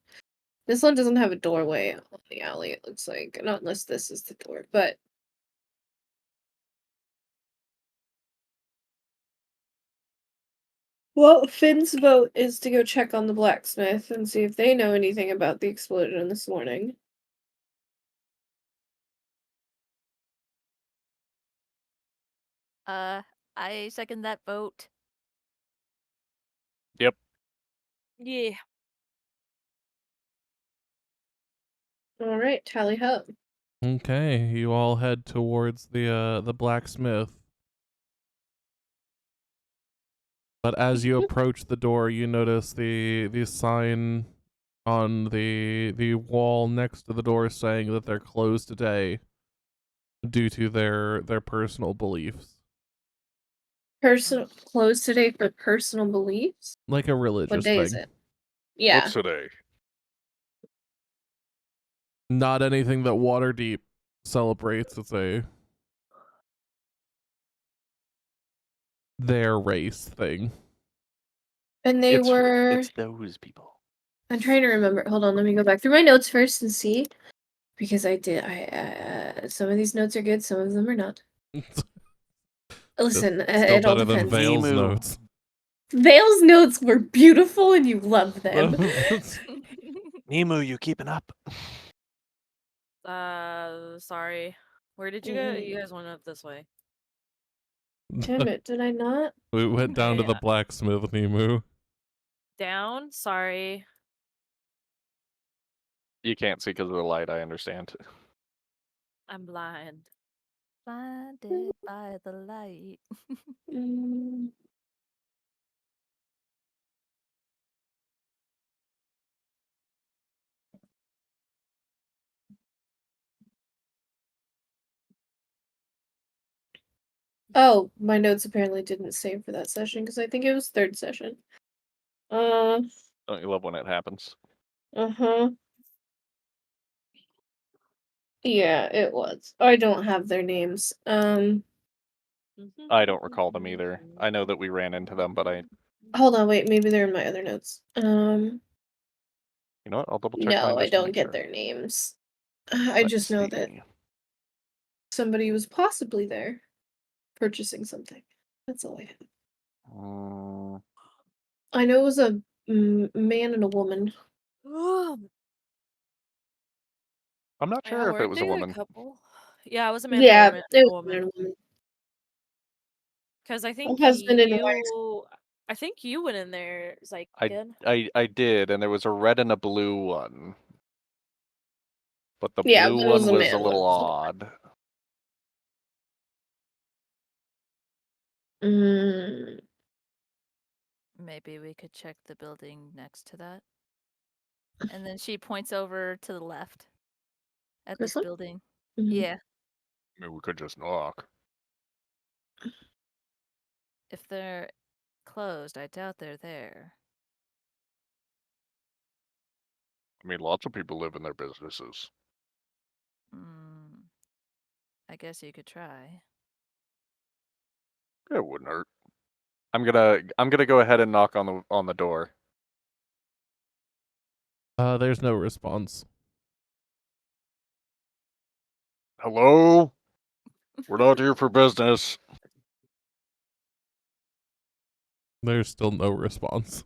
Speaker 3: This one doesn't have a doorway on the alley, it looks like. Not unless this is the door, but well, Finn's vote is to go check on the blacksmith and see if they know anything about the explosion this morning.
Speaker 2: I second that vote.
Speaker 4: Yep.
Speaker 5: Yeah.
Speaker 3: Alright, tally ho.
Speaker 1: Okay, you all head towards the blacksmith. But as you approach the door, you notice the sign on the wall next to the door saying that they're closed today due to their personal beliefs.
Speaker 3: Closed today for personal beliefs?
Speaker 1: Like a religious
Speaker 3: What day
Speaker 1: thing.
Speaker 3: is it? Yeah.
Speaker 4: What's today?
Speaker 1: Not anything that Waterdeep celebrates. It's their race thing.
Speaker 3: And they were...
Speaker 4: It's those people.
Speaker 3: I'm trying to remember. Hold on, let me go back through my notes first and see. Because some of these notes are good, some of them are not. Listen,
Speaker 1: Still
Speaker 3: it all
Speaker 1: better than
Speaker 3: depends.
Speaker 1: Vale's
Speaker 4: Emu.
Speaker 1: notes.
Speaker 3: Vale's notes were beautiful and you love them.
Speaker 4: Nemu, you keeping up?
Speaker 5: Sorry. Where did you go? You guys went up this way.
Speaker 3: Damn it, did I not?
Speaker 1: We went down to the
Speaker 5: Yeah.
Speaker 1: blacksmith, Nemu.
Speaker 5: Down? Sorry.
Speaker 4: You can't see because of the light, I understand.
Speaker 5: I'm blind.
Speaker 2: Blinded by the light.
Speaker 3: Mm, Oh, my notes apparently didn't save for that session because I think it was third session.
Speaker 4: Don't you love when it happens?
Speaker 3: Uh-huh. Yeah, it was. I don't have their names.
Speaker 4: I don't recall them either. I know that we ran into them, but
Speaker 3: Hold on, wait, maybe they're in my other notes.
Speaker 4: you know what? I'll double check mine
Speaker 3: No, I
Speaker 4: just to
Speaker 3: don't
Speaker 4: make
Speaker 3: get
Speaker 4: sure.
Speaker 3: their names. I
Speaker 4: Let's
Speaker 3: just know that
Speaker 4: see.
Speaker 3: somebody was possibly there purchasing something. That's all I have. I know it was a man and a woman.
Speaker 4: I'm not
Speaker 5: Yeah,
Speaker 4: sure if it
Speaker 5: weren't
Speaker 4: was
Speaker 5: they
Speaker 4: a
Speaker 5: a
Speaker 4: woman.
Speaker 5: couple? Yeah, it was a man
Speaker 3: Yeah,
Speaker 5: and
Speaker 3: it
Speaker 5: a
Speaker 3: was a man
Speaker 5: woman.
Speaker 3: and a woman.
Speaker 5: Because I
Speaker 3: A
Speaker 5: think
Speaker 3: husband and a wife.
Speaker 5: you went in there,
Speaker 4: I
Speaker 5: Zyken.
Speaker 4: I did, and there was a red and a blue one. But the
Speaker 3: Yeah,
Speaker 4: blue
Speaker 3: but it was
Speaker 4: one
Speaker 3: a
Speaker 4: was a
Speaker 3: man.
Speaker 4: little odd.
Speaker 3: Mm,
Speaker 2: Maybe we could check the building next to that. And then she points over to the left at
Speaker 3: This
Speaker 2: this
Speaker 3: one?
Speaker 2: building.
Speaker 3: Mhm.
Speaker 2: Yeah.
Speaker 4: I mean, we could just knock.
Speaker 2: If they're closed, I doubt they're there.
Speaker 4: I mean, lots of people live in their businesses.
Speaker 2: I guess you could try.
Speaker 4: It wouldn't hurt. I'm gonna go ahead and knock on the door.
Speaker 1: There's no response.
Speaker 4: Hello? We're not here for business.
Speaker 1: There's still no response.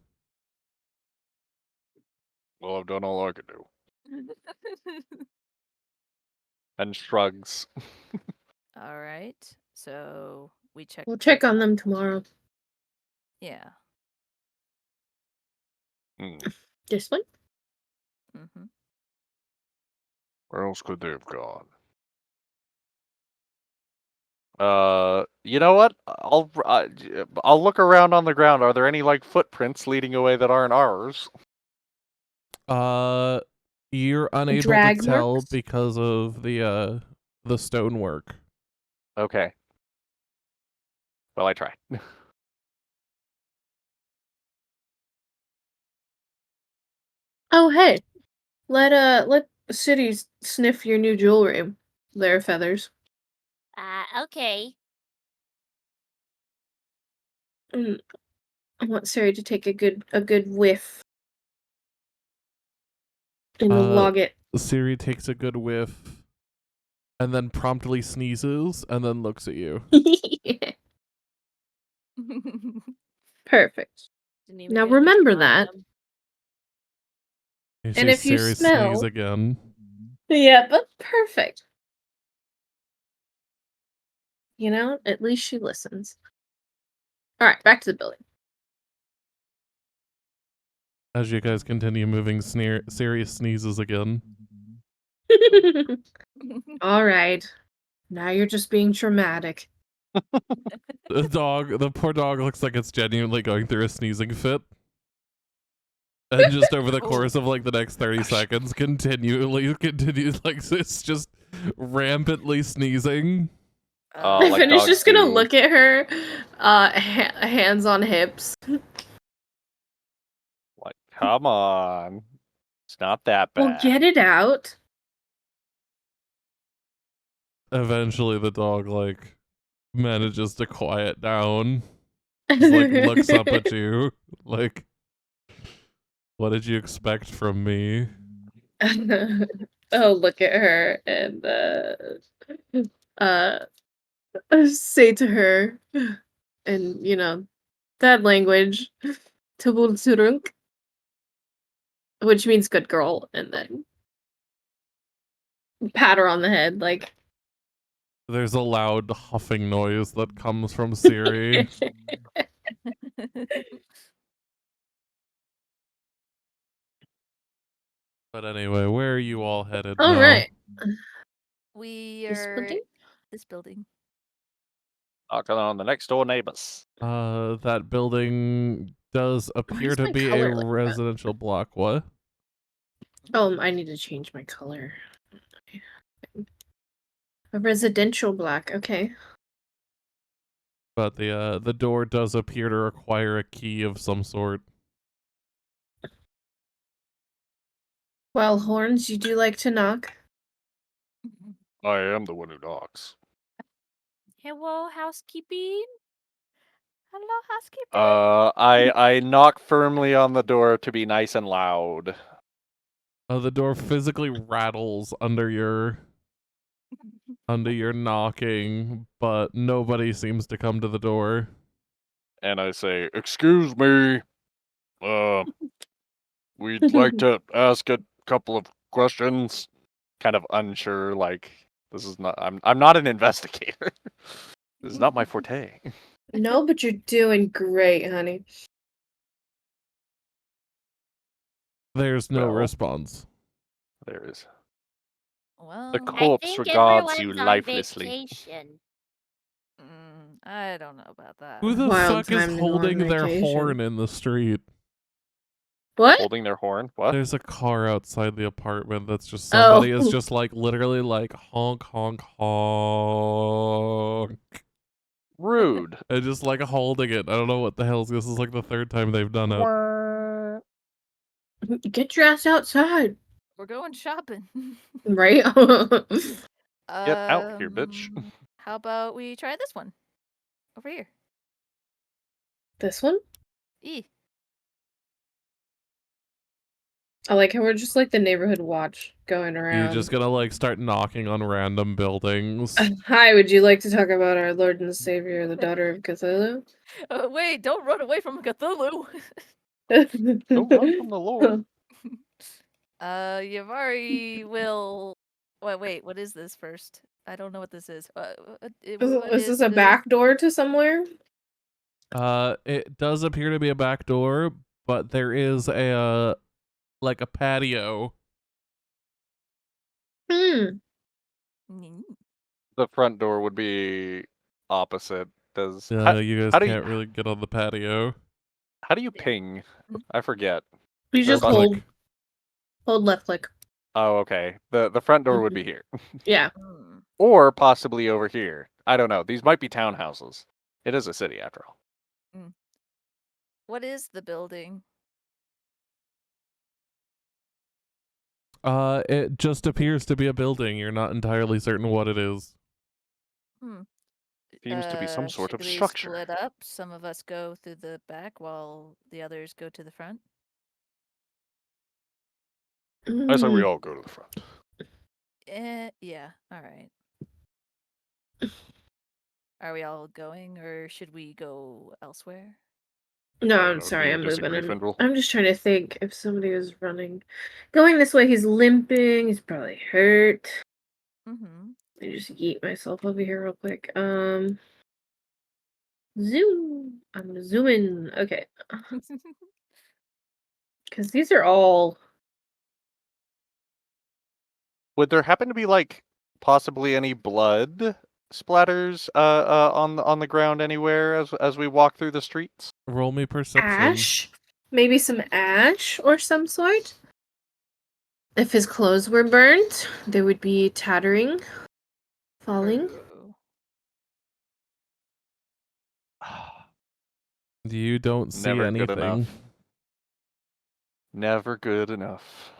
Speaker 4: Well, I've done all I could do. And shrugs.
Speaker 2: All right. So we check.
Speaker 3: We'll check on them tomorrow.
Speaker 2: Yeah.
Speaker 3: This one?
Speaker 2: Mm-hmm.
Speaker 4: Where else could they have gone? You know what? I'll look around on the ground. Are there any like footprints leading away that aren't ours?
Speaker 1: You're unable to
Speaker 3: Drag
Speaker 1: tell
Speaker 3: marks?
Speaker 1: because of the stonework.
Speaker 4: Okay. Well, I tried.
Speaker 3: Oh, hey. Let cities sniff your new jewelry. Their feathers.
Speaker 6: Okay.
Speaker 3: I want Sari to take a good whiff. And log it.
Speaker 1: Siri takes a good whiff and then promptly sneezes and then looks at you.
Speaker 3: Perfect.
Speaker 5: Didn't even
Speaker 3: Now
Speaker 5: get to
Speaker 3: remember
Speaker 5: smell
Speaker 3: that.
Speaker 5: them.
Speaker 1: And
Speaker 3: And if you
Speaker 1: Siri
Speaker 3: smell-
Speaker 1: sneeze again.
Speaker 3: Yeah, but perfect. You know, at least she listens. Alright, back to the building.
Speaker 1: As you guys continue moving, Siri sneezes again.
Speaker 3: Alright. Now you're just being dramatic.
Speaker 1: The poor dog looks like it's genuinely going through a sneezing fit. And just over the
Speaker 2: Oh.
Speaker 1: course of like the next 30 seconds, continues like it's just rampantly sneezing.
Speaker 4: Oh, like
Speaker 3: Finn is
Speaker 4: dogs
Speaker 3: just gonna
Speaker 4: do.
Speaker 3: look at her, hands on hips.
Speaker 4: Like, come on. It's not that bad.
Speaker 3: Well, get it out.
Speaker 1: Eventually the dog like manages to quiet down. Just like looks up at you. Like, what did you expect from me?
Speaker 3: Oh, look at her and uh say to her, and that language, "Tubulturunk," which means good girl, and then pat her on the head, like.
Speaker 1: There's a loud huffing noise that comes from Siri. But anyway, where are you all headed
Speaker 3: All
Speaker 1: now?
Speaker 3: right.
Speaker 2: We
Speaker 3: This
Speaker 2: are
Speaker 3: building?
Speaker 2: this building.
Speaker 4: Knocking on the next door neighbors.
Speaker 1: That building does appear
Speaker 3: is
Speaker 1: to
Speaker 3: my
Speaker 1: be a
Speaker 3: color like that?
Speaker 1: residential block. What?
Speaker 3: Oh, I need to change my color. A residential black. Okay.
Speaker 1: But the door does appear to require a key of some sort.
Speaker 3: Well, Horns, you do like to knock.
Speaker 4: I am the one who knocks.
Speaker 5: Hello, housekeeping.
Speaker 2: Hello, housekeeping.
Speaker 4: I knock firmly on the door to be nice and loud.
Speaker 1: The door physically rattles under your knocking, but nobody seems to come to the door.
Speaker 4: And I say, "Excuse me. We'd like to ask a couple of questions." Kind of unsure, like this is not. I'm not an investigator. This is not my forte.
Speaker 3: No, but you're doing great, honey.
Speaker 1: There's no
Speaker 4: Well.
Speaker 1: response.
Speaker 4: There is.
Speaker 2: Well,
Speaker 4: The
Speaker 6: I
Speaker 4: corpse
Speaker 6: think
Speaker 4: regards you
Speaker 6: everyone's on
Speaker 4: lifelessly.
Speaker 6: vacation.
Speaker 2: I don't know about that.
Speaker 1: Who the
Speaker 3: Wild
Speaker 1: fuck is
Speaker 3: time to go on
Speaker 1: holding their
Speaker 3: vacation.
Speaker 1: horn in the street?
Speaker 3: What?
Speaker 4: Holding their horn. What?
Speaker 1: There's a car outside the apartment that's just
Speaker 3: Oh.
Speaker 1: somebody is just like literally like honk honk honk
Speaker 4: Rude.
Speaker 1: and just like holding it. I don't know what the hell. This is like the third time they've done it.
Speaker 3: Get your ass outside.
Speaker 2: We're going shopping.
Speaker 3: Right?
Speaker 4: Get out here, bitch.
Speaker 2: How about we try this one? Over here.
Speaker 3: This one?
Speaker 2: E.
Speaker 3: I like how we're just like the neighborhood watch going around.
Speaker 1: You're just gonna like start knocking on random buildings.
Speaker 3: Hi, would you like to talk about our Lord and Savior, the daughter of Cthulhu?
Speaker 2: Wait, don't run away from Cthulhu.
Speaker 4: Don't run from the Lord.
Speaker 2: Yavari will. Wait, what is this first? I don't know what this is.
Speaker 3: Is this a back door to somewhere?
Speaker 1: It does appear to be a back door, but there is a like a patio.
Speaker 3: Hmm.
Speaker 4: The front door would be opposite. Does
Speaker 1: You guys
Speaker 4: how do
Speaker 1: can't really get on the patio.
Speaker 4: how do you ping? I forget.
Speaker 3: You just
Speaker 1: Left
Speaker 3: hold
Speaker 1: click.
Speaker 3: left click.
Speaker 4: Oh, okay. The front door would be here.
Speaker 3: Yeah.
Speaker 4: Or possibly over here. I don't know. These might be townhouses. It is a city after all.
Speaker 2: What is the building?
Speaker 1: It just appears to be a building. You're not entirely certain what it is.
Speaker 4: Seems to be some sort
Speaker 2: should
Speaker 4: of
Speaker 2: we
Speaker 4: structure.
Speaker 2: Split up. Some of us go through the back while the others go to the front.
Speaker 4: I say we all go to the front.
Speaker 2: Yeah. All right. Are we all going, or should we go elsewhere?
Speaker 3: No,
Speaker 4: I don't
Speaker 3: I'm
Speaker 4: know. Do
Speaker 3: sorry,
Speaker 4: you
Speaker 3: I'm
Speaker 4: disagree,
Speaker 3: moving.
Speaker 4: Findle?
Speaker 3: I'm just trying to think if somebody was running. Going this way, he's limping, he's probably hurt.
Speaker 2: Mm-hmm.
Speaker 3: I just yeet myself over here real quick. Zoom. I'm gonna zoom in. Okay. Because these are all.
Speaker 4: Would there happen to be like possibly any blood splatters on the ground anywhere as we walk through the streets?
Speaker 1: Roll me perception.
Speaker 3: Ash? Maybe some ash or some sort? If his clothes were burnt, they would be tattering, falling.
Speaker 1: You don't see
Speaker 4: Never
Speaker 1: anything.
Speaker 4: good enough. Never good enough.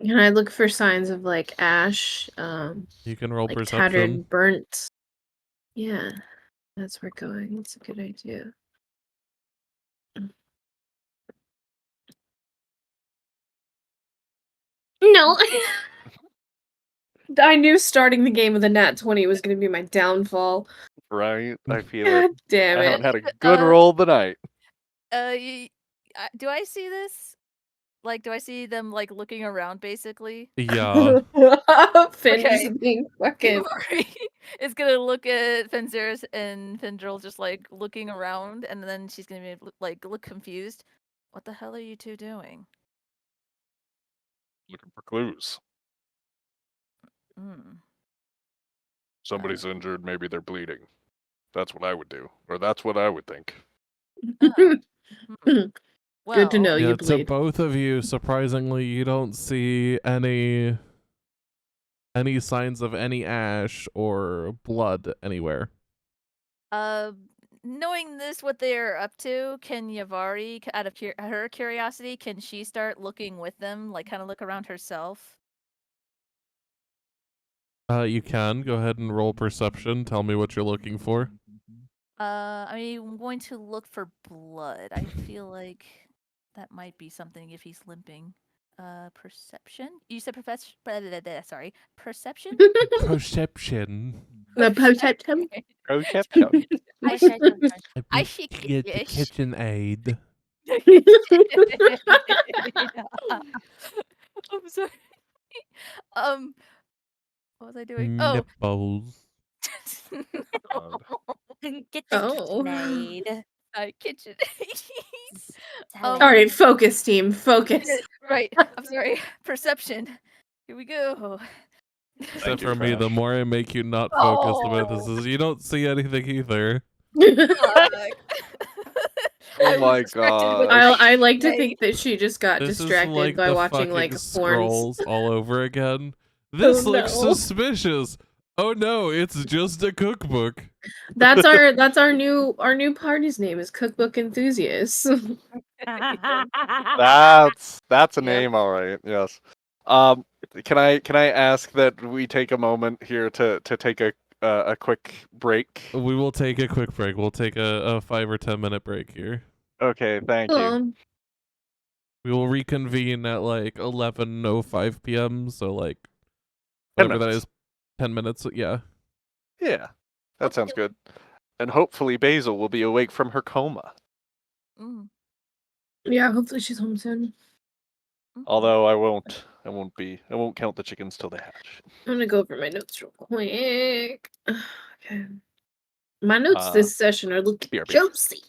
Speaker 3: And I look for signs of like ash,
Speaker 1: You can roll
Speaker 3: like
Speaker 1: perception.
Speaker 3: tattered, burnt. Yeah, that's where we're going. That's a good idea. No. I knew starting the game with a nat 20 was going to be my downfall.
Speaker 4: Right? I feel
Speaker 3: God
Speaker 4: it.
Speaker 3: damn
Speaker 4: I
Speaker 3: it.
Speaker 4: haven't had a good roll of the night.
Speaker 2: Do I see this? Like, do I see them like looking around, basically?
Speaker 1: Yeah.
Speaker 3: Finn
Speaker 2: Okay.
Speaker 3: just being fucking.
Speaker 2: Rory is gonna look at Fenziris and Fendril just like looking around, and then she's gonna be like look confused. What the hell are you two doing?
Speaker 4: Looking for clues.
Speaker 2: Hmm.
Speaker 4: Somebody's injured, maybe they're bleeding. That's what I would do. Or that's what I would think.
Speaker 2: Well,
Speaker 3: Good to know
Speaker 1: Yeah,
Speaker 3: you
Speaker 1: to
Speaker 3: bleed.
Speaker 1: both of you, surprisingly, you don't see any signs of any ash or blood anywhere.
Speaker 2: knowing this, what they're up to, can Yavari, out of her curiosity, can she start looking with them, like kind of look around herself?
Speaker 1: You can go ahead and roll perception. Tell me what you're looking for.
Speaker 2: I mean, I'm going to look for blood. I feel like that might be something if he's limping. Perception? You said sorry. Perception?
Speaker 1: Perception.
Speaker 3: The perception.
Speaker 4: Perception.
Speaker 2: I should
Speaker 1: Get the kitchen aid.
Speaker 2: I'm sorry. What was I doing? Oh.
Speaker 1: Nipples.
Speaker 6: Get the
Speaker 3: Oh.
Speaker 6: KitchenAid.
Speaker 2: Kitchen.
Speaker 3: All right, focus, team. Focus.
Speaker 2: Right. I'm sorry. Perception. Here we go.
Speaker 1: Except
Speaker 4: you,
Speaker 1: for me, the
Speaker 4: Crash.
Speaker 1: more I make you not focus, the better this
Speaker 2: Oh.
Speaker 1: is. You don't see anything either.
Speaker 4: Oh my god.
Speaker 3: I like to think that she just got
Speaker 1: This is
Speaker 3: distracted
Speaker 1: like
Speaker 3: by
Speaker 1: the
Speaker 3: watching
Speaker 1: fucking
Speaker 3: like porns.
Speaker 1: scrolls all over again. This looks
Speaker 3: no.
Speaker 1: suspicious. Oh no, it's just a cookbook.
Speaker 3: That's our new party's name is Cookbook Enthusiasts.
Speaker 4: That's a
Speaker 2: Yep.
Speaker 4: name, all right. Yes. Can I ask that we take a moment here to take a quick break?
Speaker 1: We will take a quick break. We'll take a 5 or 10 minute break here.
Speaker 4: Okay, thank you.
Speaker 1: We will reconvene at like 11:05 p.m. So like
Speaker 4: 10
Speaker 1: whatever that
Speaker 4: minutes.
Speaker 1: is, 10 minutes. Yeah.
Speaker 4: Yeah, that sounds good. And hopefully Basil will be awake from her coma.
Speaker 2: Mm.
Speaker 3: Yeah, hopefully she's home soon.
Speaker 4: Although I won't count the chickens till they hatch.
Speaker 3: I'm gonna go over my notes real quick. Okay. My notes this session are looking
Speaker 4: BRB.
Speaker 3: juicy.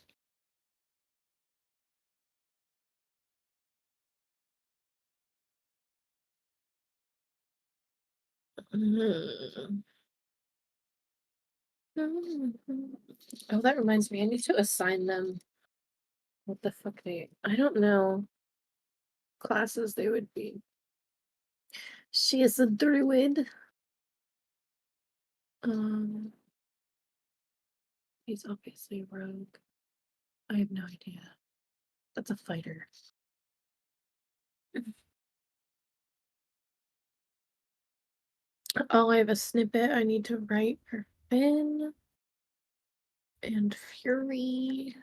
Speaker 3: Oh, that reminds me. I need to assign them. What the fuck I don't know. Classes they would be. She is a druid. He's obviously a rogue. I have no idea. That's a fighter. Oh, I have a snippet I need to write for Finn and Fury.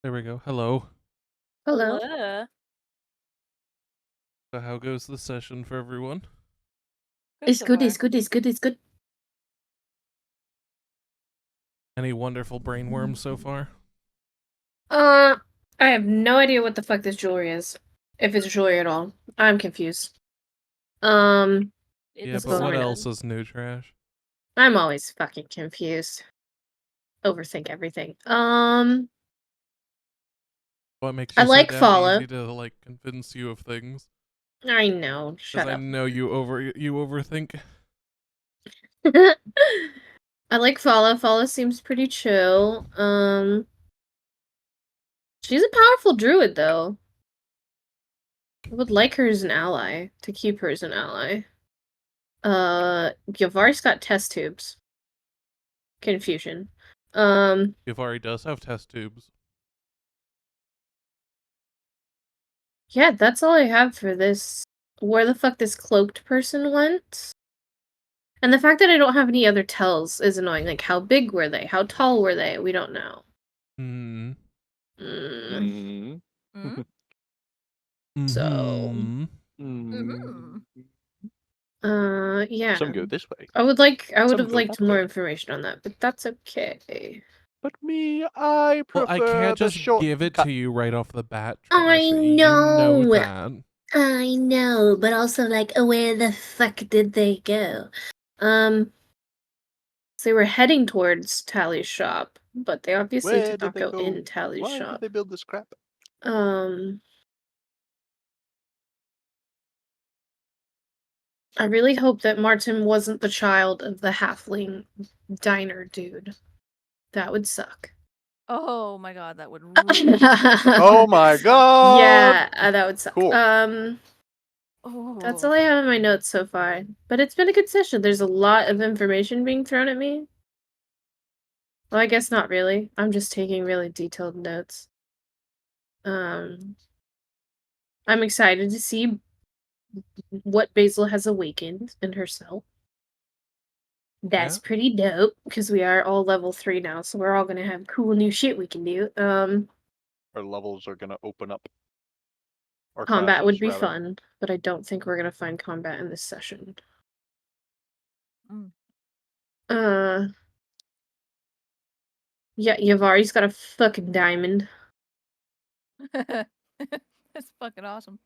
Speaker 1: There we go. Hello.
Speaker 3: Hello.
Speaker 1: So how goes the session for everyone?
Speaker 3: It's good, it's good, it's good, it's good.
Speaker 1: Any wonderful brainworms so far?
Speaker 3: I have no idea what the fuck this jewelry is. If it's jewelry at all. I'm confused.
Speaker 1: Yeah,
Speaker 5: It's
Speaker 1: but what
Speaker 3: going on?
Speaker 1: else is new trash?
Speaker 3: I'm always fucking confused. Overthink everything.
Speaker 1: What makes
Speaker 3: I
Speaker 1: you so
Speaker 3: like
Speaker 1: damn
Speaker 3: follow.
Speaker 1: easy to like convince you of things?
Speaker 3: I know.
Speaker 1: Because
Speaker 3: Shut
Speaker 1: I
Speaker 3: up.
Speaker 1: know you overthink.
Speaker 3: I like follow. Follow seems pretty chill. She's a powerful druid though. I would like her as an ally. To keep her as an ally. Yavar's got test tubes. Confusion.
Speaker 1: Givari does have test tubes.
Speaker 3: Yeah, that's all I have for this. Where the fuck this cloaked person went? And the fact that I don't have any other tells is annoying. Like, how big were they? How tall were they? We don't know.
Speaker 1: Hmm.
Speaker 3: Mm,
Speaker 4: Mm.
Speaker 3: so,
Speaker 2: Mm-hmm.
Speaker 3: yeah.
Speaker 4: Some go this way.
Speaker 3: I would have
Speaker 4: Some go
Speaker 3: liked
Speaker 4: that
Speaker 3: more
Speaker 4: way.
Speaker 3: information on that, but that's okay.
Speaker 4: But me, I
Speaker 1: Well,
Speaker 4: prefer
Speaker 1: I can't
Speaker 4: the
Speaker 1: just
Speaker 4: short
Speaker 1: give it
Speaker 4: cut.
Speaker 1: to you right off the bat,
Speaker 3: I
Speaker 1: Trashy. You know
Speaker 3: know.
Speaker 1: that.
Speaker 3: I know, but also like, where the fuck did they go? So they were heading towards Tally's shop, but they obviously
Speaker 4: Where
Speaker 3: did
Speaker 4: did
Speaker 3: not
Speaker 4: they
Speaker 3: go
Speaker 4: go?
Speaker 3: in Tally's
Speaker 4: Why
Speaker 3: shop.
Speaker 4: did they build this crap?
Speaker 3: I really hope that Martin wasn't the child of the halfling diner dude. That would suck.
Speaker 2: Oh my god, that would
Speaker 4: Oh my god!
Speaker 3: Yeah, that would suck.
Speaker 4: Cool.
Speaker 3: That's all I have in my notes so far. But it's been a good session. There's a lot of information being thrown at me. Well, I guess not really. I'm just taking really detailed notes. I'm excited to see what Basil has awakened in herself. That's pretty dope, because we are all level 3 now, so we're all gonna have cool new shit we can do.
Speaker 4: Our levels are gonna open up. Our
Speaker 3: Combat would
Speaker 4: classes,
Speaker 3: be
Speaker 4: rather.
Speaker 3: fun, but I don't think we're gonna find combat in this session. Yeah, Yavari's got a fucking diamond.
Speaker 2: That's fucking awesome.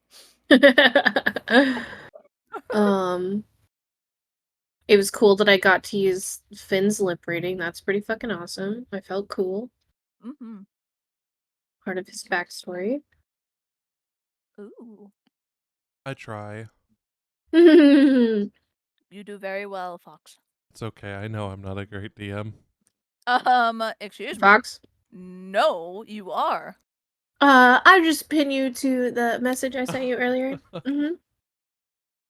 Speaker 3: It was cool that I got to use Finn's lip reading. That's pretty fucking awesome. I felt cool. Part of his backstory.
Speaker 2: Ooh.
Speaker 1: I try.
Speaker 2: You do very well, Fox.
Speaker 1: It's okay. I know I'm not a great DM.
Speaker 2: Excuse me.
Speaker 3: Fox?
Speaker 2: No, you are.
Speaker 3: I'll just pin you to the message I sent you earlier. Mm-hmm.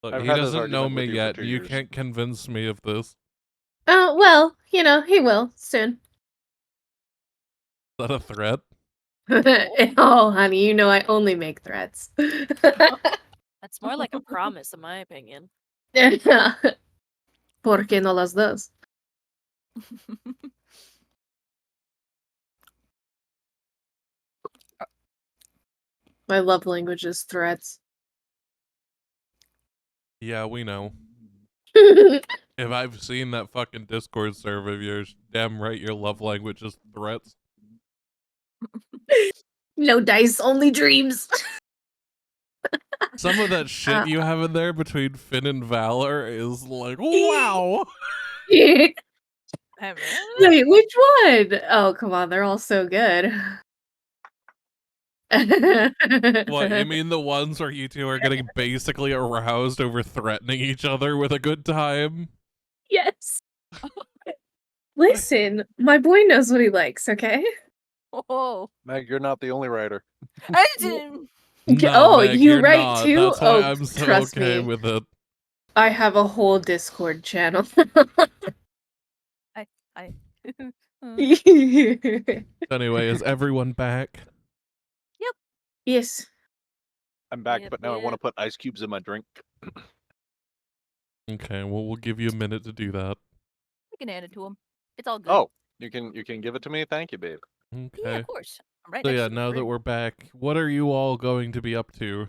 Speaker 1: Look,
Speaker 4: I've
Speaker 1: he
Speaker 4: had this
Speaker 1: doesn't know
Speaker 4: argument
Speaker 1: me
Speaker 4: with you for
Speaker 1: yet.
Speaker 4: 2
Speaker 1: You
Speaker 4: years.
Speaker 1: can't convince me of this.
Speaker 3: Well, you know, he will soon.
Speaker 1: Is that a threat?
Speaker 3: Oh, honey, you know I only make threats.
Speaker 5: That's more like a promise, in my opinion.
Speaker 3: ¿Por qué no las dos? My love language is threats.
Speaker 1: Yeah, we know. If I've seen that fucking Discord server of yours, damn right your love language is threats.
Speaker 3: No dice, only dreams.
Speaker 1: Some of that shit you have in there between Finn and Valor is like, wow.
Speaker 3: Wait,
Speaker 2: Hey,
Speaker 3: which one? Oh, come on, they're all so good.
Speaker 1: What, you mean the ones where you two are getting basically aroused over threatening each other with a good time?
Speaker 3: Yes. Listen, my boy knows what he likes, okay?
Speaker 2: Oh.
Speaker 4: Meg, you're not the only writer.
Speaker 2: I didn't.
Speaker 1: No, Meg,
Speaker 3: you
Speaker 1: you're
Speaker 3: right
Speaker 1: not.
Speaker 3: too?
Speaker 1: That's why
Speaker 3: Oh,
Speaker 1: I'm so
Speaker 3: trust
Speaker 1: okay
Speaker 3: me.
Speaker 1: with it.
Speaker 3: I have a whole Discord channel.
Speaker 2: I.
Speaker 1: Anyway, is everyone back?
Speaker 2: Yep.
Speaker 3: Yes.
Speaker 4: I'm back,
Speaker 5: Yep,
Speaker 4: but now I want to
Speaker 5: yep.
Speaker 4: put ice cubes in my drink.
Speaker 1: Okay, well, we'll give you a minute to do that.
Speaker 2: We can hand it to him. It's all good.
Speaker 4: Oh, you can give it to me? Thank you, babe.
Speaker 2: Yeah,
Speaker 1: Okay.
Speaker 2: of course. I'm right
Speaker 1: So
Speaker 2: next
Speaker 1: yeah,
Speaker 2: to the
Speaker 1: now that
Speaker 2: fridge.
Speaker 1: we're back, what are you all going to be up to?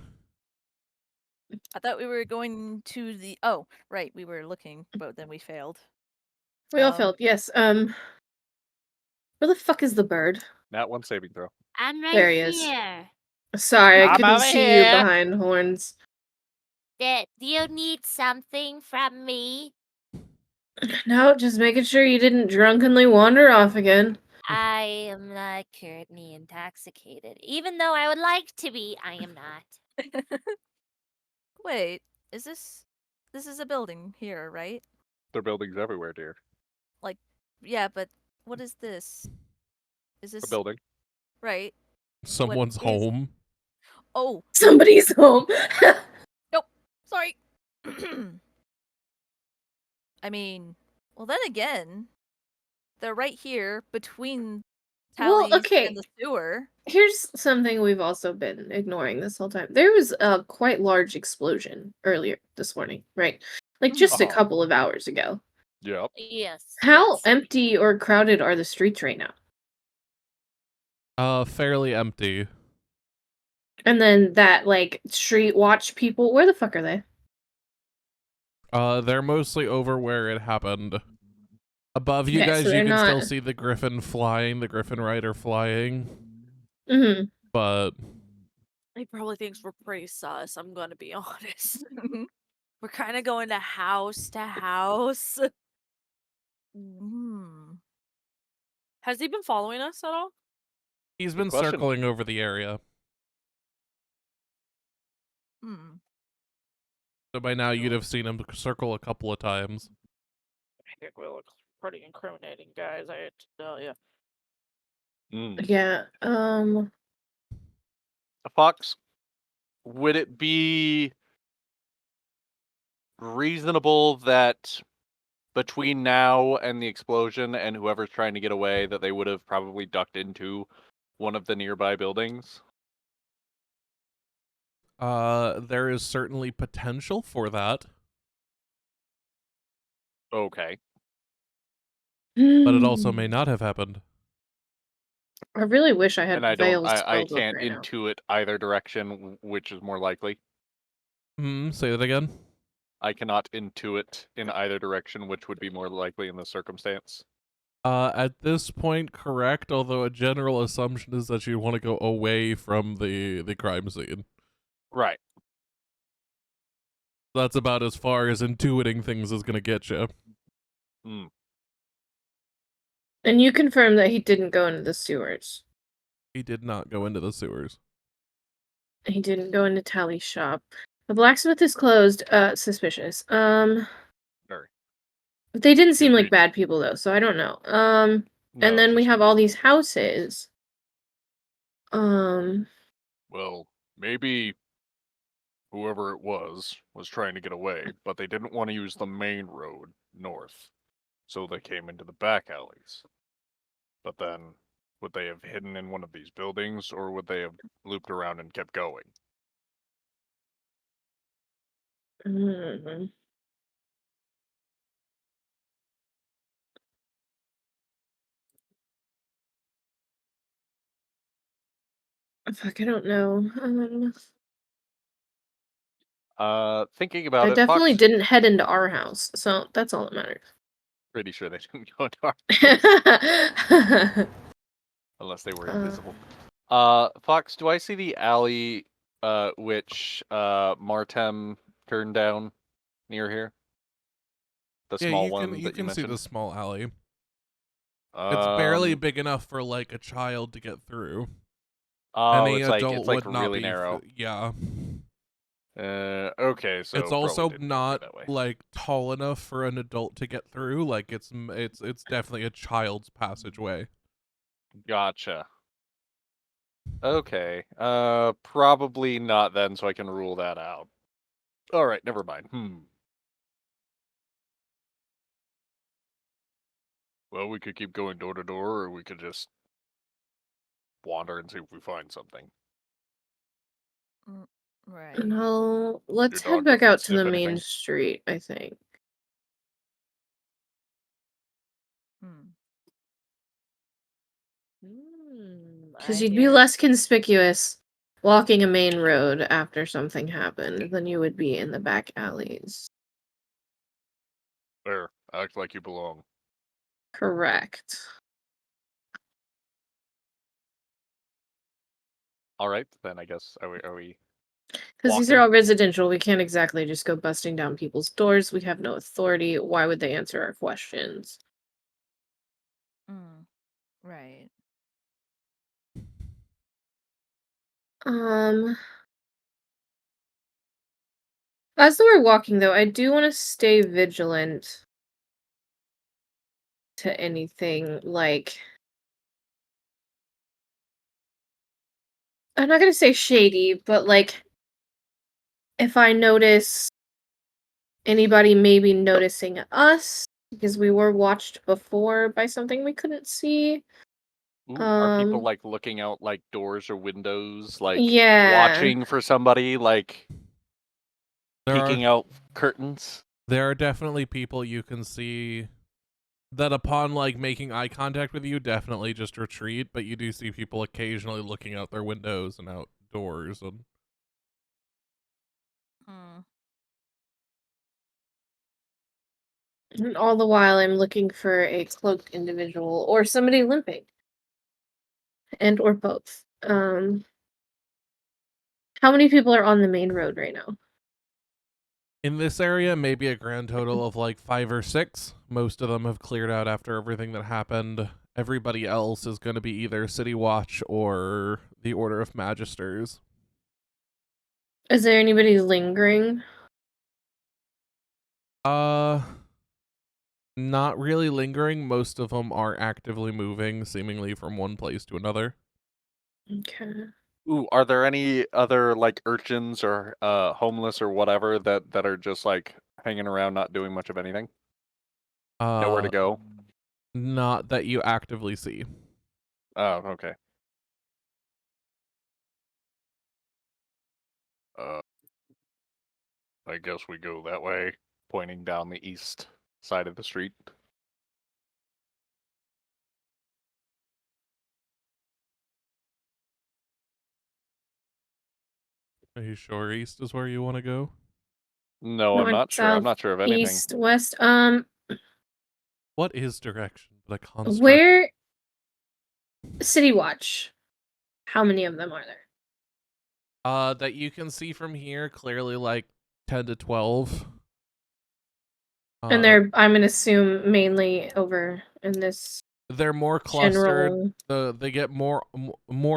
Speaker 2: I thought we were going to the. Oh, right. We were looking, but then we failed.
Speaker 3: We all failed, yes. Where the fuck is the bird?
Speaker 4: Nat 1 saving throw.
Speaker 6: I'm right
Speaker 3: There he is.
Speaker 6: here.
Speaker 3: Sorry, I
Speaker 4: I'm
Speaker 3: couldn't
Speaker 4: over
Speaker 3: see you
Speaker 4: here.
Speaker 3: behind horns.
Speaker 6: Do you need something from me?
Speaker 3: No, just making sure you didn't drunkenly wander off again.
Speaker 6: I am not currently intoxicated. Even though I would like to be, I am not.
Speaker 2: Wait, is this? This is a building here, right?
Speaker 4: There are buildings everywhere, dear.
Speaker 2: Like, yeah, but what is this? Is this
Speaker 4: A building.
Speaker 2: right?
Speaker 1: Someone's
Speaker 2: is-
Speaker 1: home.
Speaker 2: Oh,
Speaker 3: Somebody's home.
Speaker 2: nope. Sorry. I mean, well, then again, they're right here between
Speaker 3: Well,
Speaker 2: Tally's
Speaker 3: okay.
Speaker 2: and the sewer.
Speaker 3: Here's something we've also been ignoring this whole time. There was a quite large explosion earlier this morning, right? Like just a
Speaker 4: Uh-huh.
Speaker 3: couple of hours ago.
Speaker 4: Yep.
Speaker 6: Yes.
Speaker 3: How
Speaker 6: yes.
Speaker 3: empty or crowded are the streets right now?
Speaker 1: Fairly empty.
Speaker 3: And then that like street watch people, where the fuck are they?
Speaker 1: They're mostly over where it happened. Above you
Speaker 3: Okay,
Speaker 1: guys,
Speaker 3: so
Speaker 1: you
Speaker 3: they're
Speaker 1: can still
Speaker 3: not-
Speaker 1: see the griffin flying, the griffin rider flying.
Speaker 3: Mm-hmm.
Speaker 1: But
Speaker 5: He probably thinks we're pretty sus, I'm gonna be honest. We're kind of going to house. Has he been following us at all?
Speaker 1: he's been
Speaker 4: question.
Speaker 1: circling over the area.
Speaker 2: Hmm.
Speaker 1: So by now you'd have seen him circle a couple of times.
Speaker 5: I think we look pretty incriminating, guys. I have to tell you.
Speaker 3: Yeah.
Speaker 4: Fox, would it be reasonable that between now and the explosion and whoever's trying to get away, that they would have probably ducked into one of the nearby buildings?
Speaker 1: There is certainly potential for that,
Speaker 4: Okay.
Speaker 1: but it also may
Speaker 3: Hmm.
Speaker 1: not have happened.
Speaker 3: I really wish I had
Speaker 4: And I
Speaker 3: Veil's
Speaker 4: I
Speaker 3: spellbook
Speaker 4: can't
Speaker 3: right now.
Speaker 4: intuit either direction, which is more likely.
Speaker 1: Say that again?
Speaker 4: I cannot intuit in either direction, which would be more likely in the circumstance.
Speaker 1: At this point, correct, although a general assumption is that you want to go away from the crime scene.
Speaker 4: Right.
Speaker 1: That's about as far as intuiting things is going to get you.
Speaker 4: Hmm.
Speaker 3: And you confirm that he didn't go into the sewers.
Speaker 1: He did not go into the sewers.
Speaker 3: He didn't go into Tally's shop. The blacksmith is closed. Suspicious.
Speaker 4: Very.
Speaker 3: They didn't seem like
Speaker 4: Agreed.
Speaker 3: bad people though, so I don't know. And
Speaker 4: No,
Speaker 3: then we
Speaker 4: just
Speaker 3: have all these houses.
Speaker 4: well, maybe whoever it was trying to get away, but they didn't want to use the main road north, so they came into the back alleys. But then, would they have hidden in one of these buildings, or would they have looped around and kept going?
Speaker 3: mm, Fuck, I don't know.
Speaker 4: Thinking about
Speaker 3: They
Speaker 4: it,
Speaker 3: definitely
Speaker 4: Fox,
Speaker 3: didn't head into our house, so that's all that matters.
Speaker 4: pretty sure they didn't go into our unless they were invisible. Fox, do I see the alley which Martem turned down near here? The
Speaker 1: Yeah,
Speaker 4: small
Speaker 1: you
Speaker 4: one
Speaker 1: can
Speaker 4: that you
Speaker 1: see the
Speaker 4: mentioned?
Speaker 1: small alley. It's barely
Speaker 4: Um,
Speaker 1: big enough for like a child to get through.
Speaker 4: oh,
Speaker 1: Any
Speaker 4: it's
Speaker 1: adult
Speaker 4: like
Speaker 1: would not
Speaker 4: really
Speaker 1: be.
Speaker 4: narrow.
Speaker 1: Yeah.
Speaker 4: Okay, so
Speaker 1: It's
Speaker 4: probably
Speaker 1: also
Speaker 4: didn't go
Speaker 1: not
Speaker 4: that way.
Speaker 1: like tall enough for an adult to get through. Like it's definitely a child's passageway.
Speaker 4: Gotcha. Okay, probably not then, so I can rule that out. All right, never mind. Well, we could keep going door to door, or we could just wander and see if we find something.
Speaker 2: Right.
Speaker 3: No, let's
Speaker 4: Your
Speaker 3: head
Speaker 4: dog
Speaker 3: back
Speaker 4: doesn't
Speaker 3: out to the
Speaker 4: sniff
Speaker 3: main
Speaker 4: anything?
Speaker 3: street, I think. Because
Speaker 5: I
Speaker 3: you'd be
Speaker 5: hear.
Speaker 3: less conspicuous walking a main road after something happened than you would be in the back alleys.
Speaker 4: There, act like you belong.
Speaker 3: Correct.
Speaker 4: All right, then I guess are we
Speaker 3: Because these are
Speaker 4: walking?
Speaker 3: all residential, we can't exactly just go busting down people's doors. We have no authority. Why would they answer our questions?
Speaker 2: Right.
Speaker 3: As we're walking, though, I do want to stay vigilant to anything like. I'm not gonna say shady, but like if I notice anybody maybe noticing us because we were watched before by something we couldn't see.
Speaker 4: Ooh, are people like looking out like doors or windows, like
Speaker 3: Yeah.
Speaker 4: watching for somebody, like peeking out curtains?
Speaker 1: There are definitely people you can see that upon like making eye contact with you definitely just retreat, but you do see people occasionally looking out their windows and outdoors and
Speaker 3: And all the while I'm looking for a cloaked individual or somebody limping. And or both. How many people are on the main road right now?
Speaker 1: in this area, maybe a grand total of like 5 or 6. Most of them have cleared out after everything that happened. Everybody else is going to be either City Watch or the Order of Magisters.
Speaker 3: Is there anybody lingering?
Speaker 1: Not really lingering. Most of them are actively moving, seemingly from one place to another.
Speaker 3: Okay.
Speaker 4: Ooh, are there any other like urchins or homeless or whatever that are just like hanging around, not doing much of anything? Nowhere to go.
Speaker 1: Not that you actively see.
Speaker 4: Oh, okay. I guess we go that way, pointing down the east side of the street.
Speaker 1: Are you sure east is where you want to go?
Speaker 4: No, I'm
Speaker 3: North,
Speaker 4: not sure. I'm
Speaker 3: south,
Speaker 4: not sure of anything.
Speaker 3: East, west.
Speaker 1: What is direction but a construct?
Speaker 3: Where City Watch? How many of them are there?
Speaker 1: That you can see from here, clearly like 10 to 12.
Speaker 3: And they're, I'm gonna assume, mainly over in this
Speaker 1: they're more clustered.
Speaker 3: general.
Speaker 1: They get more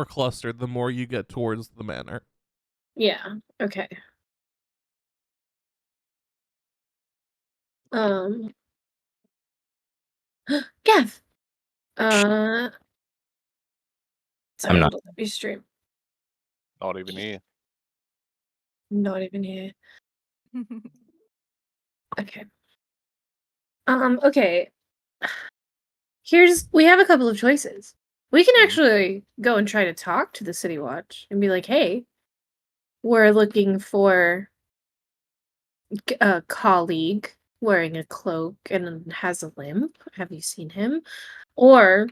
Speaker 1: clustered the more you get towards the manor.
Speaker 3: Yeah. Okay. Gav. Sorry,
Speaker 7: I'm not.
Speaker 3: I'll let you stream.
Speaker 4: Not even here.
Speaker 3: Not even here. Okay. Okay. We have a couple of choices. We can actually go and try to talk to the City Watch and be like, hey, we're looking for a colleague wearing a cloak and has a limp. Have you seen him? Or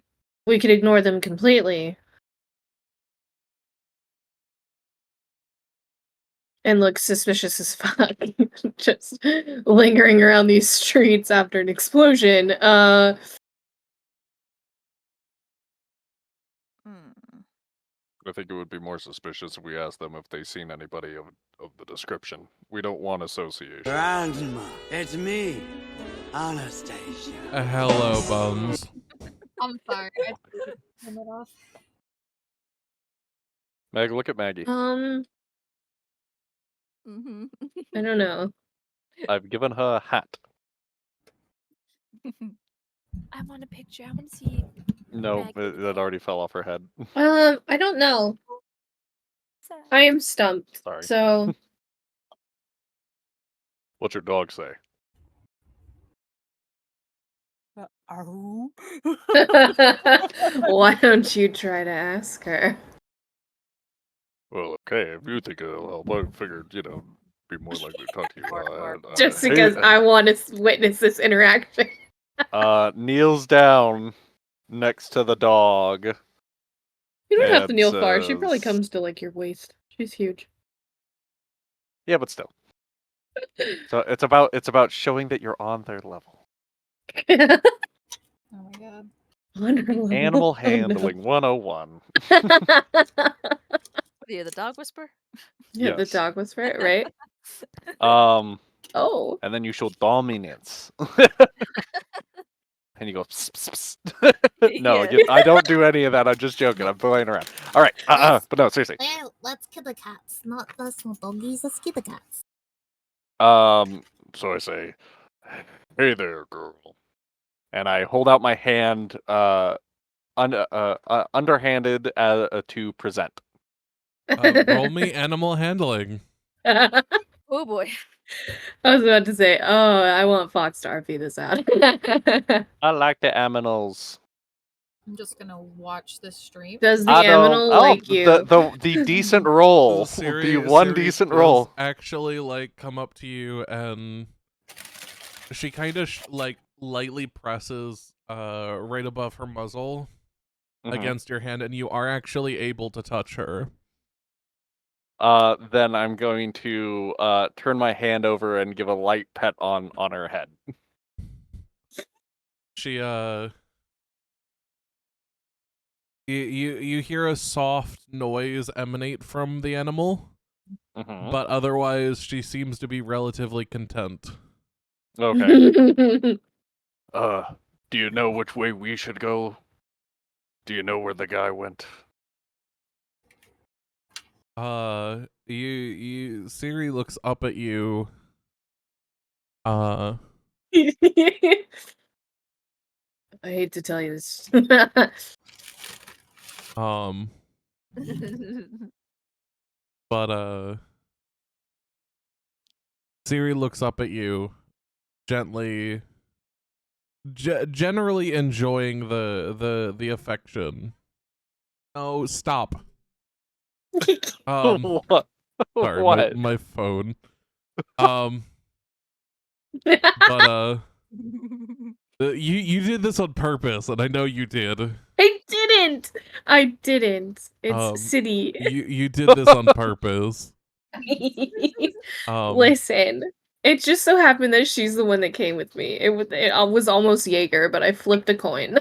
Speaker 3: we could ignore them completely and look suspicious as fuck. Just lingering around these streets after an explosion.
Speaker 4: I think it would be more suspicious if we asked them if they've seen anybody of the description. We don't want association.
Speaker 8: Grandma, it's me, Anastasia.
Speaker 1: Hello, Bones.
Speaker 9: I'm sorry. I turn it off.
Speaker 4: Meg, look at Maggie.
Speaker 3: I don't know.
Speaker 4: I've given her a hat.
Speaker 2: I want a picture. I want to see.
Speaker 4: No,
Speaker 2: Maggie.
Speaker 4: that already fell off her head.
Speaker 3: I don't know. I am stumped.
Speaker 4: Sorry.
Speaker 3: So
Speaker 4: What's your dog say?
Speaker 3: why don't you try to ask her?
Speaker 4: Well, okay, if you think it'll help, I figured, be more likely to talk to you.
Speaker 3: Just because I want to witness this interaction.
Speaker 4: Kneels down next to the dog.
Speaker 3: You don't have to
Speaker 4: and
Speaker 3: kneel far. She probably
Speaker 4: says-
Speaker 3: comes to like your waist. She's huge.
Speaker 4: Yeah, but still. So it's about showing that you're on their level.
Speaker 9: Oh my god.
Speaker 3: On her level.
Speaker 4: Animal
Speaker 3: Oh, no.
Speaker 4: handling 101.
Speaker 2: What are you, the dog whisperer?
Speaker 3: Yeah, the
Speaker 4: Yes.
Speaker 3: dog was right, right? Oh.
Speaker 4: And then you show dominance. And you go, pss, pss, pss. No,
Speaker 2: Yeah.
Speaker 4: I don't do any of that. I'm just joking. I'm playing around. All right. But no, seriously.
Speaker 6: Well, let's kill the cats, not the small doggies. Let's kill the cats.
Speaker 4: So I say, hey there, girl. And I hold out my hand, underhanded to present.
Speaker 1: Roll me animal handling.
Speaker 2: Oh boy.
Speaker 3: I was about to say, oh, I want Fox to RP this out.
Speaker 4: I like the aminals.
Speaker 9: I'm just gonna watch this stream.
Speaker 3: Does the
Speaker 4: I don't.
Speaker 3: aminal
Speaker 4: Oh,
Speaker 3: like you?
Speaker 4: the decent roll. The one decent roll.
Speaker 1: Actually, like, come up to you and she kind of like lightly presses right above her muzzle against your hand, and you are actually able to touch her.
Speaker 4: Then I'm going to turn my hand over and give a light pet on her head.
Speaker 1: She you hear a soft noise emanate from the animal, but otherwise she seems to be relatively content.
Speaker 4: Okay. Do you know which way we should go? Do you know where the guy went?
Speaker 1: Siri looks up at you.
Speaker 3: I hate to tell you this.
Speaker 1: But Siri looks up at you, gently, generally enjoying the affection. Oh, stop.
Speaker 4: What?
Speaker 1: Sorry,
Speaker 4: What?
Speaker 1: my phone. But you did this on purpose, and I know you did.
Speaker 3: I didn't. It's City.
Speaker 1: You did this on purpose.
Speaker 3: Listen, it just so happened that she's the one that came with me. It was almost Jaeger, but I flipped a coin.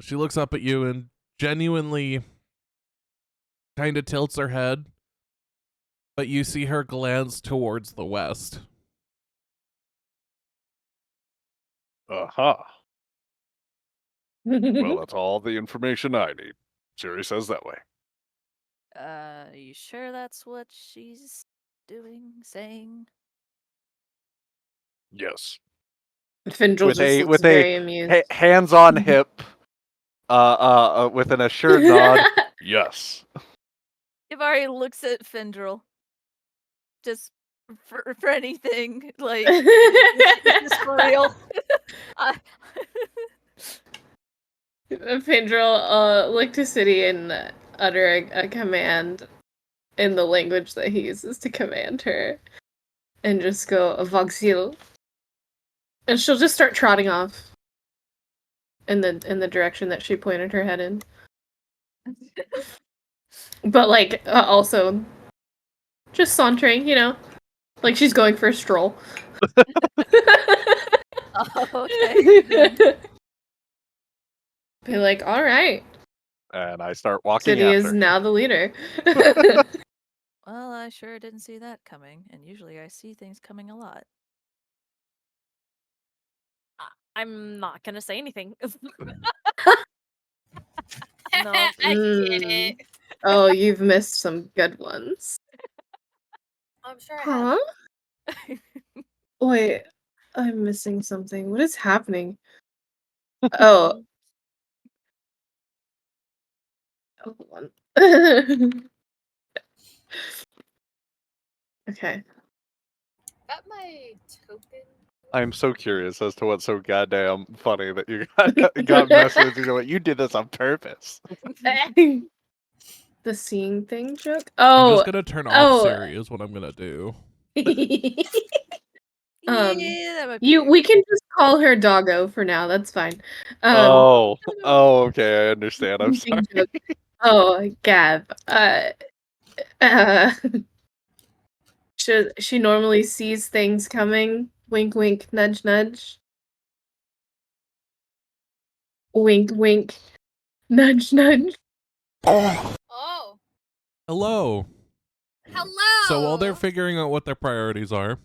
Speaker 1: She looks up at you and genuinely kind of tilts her head, but you see her glance towards the west.
Speaker 4: Uh-huh. Well, that's all the information I need. Siri says that way.
Speaker 2: You sure that's what she's saying?
Speaker 4: Yes.
Speaker 3: Findrel
Speaker 4: With
Speaker 3: just
Speaker 4: a
Speaker 3: looks very amused.
Speaker 4: hands on hip, with an assured nod. Yes.
Speaker 2: Ivari looks at Findrel. Just for anything, like just for real.
Speaker 3: Findrel look to City and utter a command in the language that he uses to command her, and just go Voxil, and she'll just start trotting off in the direction that she pointed her head in. But like also just sauntering, like she's going for a stroll.
Speaker 2: Oh, okay.
Speaker 3: Be like, all right.
Speaker 4: And I start walking
Speaker 3: City
Speaker 4: after.
Speaker 3: is now the leader.
Speaker 2: Well, I sure didn't see that coming, and usually I see things coming a lot.
Speaker 5: I'm not gonna say anything.
Speaker 2: No.
Speaker 9: I get it.
Speaker 3: Oh, you've missed some good ones.
Speaker 9: I'm sure I have.
Speaker 3: Wait, I'm missing something. What is happening? Oh. Hold on. Okay.
Speaker 9: Got my token.
Speaker 4: I'm so curious as to what's so goddamn funny that you got messaged. You know what? You did this on purpose.
Speaker 3: The seeing thing joke?
Speaker 1: I'm
Speaker 3: Oh.
Speaker 1: just gonna turn off Siri is what I'm gonna do.
Speaker 2: Yeah, that might be
Speaker 3: we can just call her Doggo for now. That's fine.
Speaker 4: Oh, okay, I understand. I'm sorry.
Speaker 3: Joke. Oh, Gab. She normally sees things coming. Wink, wink, nudge, nudge. Wink, wink, nudge, nudge.
Speaker 9: Oh.
Speaker 1: Hello.
Speaker 9: Hello.
Speaker 1: So while they're figuring out what their priorities are,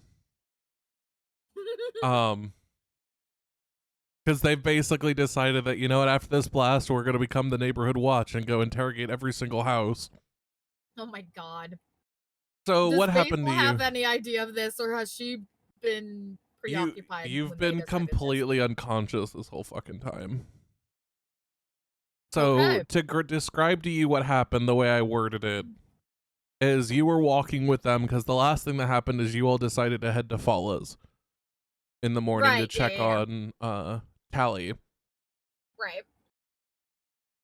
Speaker 1: because they've basically decided that, you know what, after this blast, we're going to become the neighborhood watch and go interrogate every single house.
Speaker 9: Oh my god.
Speaker 1: So
Speaker 9: Does
Speaker 1: what happened to
Speaker 9: Babel
Speaker 1: you?
Speaker 9: have any idea of this, or has she been preoccupied?
Speaker 1: You've
Speaker 9: when they
Speaker 1: been
Speaker 9: decided
Speaker 1: completely unconscious this whole fucking time. So
Speaker 9: Okay.
Speaker 1: to describe to you what happened, the way I worded it, is you were walking with them because the last thing that happened is you all decided to head to Fala's in the morning to
Speaker 9: Right,
Speaker 1: check
Speaker 9: yeah.
Speaker 1: on Tally.
Speaker 9: Right.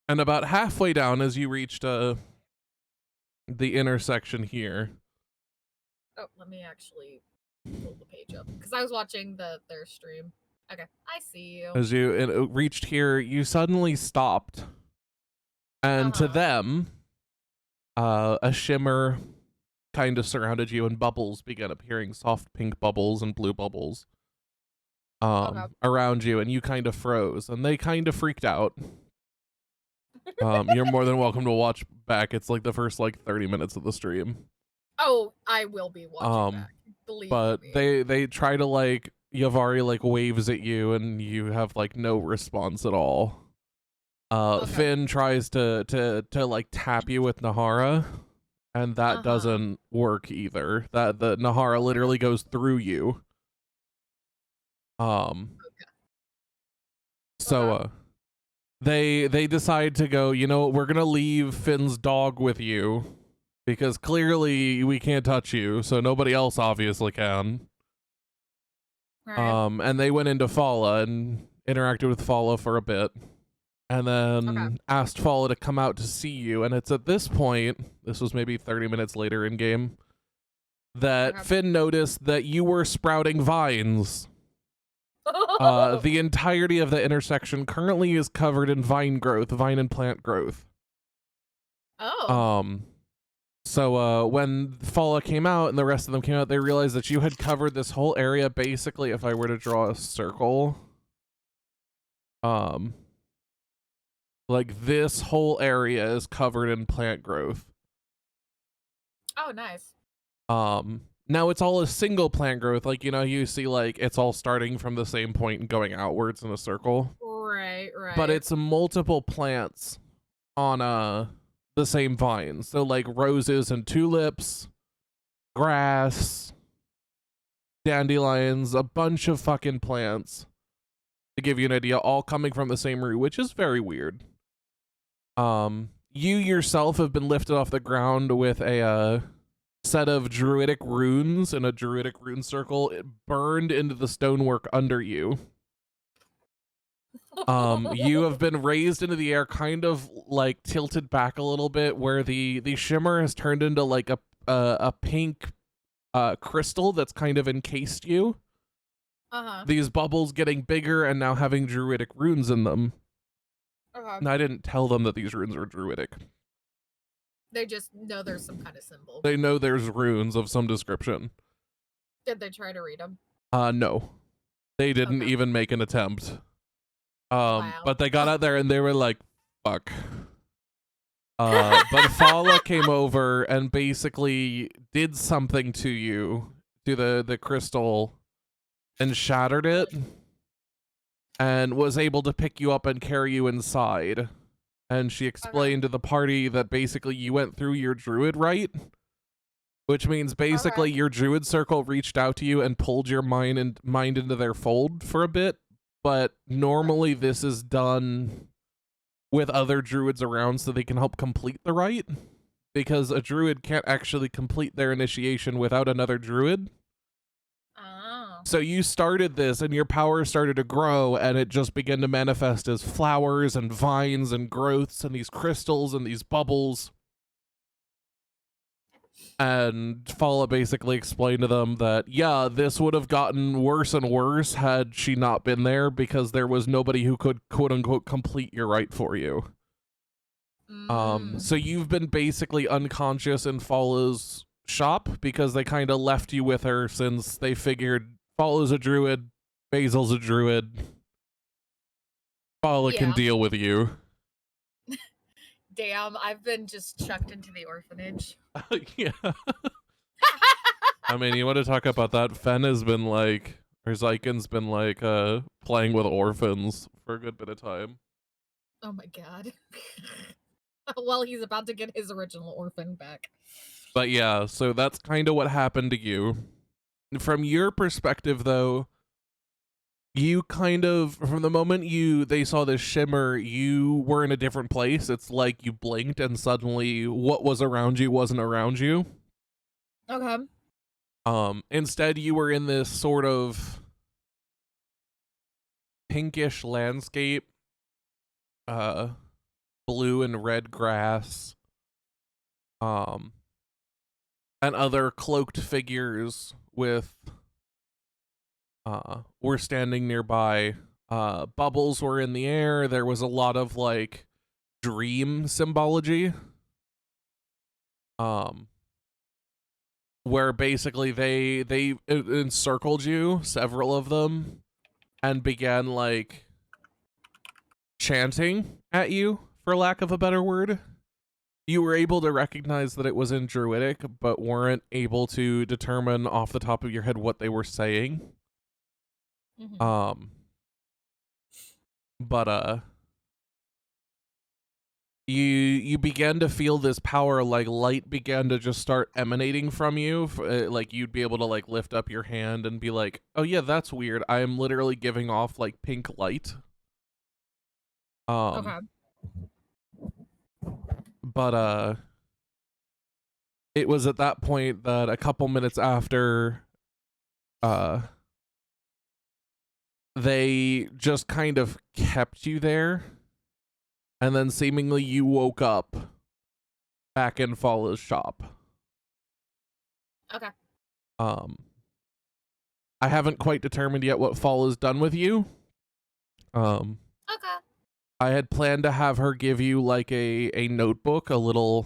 Speaker 1: And about halfway down as you reached the intersection here.
Speaker 9: Oh, let me actually pull the page up because I was watching their stream. Okay, I see you.
Speaker 1: As you reached here, you suddenly stopped. And to them, a shimmer kind of surrounded you and bubbles began appearing, soft pink bubbles and blue bubbles around you, and you kind of froze, and they kind of freaked out. You're more than welcome to watch back. It's like the first 30 minutes of the stream.
Speaker 9: Oh, I will be watching back. Believe
Speaker 1: but
Speaker 9: me.
Speaker 1: they try to Yavari waves at you and you have no response at all.
Speaker 9: Okay.
Speaker 1: Finn tries to like tap you with Nahara, and that doesn't work either. That the Nahara literally goes through you. So they decide to go, you know, we're gonna leave Finn's dog with you because clearly we can't touch you, so nobody else obviously can.
Speaker 9: Right.
Speaker 1: And they went into Fala and interacted with Fala for a bit, and then asked Fala to come out to see you. And it's at this point, this was maybe 30 minutes later in game, that Finn noticed that you were sprouting vines. The entirety of the intersection currently is covered in vine growth, vine and plant growth. So when Fala came out and the rest of them came out, they realized that you had covered this whole area. Basically, if I were to draw a circle, like this whole area is covered in plant growth.
Speaker 9: Oh, nice.
Speaker 1: Now it's all a single plant growth, like, you know, you see like it's all starting from the same point and going outwards in a circle.
Speaker 9: Right.
Speaker 1: But it's multiple plants on the same vine. So like roses and tulips, grass, dandelions, a bunch of fucking plants. To give you an idea, all coming from the same root, which is very weird. You yourself have been lifted off the ground with a set of druidic runes in a druidic rune circle. It burned into the stonework under you. You have been raised into the air, kind of like tilted back a little bit, where the shimmer has turned into like a pink crystal that's kind of encased you. These bubbles getting bigger and now having druidic runes in them. And I didn't tell them that these runes were druidic.
Speaker 9: They just know there's some kind of symbol.
Speaker 1: They know there's runes of some description.
Speaker 9: Did they try to read them?
Speaker 1: No. They didn't even make an attempt.
Speaker 9: Wow.
Speaker 1: But they got out there and they were like, fuck. But Fala came over and basically did something to you, to the crystal, and shattered it, and was able to pick you up and carry you inside. And she explained to the party that basically you went through your druid rite, which means basically your druid circle reached out to you and pulled your mind into their fold for a bit. But normally this is done with other druids around so they can help complete the rite, because a druid can't actually complete their initiation without another druid. So you started this and your power started to grow, and it just began to manifest as flowers and vines and growths and these crystals and these bubbles. And Fala basically explained to them that, yeah, this would have gotten worse and worse had she not been there, because there was nobody who could, quote unquote, complete your rite for you. So you've been basically unconscious in Fala's shop because they kind of left you with her, since they figured Fala's a druid, Basil's a druid, Fala can deal with you.
Speaker 9: Damn, I've been just chucked into the orphanage.
Speaker 1: Yeah. I mean, you want to talk about that? Fen has been like, or Zyken's been like, playing with orphans for a good bit of time.
Speaker 9: Oh my god. Well, he's about to get his original orphan back.
Speaker 1: But yeah, so that's kind of what happened to you. From your perspective, though, you kind of, from the moment they saw this shimmer, you were in a different place. It's like you blinked and suddenly what was around you wasn't around you.
Speaker 9: Okay.
Speaker 1: Instead, you were in this sort of pinkish landscape, blue and red grass, and other cloaked figures were standing nearby. Bubbles were in the air. There was a lot of like dream symbology. Where basically they encircled you, several of them, and began like chanting at you, for lack of a better word. You were able to recognize that it was in Druidic, but weren't able to determine off the top of your head what they were saying. But you began to feel this power, like light began to just start emanating from you. Like you'd be able to like lift up your hand and be like, oh yeah, that's weird. I am literally giving off like pink light.
Speaker 9: Okay.
Speaker 1: But it was at that point that a couple minutes after they just kind of kept you there, and then seemingly you woke up back in Fala's shop.
Speaker 9: Okay.
Speaker 1: I haven't quite determined yet what Fala's done with you.
Speaker 9: Okay.
Speaker 1: I had planned to have her give you like a notebook, a little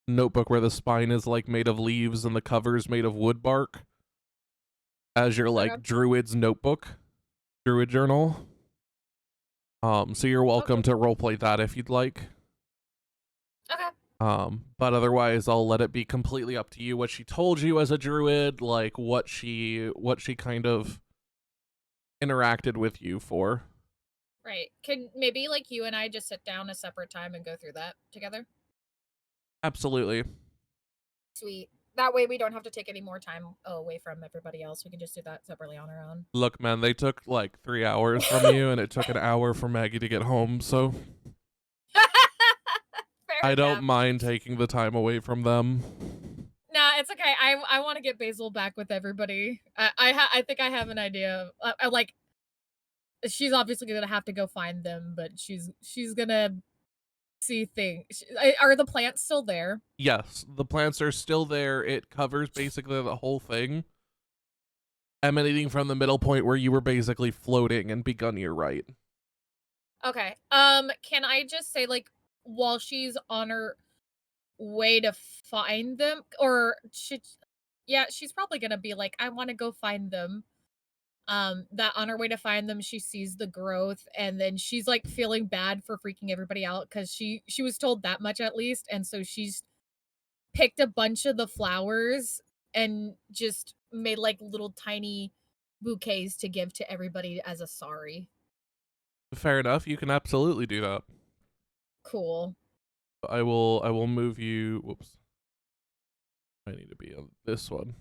Speaker 1: notebook where the spine is like made of leaves and the cover's made of wood bark, as your like druid's notebook, druid journal. So you're welcome to roleplay that if you'd like.
Speaker 9: Okay.
Speaker 1: But otherwise I'll let it be completely up to you what she told you as a druid, like what she kind of interacted with you for.
Speaker 9: Right. Can maybe like you and I just sit down a separate time and go through that together?
Speaker 1: Absolutely.
Speaker 9: Sweet. That way we don't have to take any more time away from everybody else. We can just do that separately on our own.
Speaker 1: Look, man, they took like 3 hours from you, and it took an hour for Maggie to get home, so I don't mind taking the time away from them.
Speaker 9: Nah, it's okay. I want to get Basil back with everybody. I think I have an idea. Like, she's obviously gonna have to go find them, but she's gonna see things. Are the plants still there?
Speaker 1: Yes, the plants are still there. It covers basically the whole thing, emanating from the middle point where you were basically floating and begun your right.
Speaker 9: Okay. Can I just say, like, while she's on her way to find them, or she's probably gonna be like, I want to go find them. That on her way to find them, she sees the growth, and then she's like feeling bad for freaking everybody out because she was told that much at least, and so she's picked a bunch of the flowers and just made like little tiny bouquets to give to everybody as a sorry.
Speaker 1: Fair enough. You can absolutely do that.
Speaker 9: Cool.
Speaker 1: I will move you. Whoops. I need to be on this one.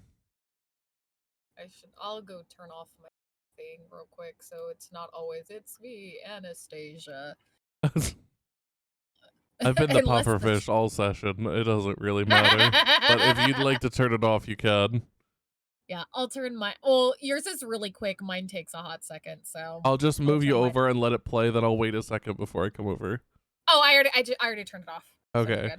Speaker 9: I'll go turn off my thing real quick so it's not always it's me, Anastasia.
Speaker 1: I've been the pufferfish all session. It doesn't really matter. But if you'd like to turn it off, you can.
Speaker 9: Yeah, I'll turn my. Well, yours is really quick. Mine takes a hot second, so
Speaker 1: I'll just move you over and let it play. Then I'll wait a second before I come over.
Speaker 9: Oh, I already turned it off.
Speaker 1: Okay.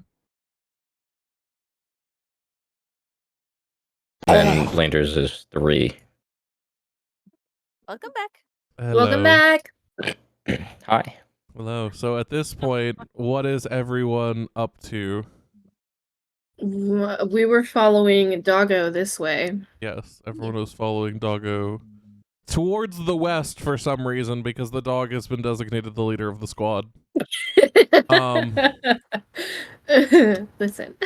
Speaker 7: And Landers is 3.
Speaker 2: Welcome back.
Speaker 1: Hello.
Speaker 3: Welcome back.
Speaker 7: Hi.
Speaker 1: Hello. So at this point, what is everyone up to?
Speaker 3: We were following Doggo this way.
Speaker 1: Yes, everyone was following Doggo towards the west for some reason because the dog has been designated the leader of the squad.
Speaker 3: Listen.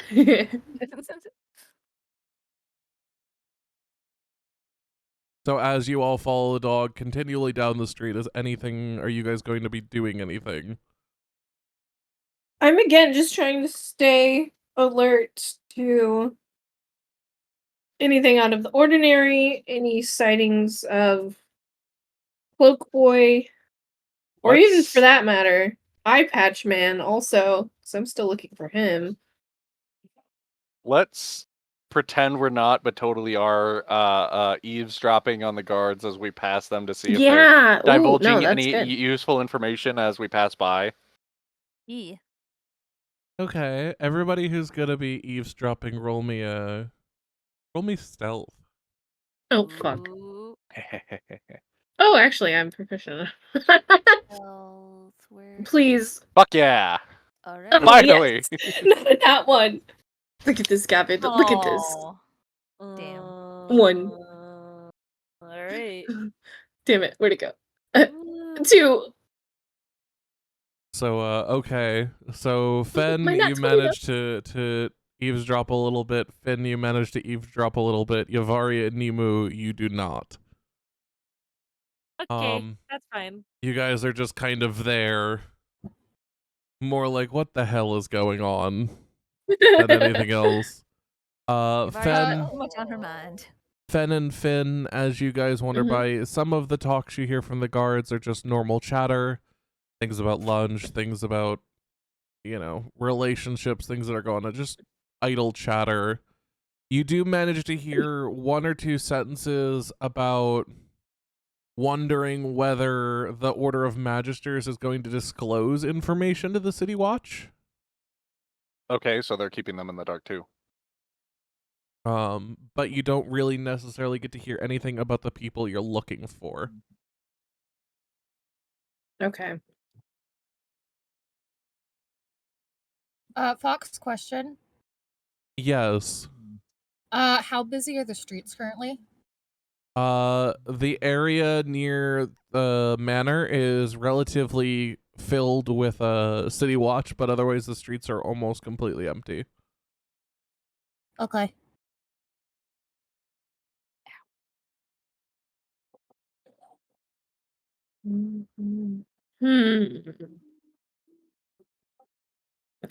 Speaker 1: So as you all follow the dog continually down the street, are you guys going to be doing anything?
Speaker 3: I'm again just trying to stay alert to anything out of the ordinary, any sightings of Cloak Boy, or even for that matter, Eye Patch Man also, because I'm still looking for him.
Speaker 4: Let's pretend we're not, but totally are eavesdropping on the guards as we pass them to see if they're divulging any useful information as we pass by.
Speaker 2: Yeah.
Speaker 1: Okay, everybody who's gonna be eavesdropping, roll me stealth.
Speaker 3: Oh fuck. Oh, actually, I'm proficient. Please.
Speaker 4: Fuck yeah.
Speaker 2: All right.
Speaker 4: Finally.
Speaker 3: Yes. Not that one. Look at this, Gavin. Look at this.
Speaker 2: Damn.
Speaker 3: 1.
Speaker 5: Alright.
Speaker 3: Damn it. Where'd it go? 2.
Speaker 1: So, okay. So, Fen, you managed to eavesdrop a little bit. Finn, you managed to eavesdrop a little bit. Yavari and Nimu, you do not.
Speaker 5: Okay, that's fine.
Speaker 1: You guys are just kind of there, More like, what the hell is going on than anything else.
Speaker 2: You've already got
Speaker 1: Fen,
Speaker 2: too much on her mind.
Speaker 1: Fen and Finn, as you guys wander by, some of the talks you hear from the guards are just normal chatter. Things about lunch, things about, you know, relationships, things that are going on, just idle chatter. You do manage to hear one or two sentences about wondering whether the Order of Magisters is going to disclose information to the City Watch.
Speaker 4: Okay, so they're keeping them in the dark too.
Speaker 1: But you don't really necessarily get to hear anything about the people you're looking for.
Speaker 3: Okay.
Speaker 9: Fox, question.
Speaker 1: Yes.
Speaker 9: How busy are the streets currently?
Speaker 1: The area near the manor is relatively filled with City Watch, but otherwise the streets are almost completely empty.
Speaker 9: Okay.
Speaker 3: Can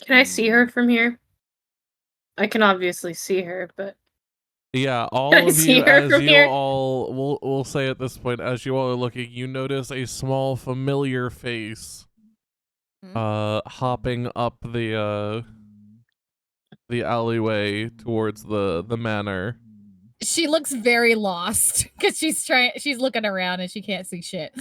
Speaker 3: I see her from here? I can obviously see her, but
Speaker 1: Yeah,
Speaker 3: can
Speaker 1: all
Speaker 3: I
Speaker 1: of
Speaker 3: see
Speaker 1: you,
Speaker 3: her
Speaker 1: as
Speaker 3: from
Speaker 1: you
Speaker 3: here?
Speaker 1: all, we'll say at this point, as you all are looking, you notice a small familiar face, hopping up the alleyway towards the manor.
Speaker 9: She looks very lost because she's looking around and she can't see shit.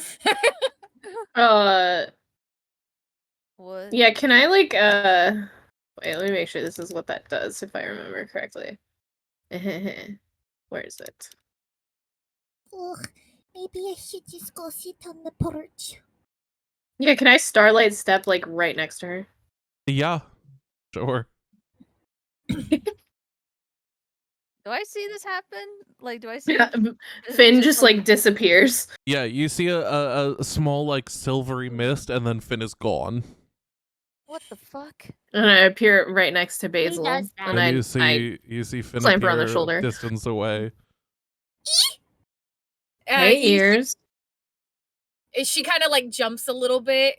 Speaker 2: What?
Speaker 3: Yeah, can I like wait, let me make sure this is what that does if I remember correctly. Where is it?
Speaker 6: Ugh, maybe I should just go sit on the porch.
Speaker 3: Yeah, can I starlight step like right next to her?
Speaker 1: Yeah, sure.
Speaker 2: Do I see this happen? Like, do I see?
Speaker 3: Yeah,
Speaker 2: is it
Speaker 3: Finn just like disappears.
Speaker 1: Yeah, you see a small like silvery mist, and then Finn is gone.
Speaker 2: What the fuck?
Speaker 3: And I appear right next to Basil.
Speaker 6: does that?
Speaker 3: And
Speaker 1: And
Speaker 3: I
Speaker 1: you see Finn
Speaker 3: clamp her on the
Speaker 1: appear
Speaker 3: shoulder.
Speaker 1: distance away.
Speaker 3: Hey, ears.
Speaker 9: She kind of like jumps a little bit,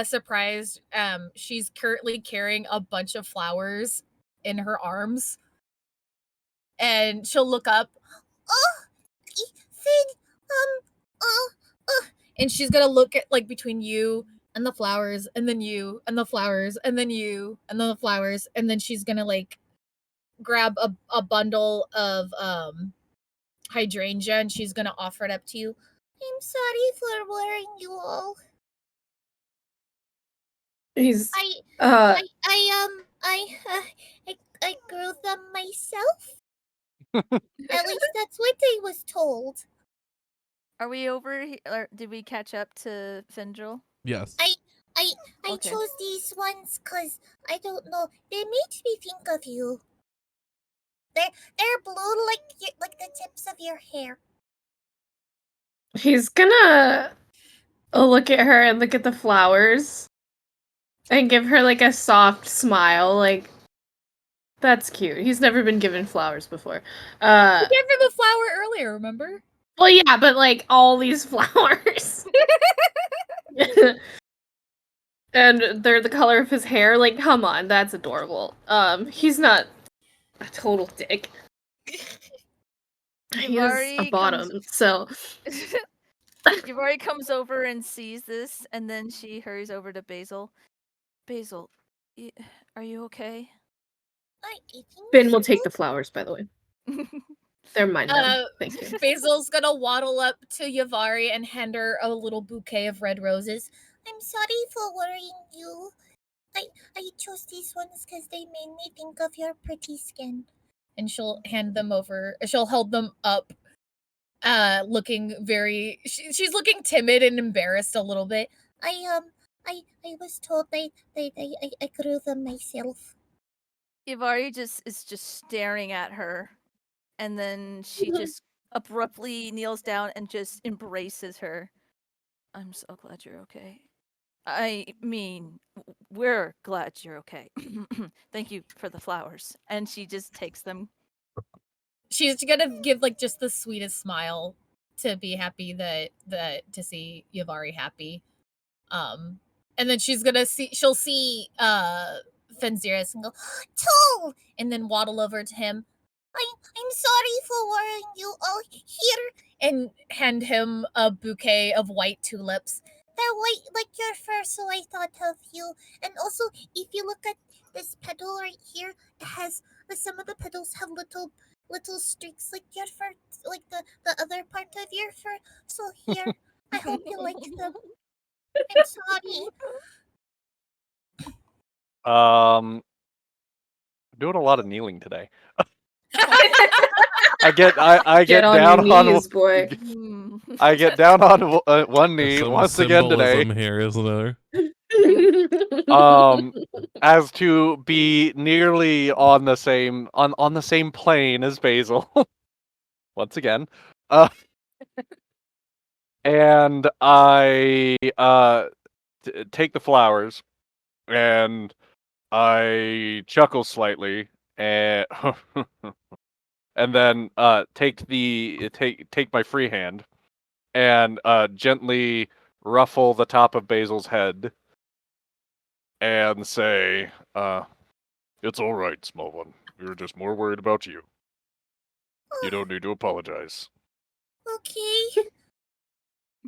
Speaker 9: surprised. She's currently carrying a bunch of flowers in her arms, and she'll look up. Oh, Finn, and she's gonna look at like between you and the flowers, and then you and the flowers, and then you and then the flowers, and then she's gonna like grab a bundle of hydrangea, and she's gonna offer it up to you. I'm sorry for worrying you all.
Speaker 3: He's
Speaker 6: I grew them myself. At least that's what I was told.
Speaker 2: Are we over here? Or did we catch up to Findril?
Speaker 1: Yes.
Speaker 6: I
Speaker 2: Okay.
Speaker 6: chose these ones because I don't know. They made me think of you. They're blue like the tips of your hair.
Speaker 3: He's gonna look at her and look at the flowers and give her like a soft smile, like that's cute. He's never been given flowers before.
Speaker 9: You gave him a flower earlier, remember?
Speaker 3: Well, yeah, but like all these flowers. And they're the color of his hair. Like, come on, that's adorable. He's not a total dick. He is a bottom, so
Speaker 2: Yvari comes over and sees this, and then she hurries over to Basil. Basil, are you okay?
Speaker 3: Finn will take the flowers, by the way. They're mine now. Thank you.
Speaker 9: Basil's gonna waddle up to Yavari and hand her a little bouquet of red roses.
Speaker 6: I'm sorry for worrying you. I chose these ones because they made me think of your pretty skin.
Speaker 9: And she'll hand them over. She'll hold them up, looking very. She's looking timid and embarrassed a little bit.
Speaker 6: I was told I grew them myself.
Speaker 2: Yavari is just staring at her, and then she just abruptly kneels down and just embraces her. I'm so glad you're okay. I mean, we're glad you're okay. Thank you for the flowers. And she just takes them.
Speaker 9: She's gonna give like just the sweetest smile to be happy that to see Yavari happy. and then she'll see Fenziris and go, Toll! And then waddle over to him. I'm sorry for worrying you. Oh, here. And hand him a bouquet of white tulips. They're white like your fur, so I thought of you. And also, if you look at this petal right here, it has some of the petals have little streaks like your fur, like the other part of your fur. So here, I hope you like them. I'm sorry.
Speaker 4: Doing a lot of kneeling today. I get
Speaker 3: on
Speaker 4: down
Speaker 3: your
Speaker 4: on
Speaker 3: knees, boy.
Speaker 4: I get down on one knee
Speaker 1: Some
Speaker 4: once again today.
Speaker 1: symbolism here, isn't there?
Speaker 4: As to be nearly on the same plane as Basil. Once again. And I take the flowers and I chuckle slightly and and then take my free hand and gently ruffle the top of Basil's head and say, it's all right, small one. We were just more worried about you. You don't need to apologize.
Speaker 9: Okay.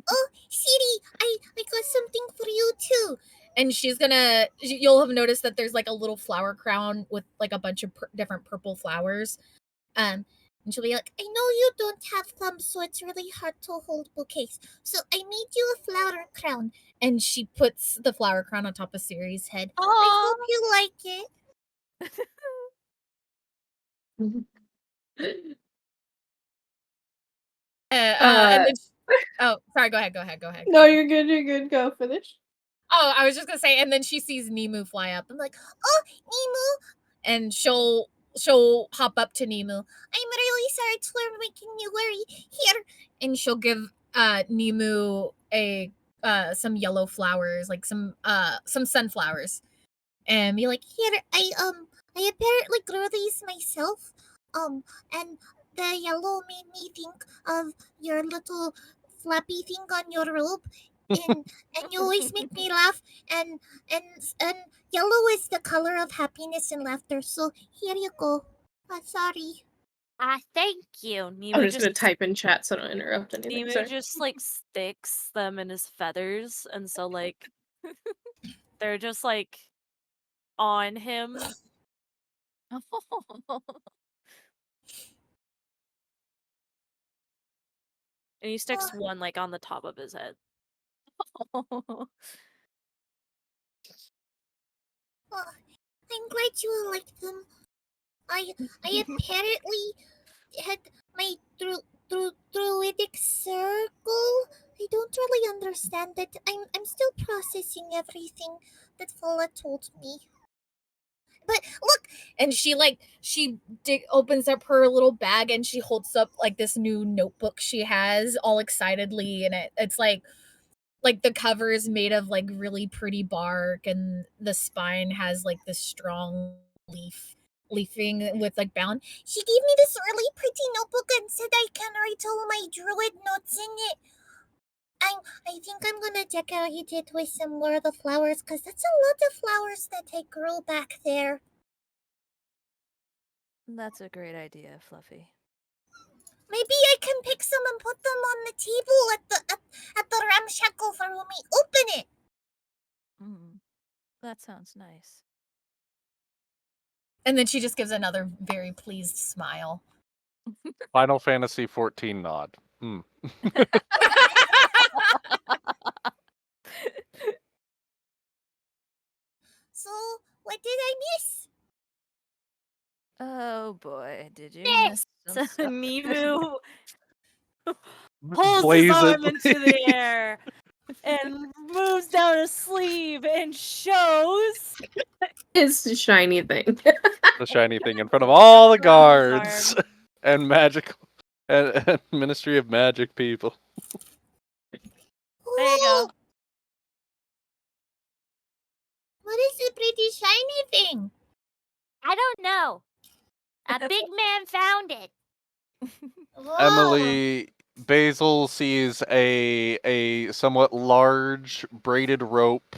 Speaker 9: Oh, Siri, I got something for you too. And you'll have noticed that there's like a little flower crown with like a bunch of different purple flowers. And she'll be like, I know you don't have thumbs, so it's really hard to hold bouquets. So I made you a flower crown. And she puts the flower crown on top of Siri's head.
Speaker 6: Aww.
Speaker 9: I hope you like it. And then oh, sorry, go ahead.
Speaker 3: No, you're good. Go finish.
Speaker 9: Oh, I was just gonna say, and then she sees Nemu fly up. I'm like, oh, Nemu, and she'll hop up to Nemu. I'm really sorry for making you worry. Here, and she'll give Nemu a some yellow flowers, like some sunflowers, and be like, here, I apparently grew these myself, and the yellow made me think of your little flappy thing on your robe. And you always make me laugh, and yellow is the color of happiness and laughter. So here you go. Sorry.
Speaker 6: Thank you. Nemu
Speaker 3: I'm just gonna type in chat so I don't interrupt anything.
Speaker 5: Nemu
Speaker 3: Sorry.
Speaker 5: just like sticks them in his feathers, and so like they're just like on him. And he sticks one like on the top of his head.
Speaker 9: I'm glad you like them. I apparently had my druidic circle. I don't really understand it. I'm still processing everything that Fola told me. But look, and she opens up her little bag and she holds up like this new notebook she has all excitedly, and it's like the cover is made of like really pretty bark, and the spine has like this strong leafing with like bound. She gave me this really pretty notebook and said I can write all my druid notes in it. I think I'm gonna decorate it with some more of the flowers, because that's a lot of flowers that I grew back there.
Speaker 2: That's a great idea, Fluffy.
Speaker 9: Maybe I can pick some and put them on the table at the ramshackle for when we open it.
Speaker 2: That sounds nice.
Speaker 9: And then she just gives another very pleased smile.
Speaker 4: Final Fantasy 14 nod.
Speaker 9: So, what did I miss?
Speaker 2: Oh boy, did you
Speaker 6: Yes.
Speaker 2: miss some stuff?
Speaker 5: Nemu pulls his arm into the air and moves down a sleeve and shows
Speaker 3: It's the shiny thing.
Speaker 4: The shiny thing in front of all the guards and magic and Ministry of Magic people.
Speaker 5: There you go.
Speaker 9: What is the pretty shiny thing?
Speaker 6: I don't know. A big man found it.
Speaker 4: Emily, Basil sees a somewhat large braided rope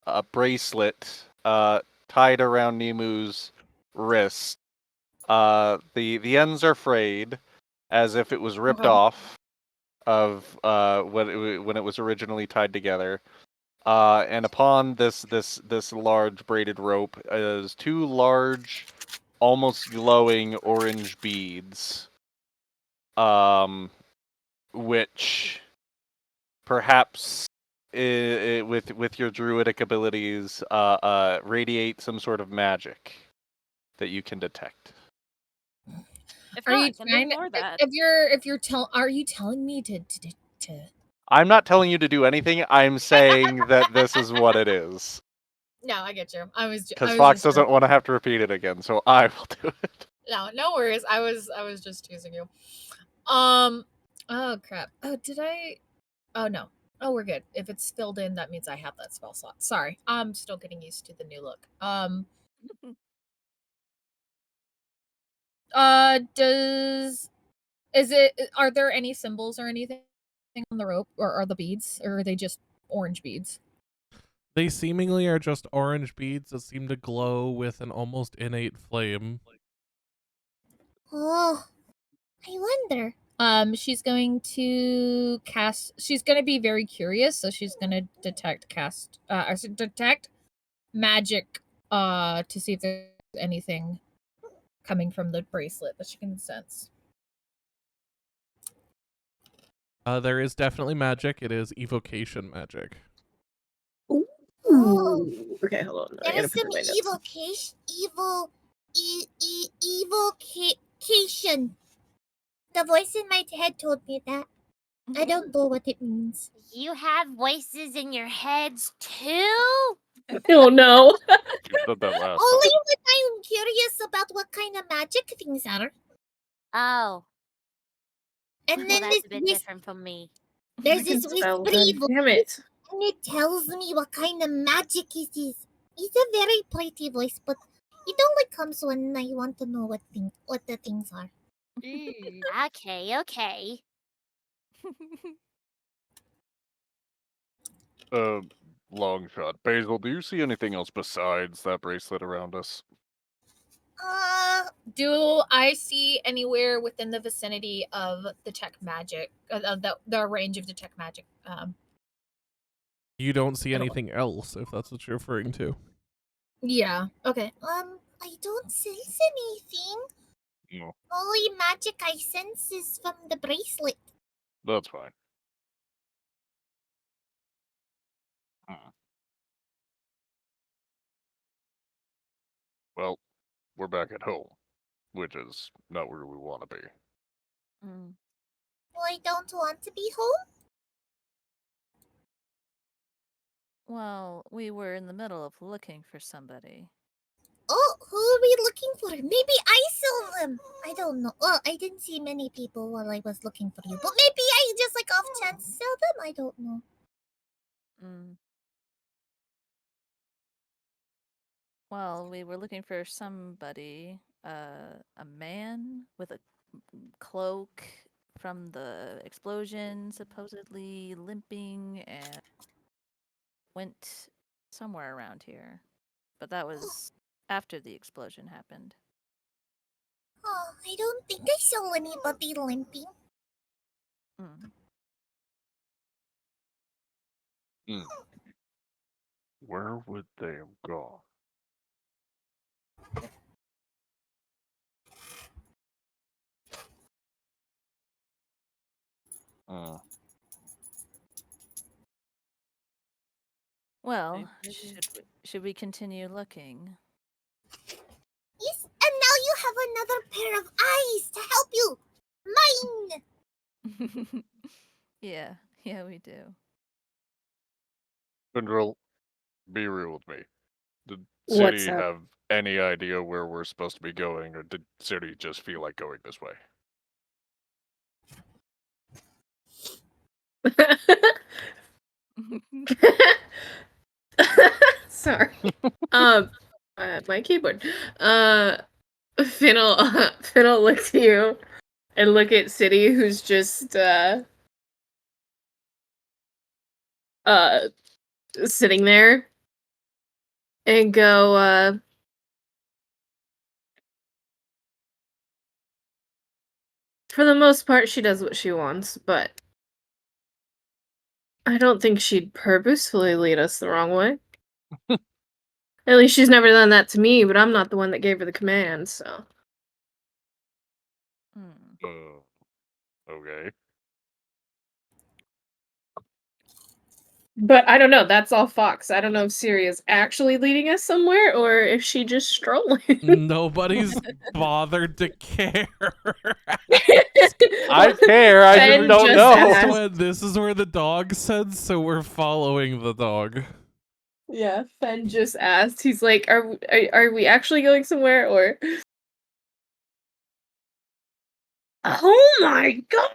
Speaker 4: a bracelet tied around Nemu's wrist. The ends are frayed, as if it was ripped off of when it was originally tied together. And upon this large braided rope is two large, almost glowing orange beads. Which perhaps with your druidic abilities radiate some sort of magic that you can detect.
Speaker 5: If
Speaker 9: Are
Speaker 5: not,
Speaker 9: you
Speaker 5: then
Speaker 9: trying to,
Speaker 5: ignore that.
Speaker 9: are you telling me to
Speaker 4: I'm not telling you to do anything. I'm saying that this is what it is.
Speaker 9: No, I get you.
Speaker 4: Because Fox doesn't want to have to repeat it again, so I will do it.
Speaker 9: No worries. I was just teasing you. Oh crap. Oh, did I? Oh no. Oh, we're good. If it's filled in, that means I have that spell slot. Sorry, I'm still getting used to the new look. Are there any symbols or anything on the rope, or are the beads, or are they just orange beads?
Speaker 1: They seemingly are just orange beads that seem to glow with an almost innate flame.
Speaker 9: Oh, I wonder. She's going to cast. She's going to be very curious, so she's going to detect magic. To see if there's anything coming from the bracelet that she can sense.
Speaker 1: There is definitely magic. It is evocation magic.
Speaker 3: Ooh. Okay, hold on. I
Speaker 10: There
Speaker 3: gotta
Speaker 10: is
Speaker 3: put
Speaker 10: some
Speaker 3: my notes.
Speaker 10: evocation. The voice in my head told me that. I don't know what it means.
Speaker 6: You have voices in your heads too?
Speaker 3: Oh no.
Speaker 4: You said that last
Speaker 10: Only
Speaker 4: time.
Speaker 10: when I'm curious about what kind of magic things are.
Speaker 6: Oh.
Speaker 10: And
Speaker 6: Well,
Speaker 10: then
Speaker 6: that's a bit different from me.
Speaker 10: there's
Speaker 3: I can
Speaker 10: this
Speaker 3: spell,
Speaker 10: whispery
Speaker 3: god
Speaker 10: voice,
Speaker 3: damn it.
Speaker 10: and it tells me what kind of magic it is. It's a very pretty voice, but it only comes when I want to know what the things are.
Speaker 6: Okay.
Speaker 4: Long shot. Basil, do you see anything else besides that bracelet around us?
Speaker 9: Do I see anywhere within the vicinity of detect magic, of the range of detect magic?
Speaker 1: You don't see anything else, if that's what you're referring to.
Speaker 9: Yeah. Okay.
Speaker 10: I don't sense anything.
Speaker 4: No,
Speaker 10: Only magic I sense is from the bracelet.
Speaker 4: that's fine. Well, we're back at home, which is not where we want to be.
Speaker 10: Well, I don't want to be home.
Speaker 2: Well, we were in the middle of looking for somebody.
Speaker 10: Oh, who are we looking for? Maybe I saw them. I don't know. Well, I didn't see many people while I was looking for you, but maybe I just off chance saw them. I don't know.
Speaker 2: Well, we were looking for somebody, a man with a cloak from the explosion, supposedly limping, and went somewhere around here. But that was after the explosion happened.
Speaker 10: Oh, I don't think I saw anybody limping.
Speaker 4: Where would they have gone?
Speaker 2: Well, should we continue looking?
Speaker 10: Yes, and now you have another pair of eyes to help you. Mine.
Speaker 2: Yeah, we do.
Speaker 4: Vendrell, be real with me. Did
Speaker 3: What's
Speaker 4: City
Speaker 3: up?
Speaker 4: have any idea where we're supposed to be going, or did City just feel like going this way?
Speaker 3: Sorry. My keyboard. Finn'll look to you and look at City, who's just sitting there, and go, for the most part, she does what she wants, but I don't think she'd purposefully lead us the wrong way. At least she's never done that to me, but I'm not the one that gave her the command, so.
Speaker 4: Okay.
Speaker 3: But I don't know, that's all Fox. I don't know if Siri is actually leading us somewhere or if she just strolling.
Speaker 1: Nobody's bothered to care.
Speaker 4: I care, I
Speaker 3: Ben
Speaker 4: just don't
Speaker 3: just
Speaker 4: know.
Speaker 3: asked.
Speaker 1: This is where the dog said, so we're following the dog.
Speaker 3: Yeah, Fen just asked. He's like, are we actually going somewhere or? Oh my god!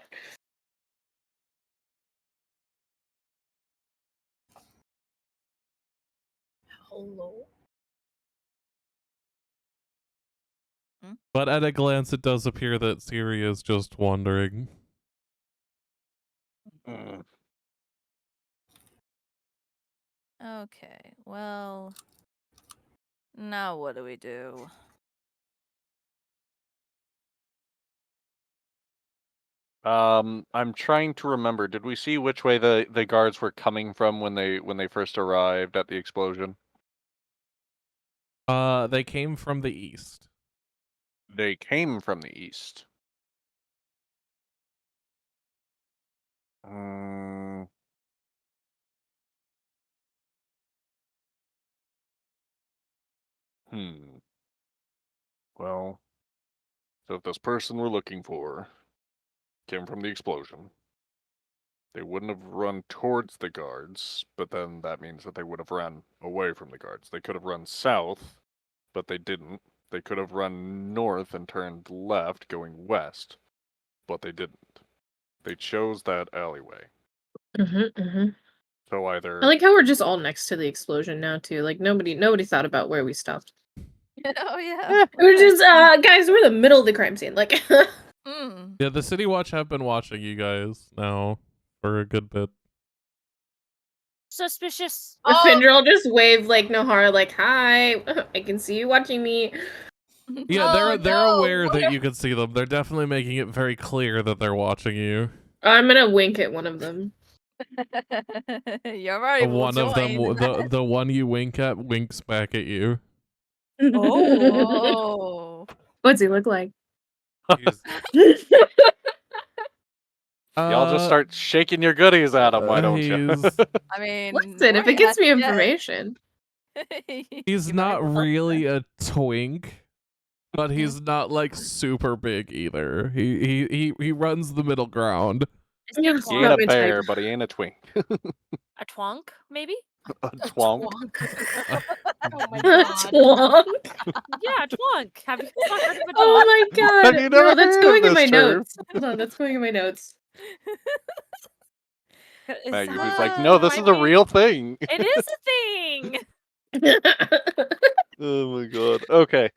Speaker 9: Hello.
Speaker 1: But at a glance, it does appear that Siri is just wandering.
Speaker 2: Okay, well, now what do we do?
Speaker 4: I'm trying to remember. Did we see which way the guards were coming from when they first arrived at the explosion?
Speaker 1: They came from the east.
Speaker 4: They came from the east. Well, so if this person we're looking for came from the explosion, they wouldn't have run towards the guards, but then that means that they would have run away from the guards. They could have run south, but they didn't. They could have run north and turned left, going west, but they didn't. They chose that alleyway. So either
Speaker 3: I like how we're just all next to the explosion now too. Like nobody thought about where we stopped.
Speaker 2: Oh yeah.
Speaker 3: We're just guys, we're in the middle of the crime scene. Like
Speaker 1: Yeah, the City Watch have been watching you guys now for a good bit.
Speaker 6: Suspicious.
Speaker 3: Findra will just wave like Nohara, like, hi, I can see you watching me.
Speaker 1: Yeah, they're aware that you can see them. They're definitely making it very clear that they're watching you.
Speaker 3: I'm gonna wink at one of them.
Speaker 2: You're already
Speaker 1: One of them, the one you wink at, winks back at you.
Speaker 2: Oh.
Speaker 3: What's he look like?
Speaker 4: Y'all just start shaking your goodies at him, why don't you?
Speaker 2: I mean,
Speaker 3: Listen, if it gets me information.
Speaker 1: He's not really a twink, but he's not like super big either. He runs the middle ground.
Speaker 4: He ain't a bear, but he ain't a twink.
Speaker 6: A twonk, maybe?
Speaker 4: A twonk.
Speaker 9: Oh my god.
Speaker 3: Twonk.
Speaker 6: Yeah, a twonk. Have you not heard of a twonk?
Speaker 3: Oh my god.
Speaker 4: Have you never
Speaker 3: No, that's
Speaker 4: heard
Speaker 3: going
Speaker 4: of
Speaker 3: in my
Speaker 4: this term?
Speaker 3: notes. Hold on, that's going in my notes.
Speaker 4: Maggie was like, no, this is a real thing.
Speaker 6: It is a thing.
Speaker 4: Oh my god. Okay.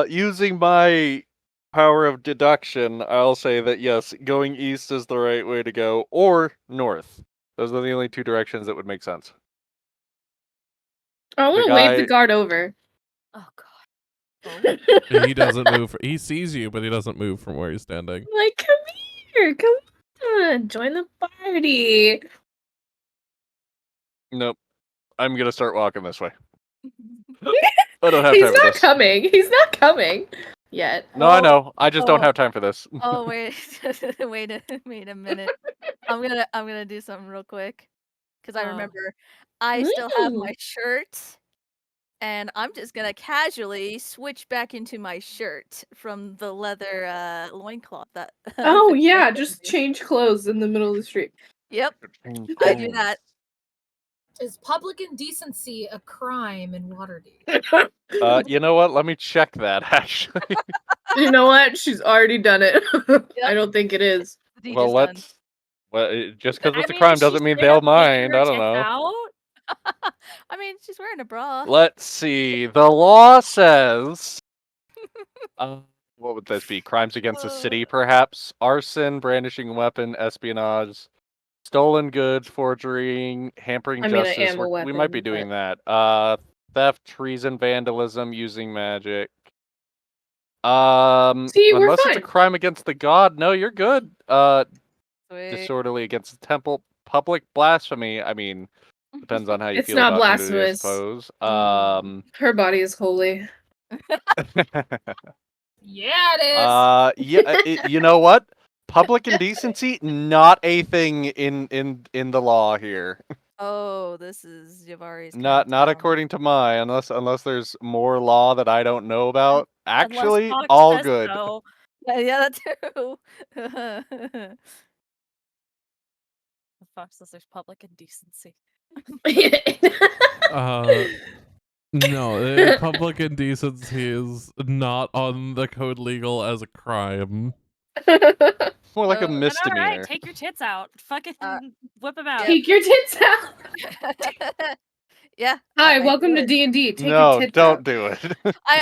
Speaker 4: Using my power of deduction, I'll say that yes, going east is the right way to go, or north. Those are the only two directions that would make sense.
Speaker 3: I want to wave the guard over.
Speaker 6: Oh god.
Speaker 1: He doesn't move. He sees you, but he doesn't move from where he's standing.
Speaker 3: Like, come here, come on, join the party.
Speaker 4: Nope. I'm gonna start walking this way. I don't have
Speaker 3: He's
Speaker 4: time for
Speaker 3: not
Speaker 4: this.
Speaker 3: coming. He's not coming yet.
Speaker 4: No, I know. I just don't have time for this.
Speaker 2: Oh wait, wait a minute. I'm gonna do something real quick because I remember I still have my shirt, and I'm just gonna casually switch back into my shirt from the leather loincloth that.
Speaker 3: Oh yeah, just change clothes in the middle of the street.
Speaker 2: Yep, I do that.
Speaker 9: Is public indecency a crime in Waterdeep?
Speaker 4: You know what? Let me check that actually.
Speaker 3: You know what? She's already done it. I don't think it is.
Speaker 4: Well, let's. Well, just because it's a crime doesn't mean they'll mind. I don't know.
Speaker 2: I mean, she's wearing a bra.
Speaker 4: Let's see. The law says. What would this be? Crimes against the city, perhaps? Arson, brandishing a weapon, espionage, stolen goods, forgery, hampering
Speaker 3: I mean, I
Speaker 4: justice.
Speaker 3: am a
Speaker 4: We might be
Speaker 3: weapon,
Speaker 4: doing that. theft, treason, vandalism, using magic.
Speaker 3: See, we're
Speaker 4: Unless it's a
Speaker 3: fine.
Speaker 4: crime against the god, no, you're good.
Speaker 2: Sweet.
Speaker 4: Disorderly against the temple, public blasphemy. I mean, depends on how you
Speaker 3: It's
Speaker 4: feel
Speaker 3: not
Speaker 4: about nudity, I
Speaker 3: blasphemous.
Speaker 4: suppose.
Speaker 3: Her body is holy.
Speaker 9: Yeah, it is.
Speaker 4: Yeah, you know what? Public indecency, not a thing in the law here.
Speaker 2: Oh, this is Javari's
Speaker 4: Not
Speaker 2: town.
Speaker 4: according to my, unless there's more law that I don't know about.
Speaker 5: Unless
Speaker 4: Actually,
Speaker 5: Fox
Speaker 4: all
Speaker 5: says
Speaker 4: good.
Speaker 5: so.
Speaker 2: Yeah, that too.
Speaker 5: Fox says there's public indecency.
Speaker 1: No, public indecency is not on the code legal as a crime.
Speaker 4: More like a
Speaker 2: And
Speaker 5: And
Speaker 4: misdemeanor.
Speaker 5: all right, take your tits out. Fucking whip them out.
Speaker 3: Take your tits out.
Speaker 2: Yeah.
Speaker 3: Hi,
Speaker 2: I
Speaker 3: welcome
Speaker 2: do
Speaker 3: to
Speaker 2: it.
Speaker 3: D&D. Take your
Speaker 4: No,
Speaker 3: tits
Speaker 4: don't
Speaker 3: out.
Speaker 4: do it.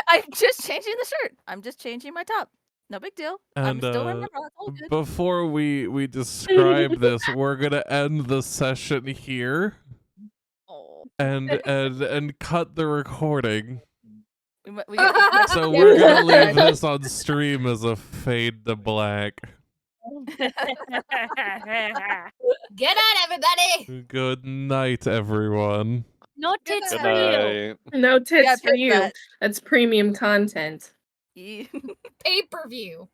Speaker 2: I'm just changing the shirt. I'm just changing my top. No big deal. I'm
Speaker 1: And
Speaker 2: still wearing my bra. It's all good.
Speaker 1: before we describe this, we're gonna end the session here
Speaker 2: Oh.
Speaker 1: and cut the recording.
Speaker 2: We get this next
Speaker 1: So
Speaker 2: year.
Speaker 1: we're gonna leave this on stream as a fade to black.
Speaker 9: Get out, everybody.
Speaker 1: Good night, everyone.
Speaker 6: No tits
Speaker 9: Good
Speaker 6: for you.
Speaker 4: Night.
Speaker 3: No tits
Speaker 2: Yeah,
Speaker 3: for you.
Speaker 2: that.
Speaker 3: That's premium content.
Speaker 2: Yeah.
Speaker 9: Pay-per-view.